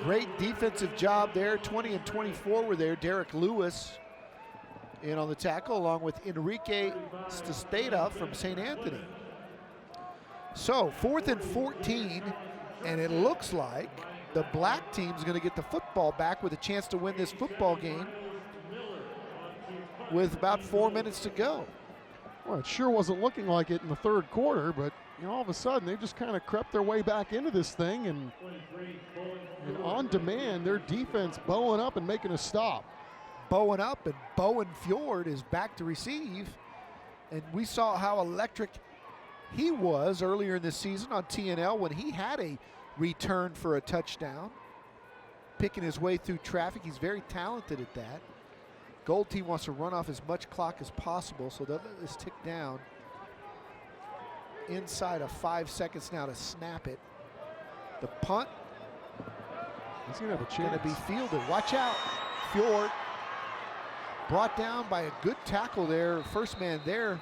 Great defensive job there. 20 and 24 were there. Derek Lewis in on the tackle, along with Enrique Stasteda from St. Anthony. So 4th and 14, and it looks like the black team's going to get the football back with a chance to win this football game with about 4 minutes to go.
Well, it sure wasn't looking like it in the 3rd quarter, but you know, all of a sudden they just kind of crept their way back into this thing, and on demand, their defense bowing up and making a stop.
Bowing up, and Bowen Fjord is back to receive, and we saw how electric he was earlier in the season on TNL when he had a return for a touchdown, picking his way through traffic. He's very talented at that. Gold team wants to run off as much clock as possible, so they'll let this tick down. Inside of 5 seconds now to snap it. The punt.
He's going to have a chance.
Going to be fielded. Watch out. Fjord brought down by a good tackle there. First man there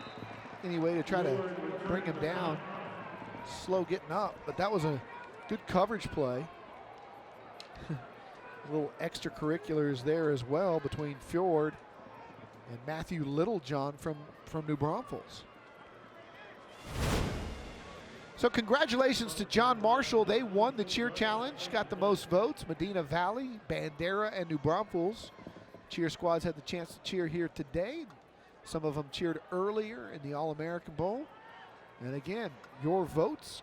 anyway to try to bring him down. Slow getting up, but that was a good coverage play. Little extracurriculars there as well between Fjord and Matthew Littlejohn from New Braunfels. So congratulations to John Marshall. They won the cheer challenge, got the most votes. Medina Valley, Bandera, and New Braunfels. Cheer squads had the chance to cheer here today. Some of them cheered earlier in the All-American Bowl. And again, your votes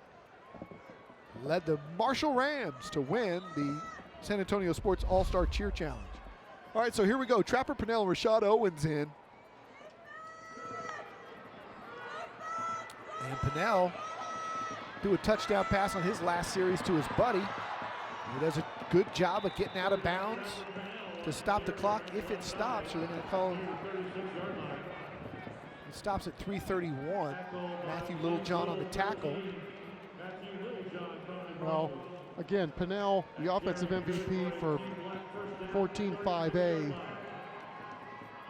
led the Marshall Rams to win the San Antonio Sports All-Star Cheer Challenge. All right, so here we go. Trapper Pennell and Rashad Owens in. And Pennell do a touchdown pass on his last series to his buddy. He does a good job of getting out of bounds to stop the clock if it stops, or they're going to call him. It stops at 3:31. Matthew Littlejohn on the tackle.
Well, again, Pennell, the offensive MVP for 14-5A.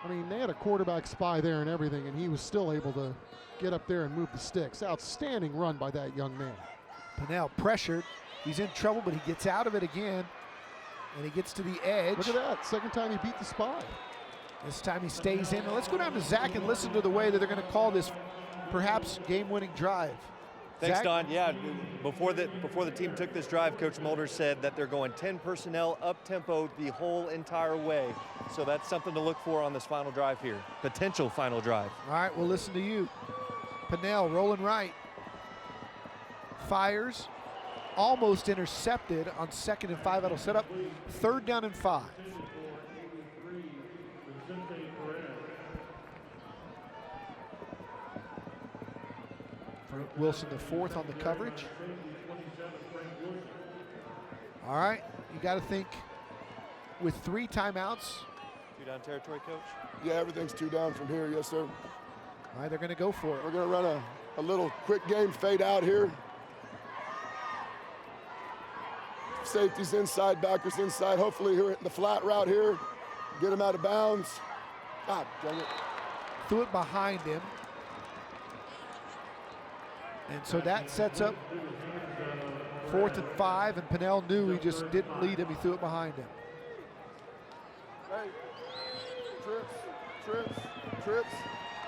I mean, they had a quarterback spy there and everything, and he was still able to get up there and move the sticks. Outstanding run by that young man.
Pennell pressured. He's in trouble, but he gets out of it again, and he gets to the edge.
Look at that. Second time he beat the spy.
This time he stays in. Now let's go down to Zach and listen to the way that they're going to call this perhaps game-winning drive.
Thanks,
Zach?
Don. Yeah, before the team took this drive, Coach Mulder said that they're going 10 personnel up-tempo the whole entire way. So that's something to look for on this final drive here, potential final drive.
All right, we'll listen to you. Pennell rolling right. Fires. Almost intercepted on 2nd and 5. That'll set up 3rd down and 5. Frank Wilson, the 4th on the coverage. All right, you got to think with 3 timeouts.
2-down territory, Coach?
Yeah, everything's 2 down from here, yes, sir.
All right, they're going to go for it.
We're going to run a little quick game fade out here. Safeties inside, backers inside. Hopefully here the flat route here. Get him out of bounds. God dang it.
Threw it behind him. And so that sets up 4th and 5, and Pennell knew he just didn't lead him. He threw it behind him.
Trips,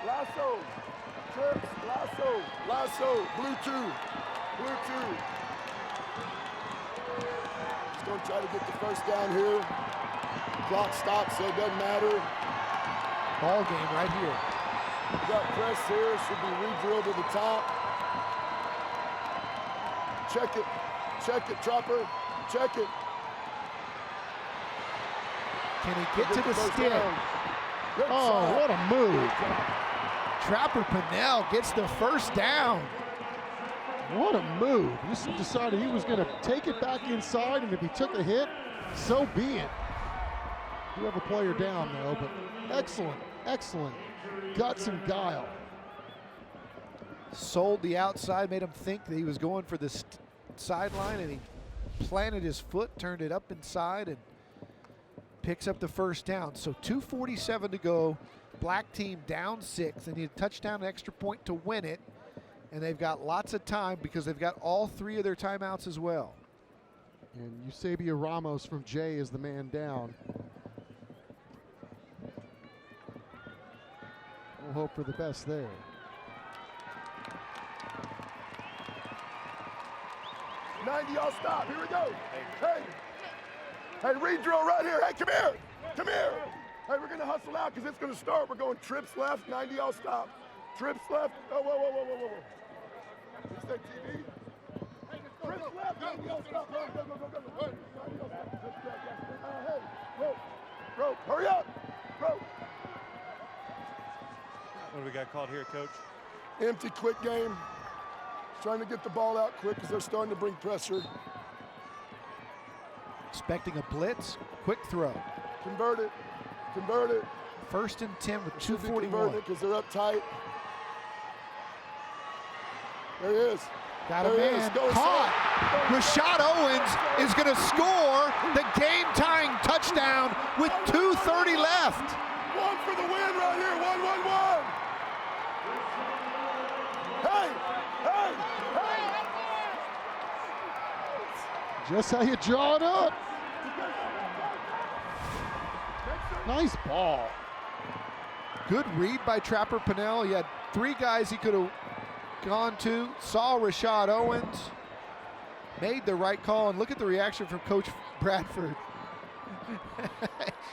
lasso, trips, lasso, blue two. He's going to try to get the first down here. Clock stops, so it doesn't matter.
Ball game right here.
We got press here, should be re-drilled to the top. Check it, Trapper, check it.
Can he get to the stick?
Oh,
what a move. Trapper Pennell gets the first down.
What a move. Just decided he was going to take it back inside, and if he took a hit, so be it. You have a player down, though, but excellent guts and guile.
Sold the outside, made him think that he was going for the sideline, and he planted his foot, turned it up inside, and picks up the first down. So 2:47 to go. Black team down 6. They need a touchdown, an extra point to win it. And they've got lots of time because they've got all 3 of their timeouts as well.
And Eusebio Ramos from Jay is the man down. We'll hope for the best there.
Y'all stop. Here we go. Hey, re-drill right here. Hey, come here. Hey, we're going to hustle out because it's going to start. We're going trips left, 90 y'all stop. Trips left. Oh, whoa. Is that TV? Trips left, 90 y'all stop. Go. 90 y'all stop. Hey, rope. Hurry up. Rope.
What do we got called here, Coach?
Empty, quick game. Trying to get the ball out quick because they're starting to bring pressure.
Expecting a blitz, quick throw.
Convert it.
1st and 10 with 2:41.
Because they're up tight. There he is.
Got a man caught. Rashad Owens is going to score the game-tying touchdown with 2:30 left.
One for the win right here. 1-1-1. Hey.
Just how you draw it up. Nice ball.
Good read by Trapper Pennell. He had 3 guys he could have gone to. Saw Rashad Owens. Made the right call. And look at the reaction from Coach Bradford.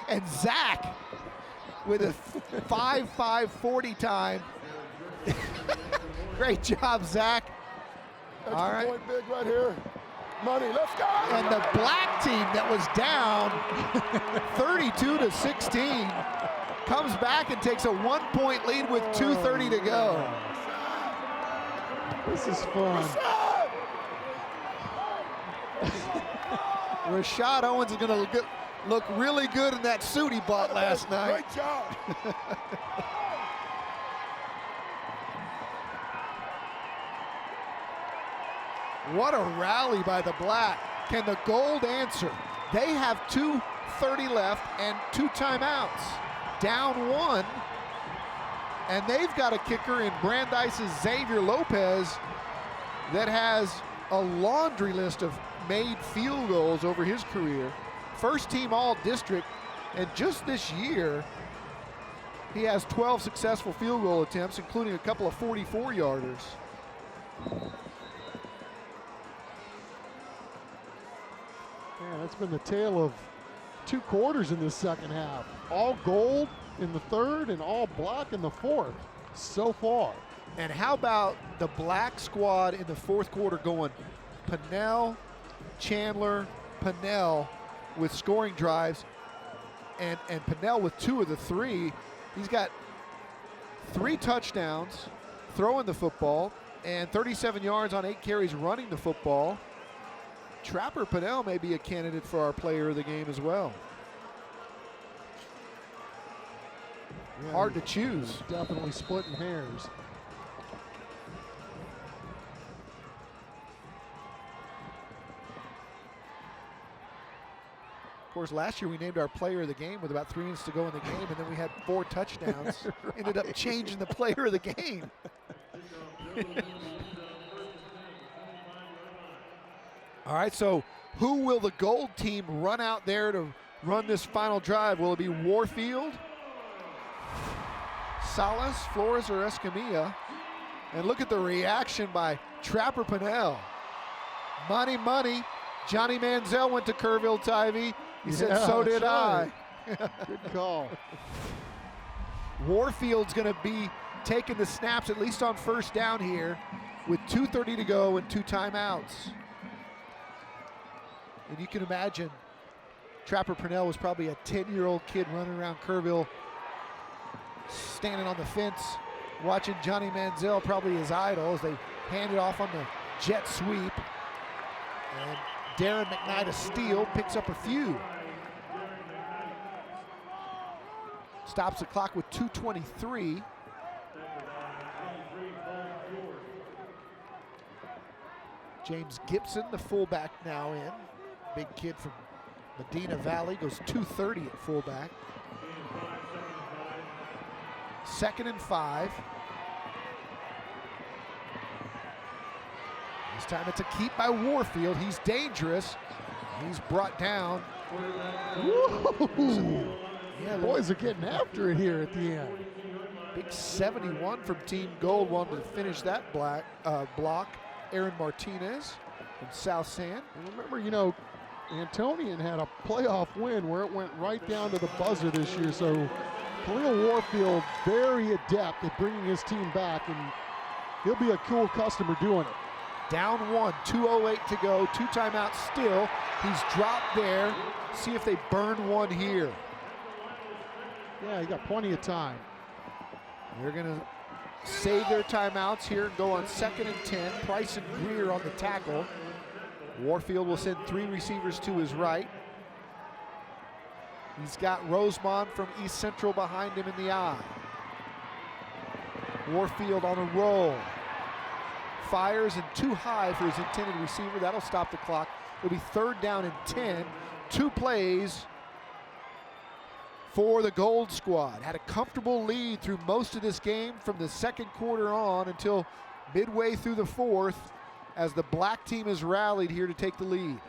And Zach with a 5.40 time. Great job, Zach. All right.
Point big right here. Money, let's go.
And the black team that was down 32-16 comes back and takes a 1-point lead with 2:30 to go.
This is fun.
Rashad Owens is going to look really good in that suit he bought last night.
Great job.
What a rally by the black. Can the gold answer? They have 2:30 left and 2 timeouts. Down 1. And they've got a kicker in Brandeis's Xavier Lopez that has a laundry list of made field goals over his career. First team all district, and just this year, he has 12 successful field goal attempts, including a couple of 44-yarders.
Yeah, that's been the tale of 2 quarters in this second half. All gold in the 3rd and all black in the 4th so far.
And how about the black squad in the 4th quarter going Pennell, Chandler, Pennell with scoring drives, and Pennell with 2 of the 3. He's got 3 touchdowns throwing the football and 37 yards on 8 carries running the football. Trapper Pennell may be a candidate for our player of the game as well.
Yeah,
hard to choose.
Definitely splitting hairs.
Of course, last year we named our player of the game with about 3 minutes to go in the game, and then we had 4 touchdowns. Right. Ended up changing the player of the game. All right, so who will the gold team run out there to run this final drive? Will it be Warfield Salas, Flores, or Escamilla. And look at the reaction by Trapper Pennell. Money. Johnny Manziel went to Kerrville Tivy. He said, so did I.
Good call.
Warfield's going to be taking the snaps, at least on first down here, with 2:30 to go and 2 timeouts. And you can imagine Trapper Pennell was probably a 10-year-old kid running around Kerrville, standing on the fence, watching Johnny Manziel, probably his idol, as they hand it off on the jet sweep. And Darren McKnight, a steal, picks up a few. Stops the clock with 2:23. James Gibson, the fullback, now in. Big kid from Medina Valley, goes 2:30 at fullback. 2nd and 5. This time it's a keep by Warfield. He's dangerous. He's brought down.
Woo! Yeah, boys are getting after it here at the end.
Big 71 from Team Gold wanted to finish that block. Aaron Martinez from South San.
And remember, Antonian had a playoff win where it went right down to the buzzer this year. So Khalil Warfield, very adept at bringing his team back, and he'll be a cool customer doing it.
Down 1, 2:08 to go, 2 timeouts still. He's dropped there. See if they burn one here.
Yeah, you got plenty of time.
They're going to save their timeouts here and go on 2nd and 10. Price and Greer on the tackle. Warfield will send 3 receivers to his right. He's got Rosemond from East Central behind him in the eye. Warfield on a roll. Fires and too high for his intended receiver. That'll stop the clock. It'll be 3rd down and 10. 2 plays for the Gold Squad. Had a comfortable lead through most of this game from the 2nd quarter on until midway through the 4th, as the black team has rallied here to take the lead.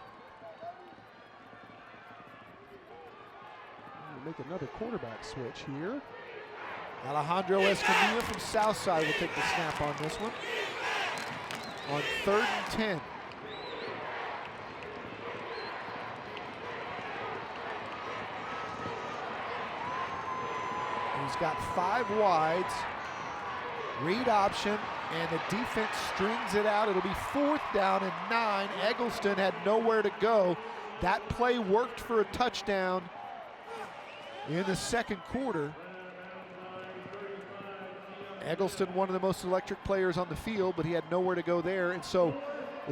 Make another quarterback switch here.
Alejandro Escamilla from Southside will take the snap on this one. On 3rd and 10. He's got 5 wides, read option, and the defense strings it out. It'll be 4th down and 9. Eggleston had nowhere to go. That play worked for a touchdown in the 2nd quarter. Eggleston, one of the most electric players on the field, but he had nowhere to go there. And so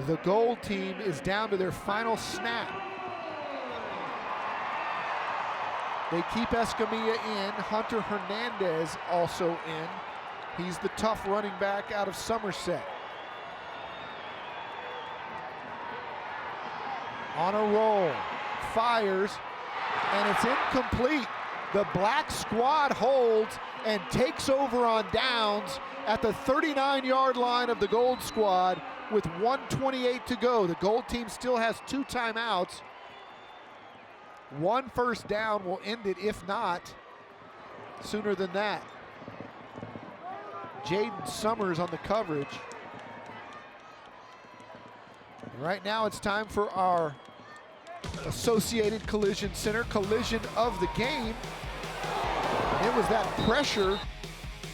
the Gold team is down to their final snap. They keep Escamilla in. Hunter Hernandez also in. He's the tough running back out of Somerset. On a roll, fires, and it's incomplete. The black squad holds and takes over on downs at the 39-yard line of the Gold Squad with 1:28 to go. The Gold team still has 2 timeouts. 1 first down will end it, if not sooner than that. Jaden Summers on the coverage. Right now it's time for our Associated Collision Center collision of the game. And it was that pressure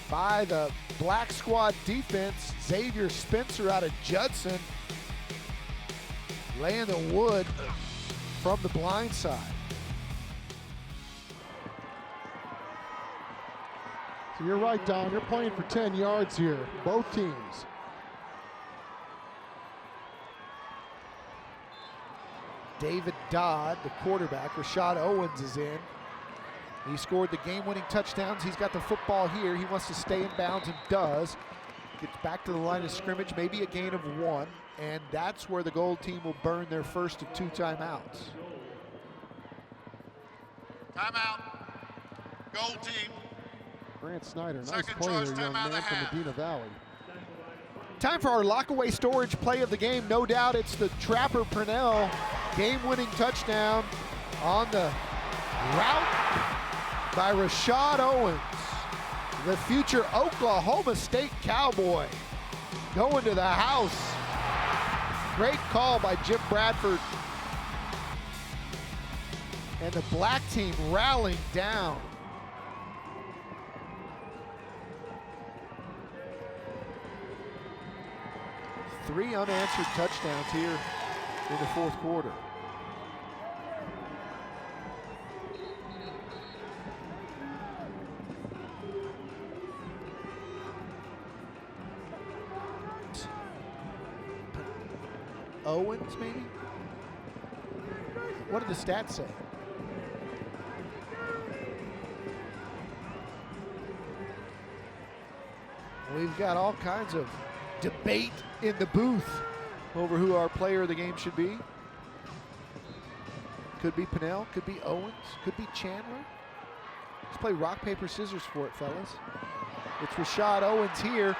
by the black squad defense. Xavier Spencer out of Judson laying the wood from the blind side.
So you're right, Don. You're playing for 10 yards here, both teams.
David Dodd, the quarterback. Rashad Owens is in. He scored the game-winning touchdowns. He's got the football here. He wants to stay in bounds and does. Gets back to the line of scrimmage, maybe a gain of 1. And that's where the Gold team will burn their first of 2 timeouts.
Timeout. Gold team.
Grant Snyder, nice
Second
play
choice,
there, young
timeout
man from
and a
Medina Valley.
Time for our lockaway storage play of the game. No doubt it's the Trapper Purnell game-winning touchdown on the route by Rashad Owens. the future Oklahoma State Cowboy, going to the house. Great call by Jim Bradford. And the black team rallying down. Three unanswered touchdowns here in the fourth quarter. Owens, maybe? What did the stats say? We've got all kinds of debate in the booth over who our player of the game should be. Could be Pennell, could be Owens, could be Chandler. Let's play rock, paper, scissors for it, fellas. It's Rashad Owens here.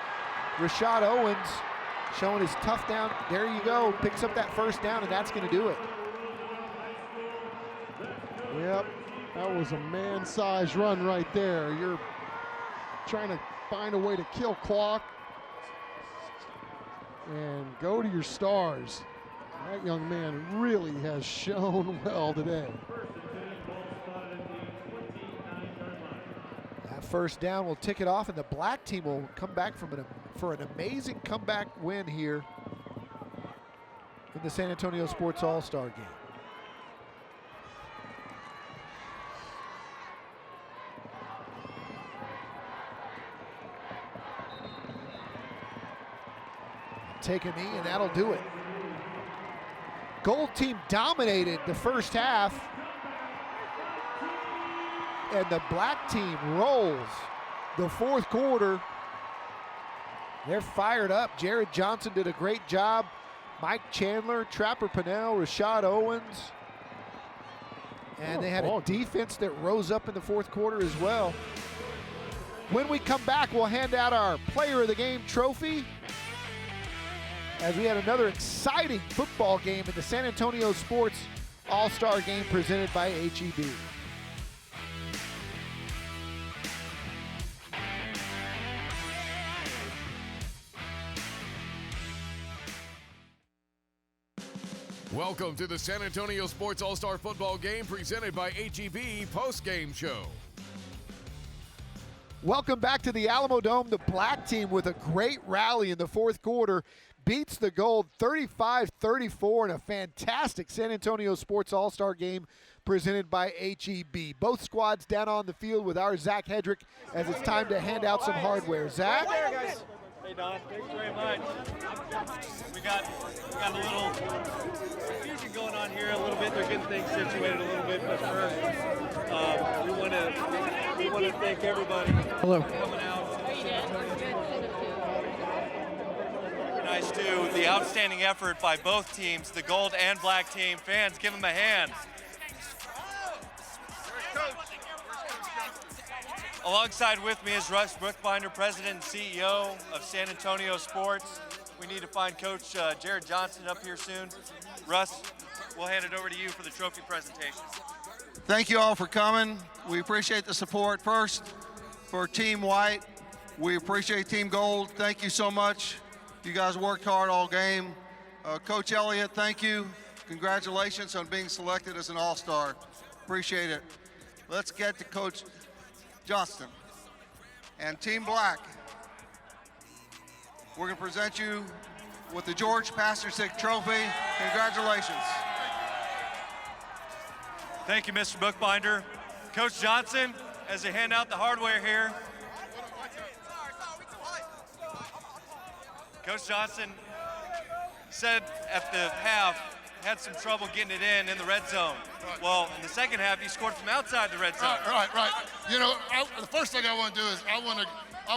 Rashad Owens showing his tough down. There you go, picks up that first down, and that's gonna do it.
Yep, that was a man-sized run right there. You're trying to find a way to kill clock and go to your stars. That young man really has shown well today.
That first down will tick it off, and the black team will come back for an amazing comeback win here in the San Antonio Sports All-Star game. Take a knee, and that'll do it. Gold team dominated the first half, and the black team rolls the fourth quarter. They're fired up. Jared Johnson did a great job. Mike Chandler, Trapper Pennell, Rashad Owens. And they had a defense that rose up in the fourth quarter as well. When we come back, we'll hand out our Player of the Game trophy, as we had another exciting football game in the San Antonio Sports All-Star Game presented by HEB.
Welcome to the San Antonio Sports All-Star Football Game presented by HEB Post-Game Show.
Welcome back to the Alamodome. The black team, with a great rally in the fourth quarter, beats the Gold 35-34 in a fantastic San Antonio Sports All-Star Game presented by HEB. Both squads down on the field with our Zach Hedrick as it's time to hand out some hardware. Zach?
Hey, Don. Thanks very much. We got a little confusion going on here a little bit. They're getting things situated a little bit, but first, we want to thank everybody
Hello.
for coming out. Nice too. The outstanding effort by both teams, the gold and black team. Fans, give them a hand. Alongside with me is Russ Brookbinder, President and CEO of San Antonio Sports. We need to find Coach Jared Johnson up here soon. Russ, we'll hand it over to you for the trophy presentation.
Thank you all for coming. We appreciate the support. First, for Team White, we appreciate Team Gold. Thank you so much. You guys worked hard all game. Coach Elliott, thank you. Congratulations on being selected as an All-Star. Appreciate it. Let's get to Coach Johnston. And Team Black, we're going to present you with the George Pastersick Trophy. Congratulations.
Thank you, Mr. Bookbinder. Coach Johnson, as they hand out the hardware here. Coach Johnson said at the half, had some trouble getting it in the red zone. Right. Well, in the second half, he scored from outside the red zone.
Right. You know, the first thing I want to do is I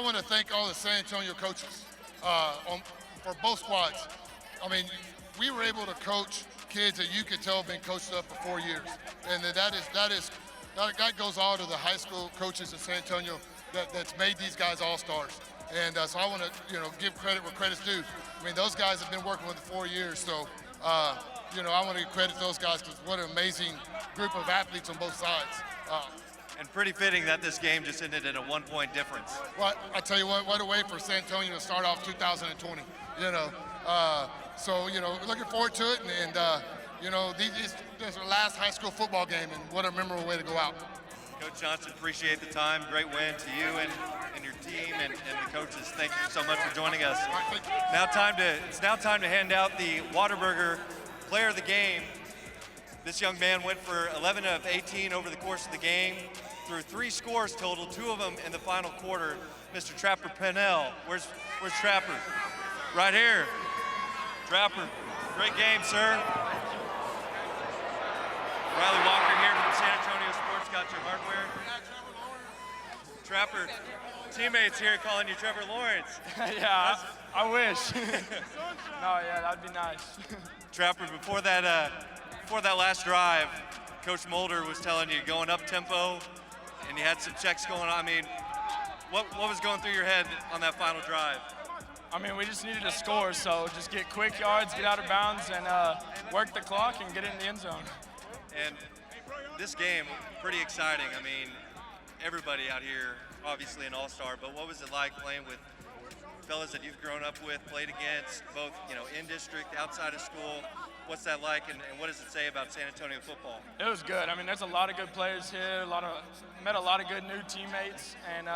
want to thank all the San Antonio coaches for both squads. I mean, we were able to coach kids that you could tell have been coached up for 4 years, and that goes all to the high school coaches in San Antonio that's made these guys all-stars. And so I want to, give credit where credit's due. I mean, those guys have been working with for 4 years, so I want to give credit to those guys because what an amazing group of athletes on both sides.
and pretty fitting that this game just ended in a 1-point difference.
Well, I tell you what a way for San Antonio to start off 2020. So looking forward to it, and this is our last high school football game, and what a memorable way to go out.
Coach Johnson, appreciate the time. Great win to you and your team and the coaches. Thank you so much for joining us. It's now time to hand out the Whataburger Player of the Game. This young man went for 11 of 18 over the course of the game, threw 3 scores total, 2 of them in the final quarter. Mr. Trapper Pennell. Where's Trapper? Right here. Trapper, great game, sir. Riley Walker here from San Antonio Sports got your hardware. Trapper, teammates here calling you Trevor Lawrence.
Yeah, I wish. No, yeah, that'd be nice.
Trapper, before that last drive, Coach Mulder was telling you going up tempo, and you had some checks going on. I mean, what was going through your head on that final drive?
I mean, we just needed a score, so just get quick yards, get out of bounds, and work the clock and get in the end zone.
And this game, pretty exciting. I mean, everybody out here, obviously an all-star, but what was it like playing with fellas that you've grown up with, played against, both in district, outside of school? What's that like, and what does it say about San Antonio football?
It was good. I mean, there's a lot of good players here, met a lot of good new teammates, and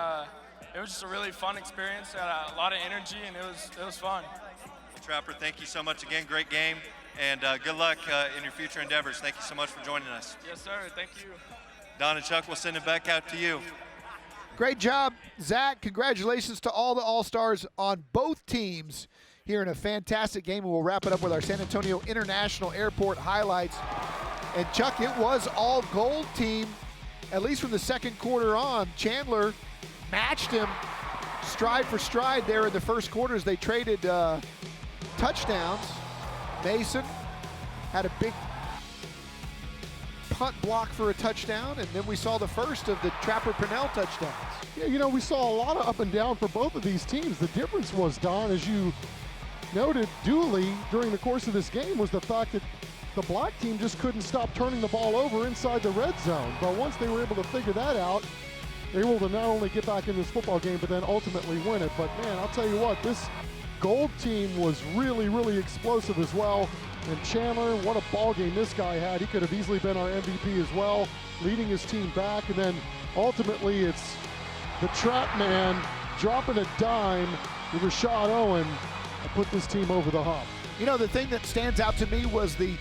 it was just a really fun experience. Had a lot of energy, and it was fun.
Well, Trapper, thank you so much again. Great game, and good luck in your future endeavors. Thank you so much for joining us.
Yes, sir. Thank you.
Don and Chuck, we'll send it back out to you.
Great job, Zach. Congratulations to all the All-Stars on both teams here in a fantastic game, and we'll wrap it up with our San Antonio International Airport highlights. And Chuck, it was all gold team, at least from the second quarter on. Chandler matched him stride for stride there in the first quarter as they traded touchdowns. Mason had a big punt block for a touchdown, and then we saw the first of the Trapper Purnell touchdowns.
Yeah, we saw a lot of up and down for both of these teams. The difference was, Don, as you noted duly during the course of this game, was the fact that the black team just couldn't stop turning the ball over inside the red zone. But once they were able to figure that out, they were able to not only get back in this football game, but then ultimately win it. But man, I'll tell you what, this gold team was really, really explosive as well. And Chandler, what a ball game this guy had. He could have easily been our MVP as well, leading his team back. And then ultimately it's the trap man dropping a dime to Rashad Owens and put this team over the hump.
The thing that stands out to me was the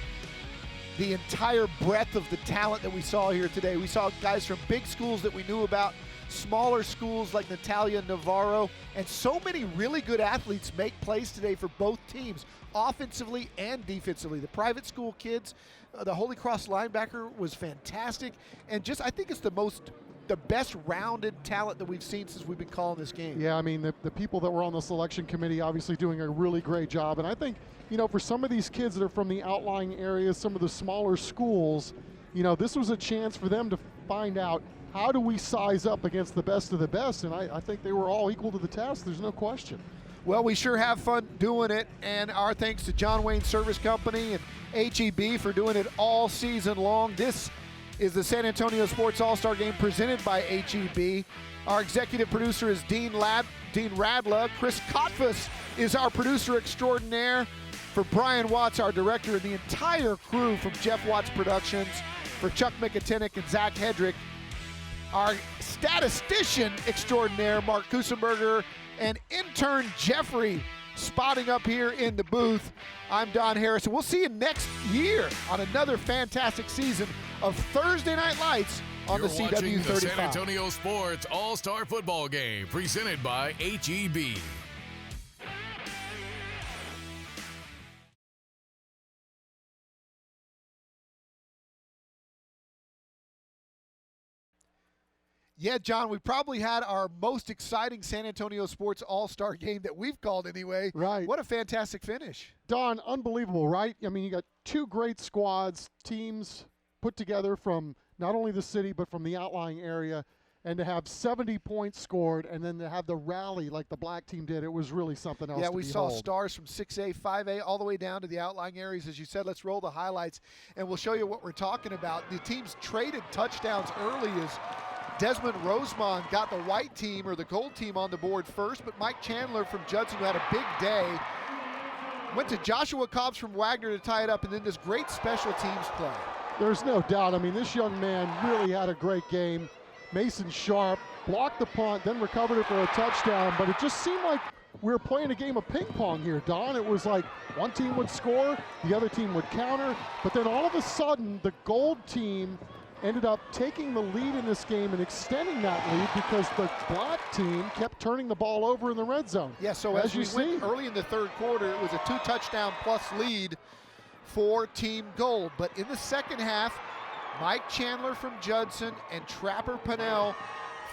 entire breadth of the talent that we saw here today. We saw guys from big schools that we knew about, smaller schools like Natalia Navarro, and so many really good athletes make plays today for both teams, offensively and defensively. The private school kids, the Holy Cross linebacker was fantastic, and I think it's the best rounded talent that we've seen since we've been calling this game.
Yeah, I mean, the people that were on the selection committee obviously doing a really great job. And I think, for some of these kids that are from the outlying areas, some of the smaller schools, this was a chance for them to find out, how do we size up against the best of the best? And I think they were all equal to the task. There's no question.
Well, we sure have fun doing it, and our thanks to John Wayne Service Company and HEB for doing it all season long. This is the San Antonio Sports All-Star Game presented by HEB. Our executive producer is Dean Radla. Chris Kotfus is our producer extraordinaire. For Brian Watts, our director, and the entire crew from Jeff Watts Productions, for Chuck Mikatinik and Zach Hedrick, our statistician extraordinaire, Mark Kusenberger, and intern Jeffrey spotting up here in the booth. I'm Don Harrison. We'll see you next year on another fantastic season of Thursday Night Lights on
You're
the CW35.
watching the San Antonio Sports All-Star Football Game presented by HEB.
Yeah, John, we probably had our most exciting San Antonio Sports All-Star Game that we've called anyway.
Right.
What a fantastic finish.
Don, unbelievable, right? I mean, you got two great squads, teams put together from not only the city but from the outlying area, and to have 70 points scored and then to have the rally like the black team did, it was really something else.
Yeah,
to
we
behold.
saw stars from 6A, 5A, all the way down to the outlying areas. As you said, let's roll the highlights, and we'll show you what we're talking about. The teams traded touchdowns early as Desmond Rosemond got the white team or the gold team on the board first, but Mike Chandler from Judson, who had a big day, went to Joshua Cobbs from Wagner to tie it up, and then this great special teams play.
There's no doubt. I mean, this young man really had a great game. Mason Sharp blocked the punt, then recovered it for a touchdown, but it just seemed like we were playing a game of ping pong here, Don. It was like one team would score, the other team would counter, but then all of a sudden the gold team ended up taking the lead in this game and extending that lead because the black team kept turning the ball over in the red zone.
Yeah, so as you see, early in the third quarter, it was a 2-touchdown plus lead for Team Gold. But in the second half, Mike Chandler from Judson and Trapper Pennell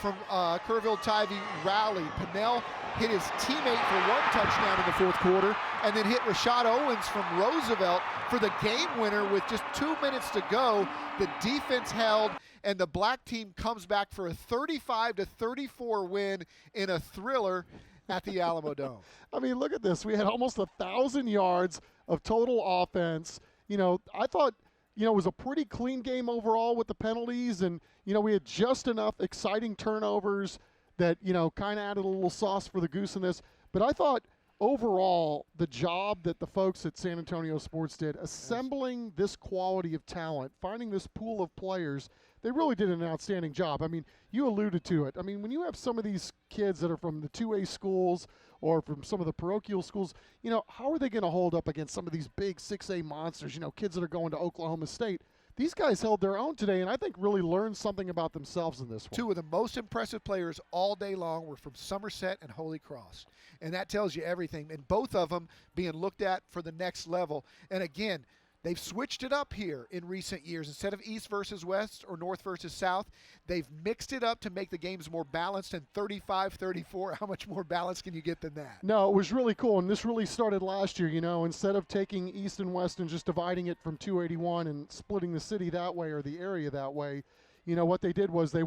from Kerrville-Tivy rallied. Pennell hit his teammate for one touchdown in the fourth quarter and then hit Rashad Owens from Roosevelt for the game winner with just 2 minutes to go. The defense held, and the black team comes back for a 35-34 win in a thriller at the Alamodome.
I mean, look at this. We had almost 1,000 yards of total offense. You know, I thought, you know, it was a pretty clean game overall with the penalties, and, you know, we had just enough exciting turnovers that, you know, kind of added a little sauce for the goose in this. But I thought overall the job that the folks at San Antonio Sports did, assembling this quality of talent, finding this pool of players, they really did an outstanding job. I mean, you alluded to it. I mean, when you have some of these kids that are from the 2A schools or from some of the parochial schools, you know, how are they going to hold up against some of these big 6A monsters, you know, kids that are going to Oklahoma State? These guys held their own today, and I think really learned something about themselves in this one.
Two of the most impressive players all day long were from Somerset and Holy Cross, and that tells you everything. And both of them being looked at for the next level. And again, they've switched it up here in recent years. Instead of East versus West or North versus South, they've mixed it up to make the games more balanced. And 35-34, how much more balanced can you get than that?
No, it was really cool, and this really started last year, you know. Instead of taking East and West and just dividing it from 281 and splitting the city that way or the area that way, you know, what they did was they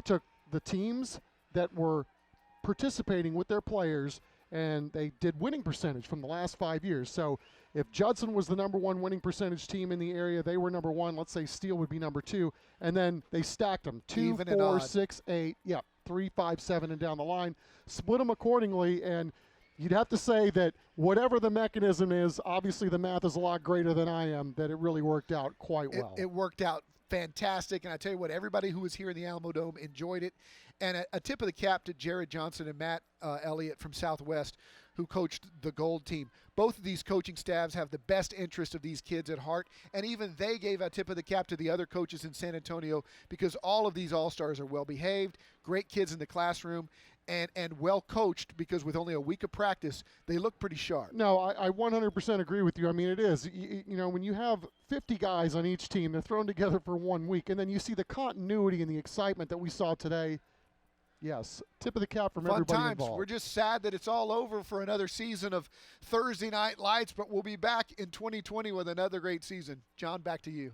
took the teams that were participating with their players, and they did winning percentage from the last 5 years. So if Judson was the #1 winning percentage team in the area, they were #1. Let's say Steele would be #2. And then they stacked them 2, 4, 6, 8, 3, 5, 7, and down the line. Split them accordingly, and you'd have to say that whatever the mechanism is, obviously the math is a lot greater than I am, that it really worked out quite well.
It worked out fantastic, and I tell you what, everybody who was here in the Alamodome enjoyed it. And a tip of the cap to Jared Johnson and Matt Elliott from Southwest, who coached the Gold team. Both of these coaching staffs have the best interest of these kids at heart, and even they gave a tip of the cap to the other coaches in San Antonio, because all of these All-Stars are well-behaved, great kids in the classroom, and well-coached, because with only a week of practice, they look pretty sharp.
No, I 100% agree with you. I mean, it is. You know, when you have 50 guys on each team, they're thrown together for 1 week, and then you see the continuity and the excitement that we saw today. Yes, tip of the cap from everybody
times.
involved.
We're just sad that it's all over for another season of Thursday Night Lights, but we'll be back in 2020 with another great season. John, back to you.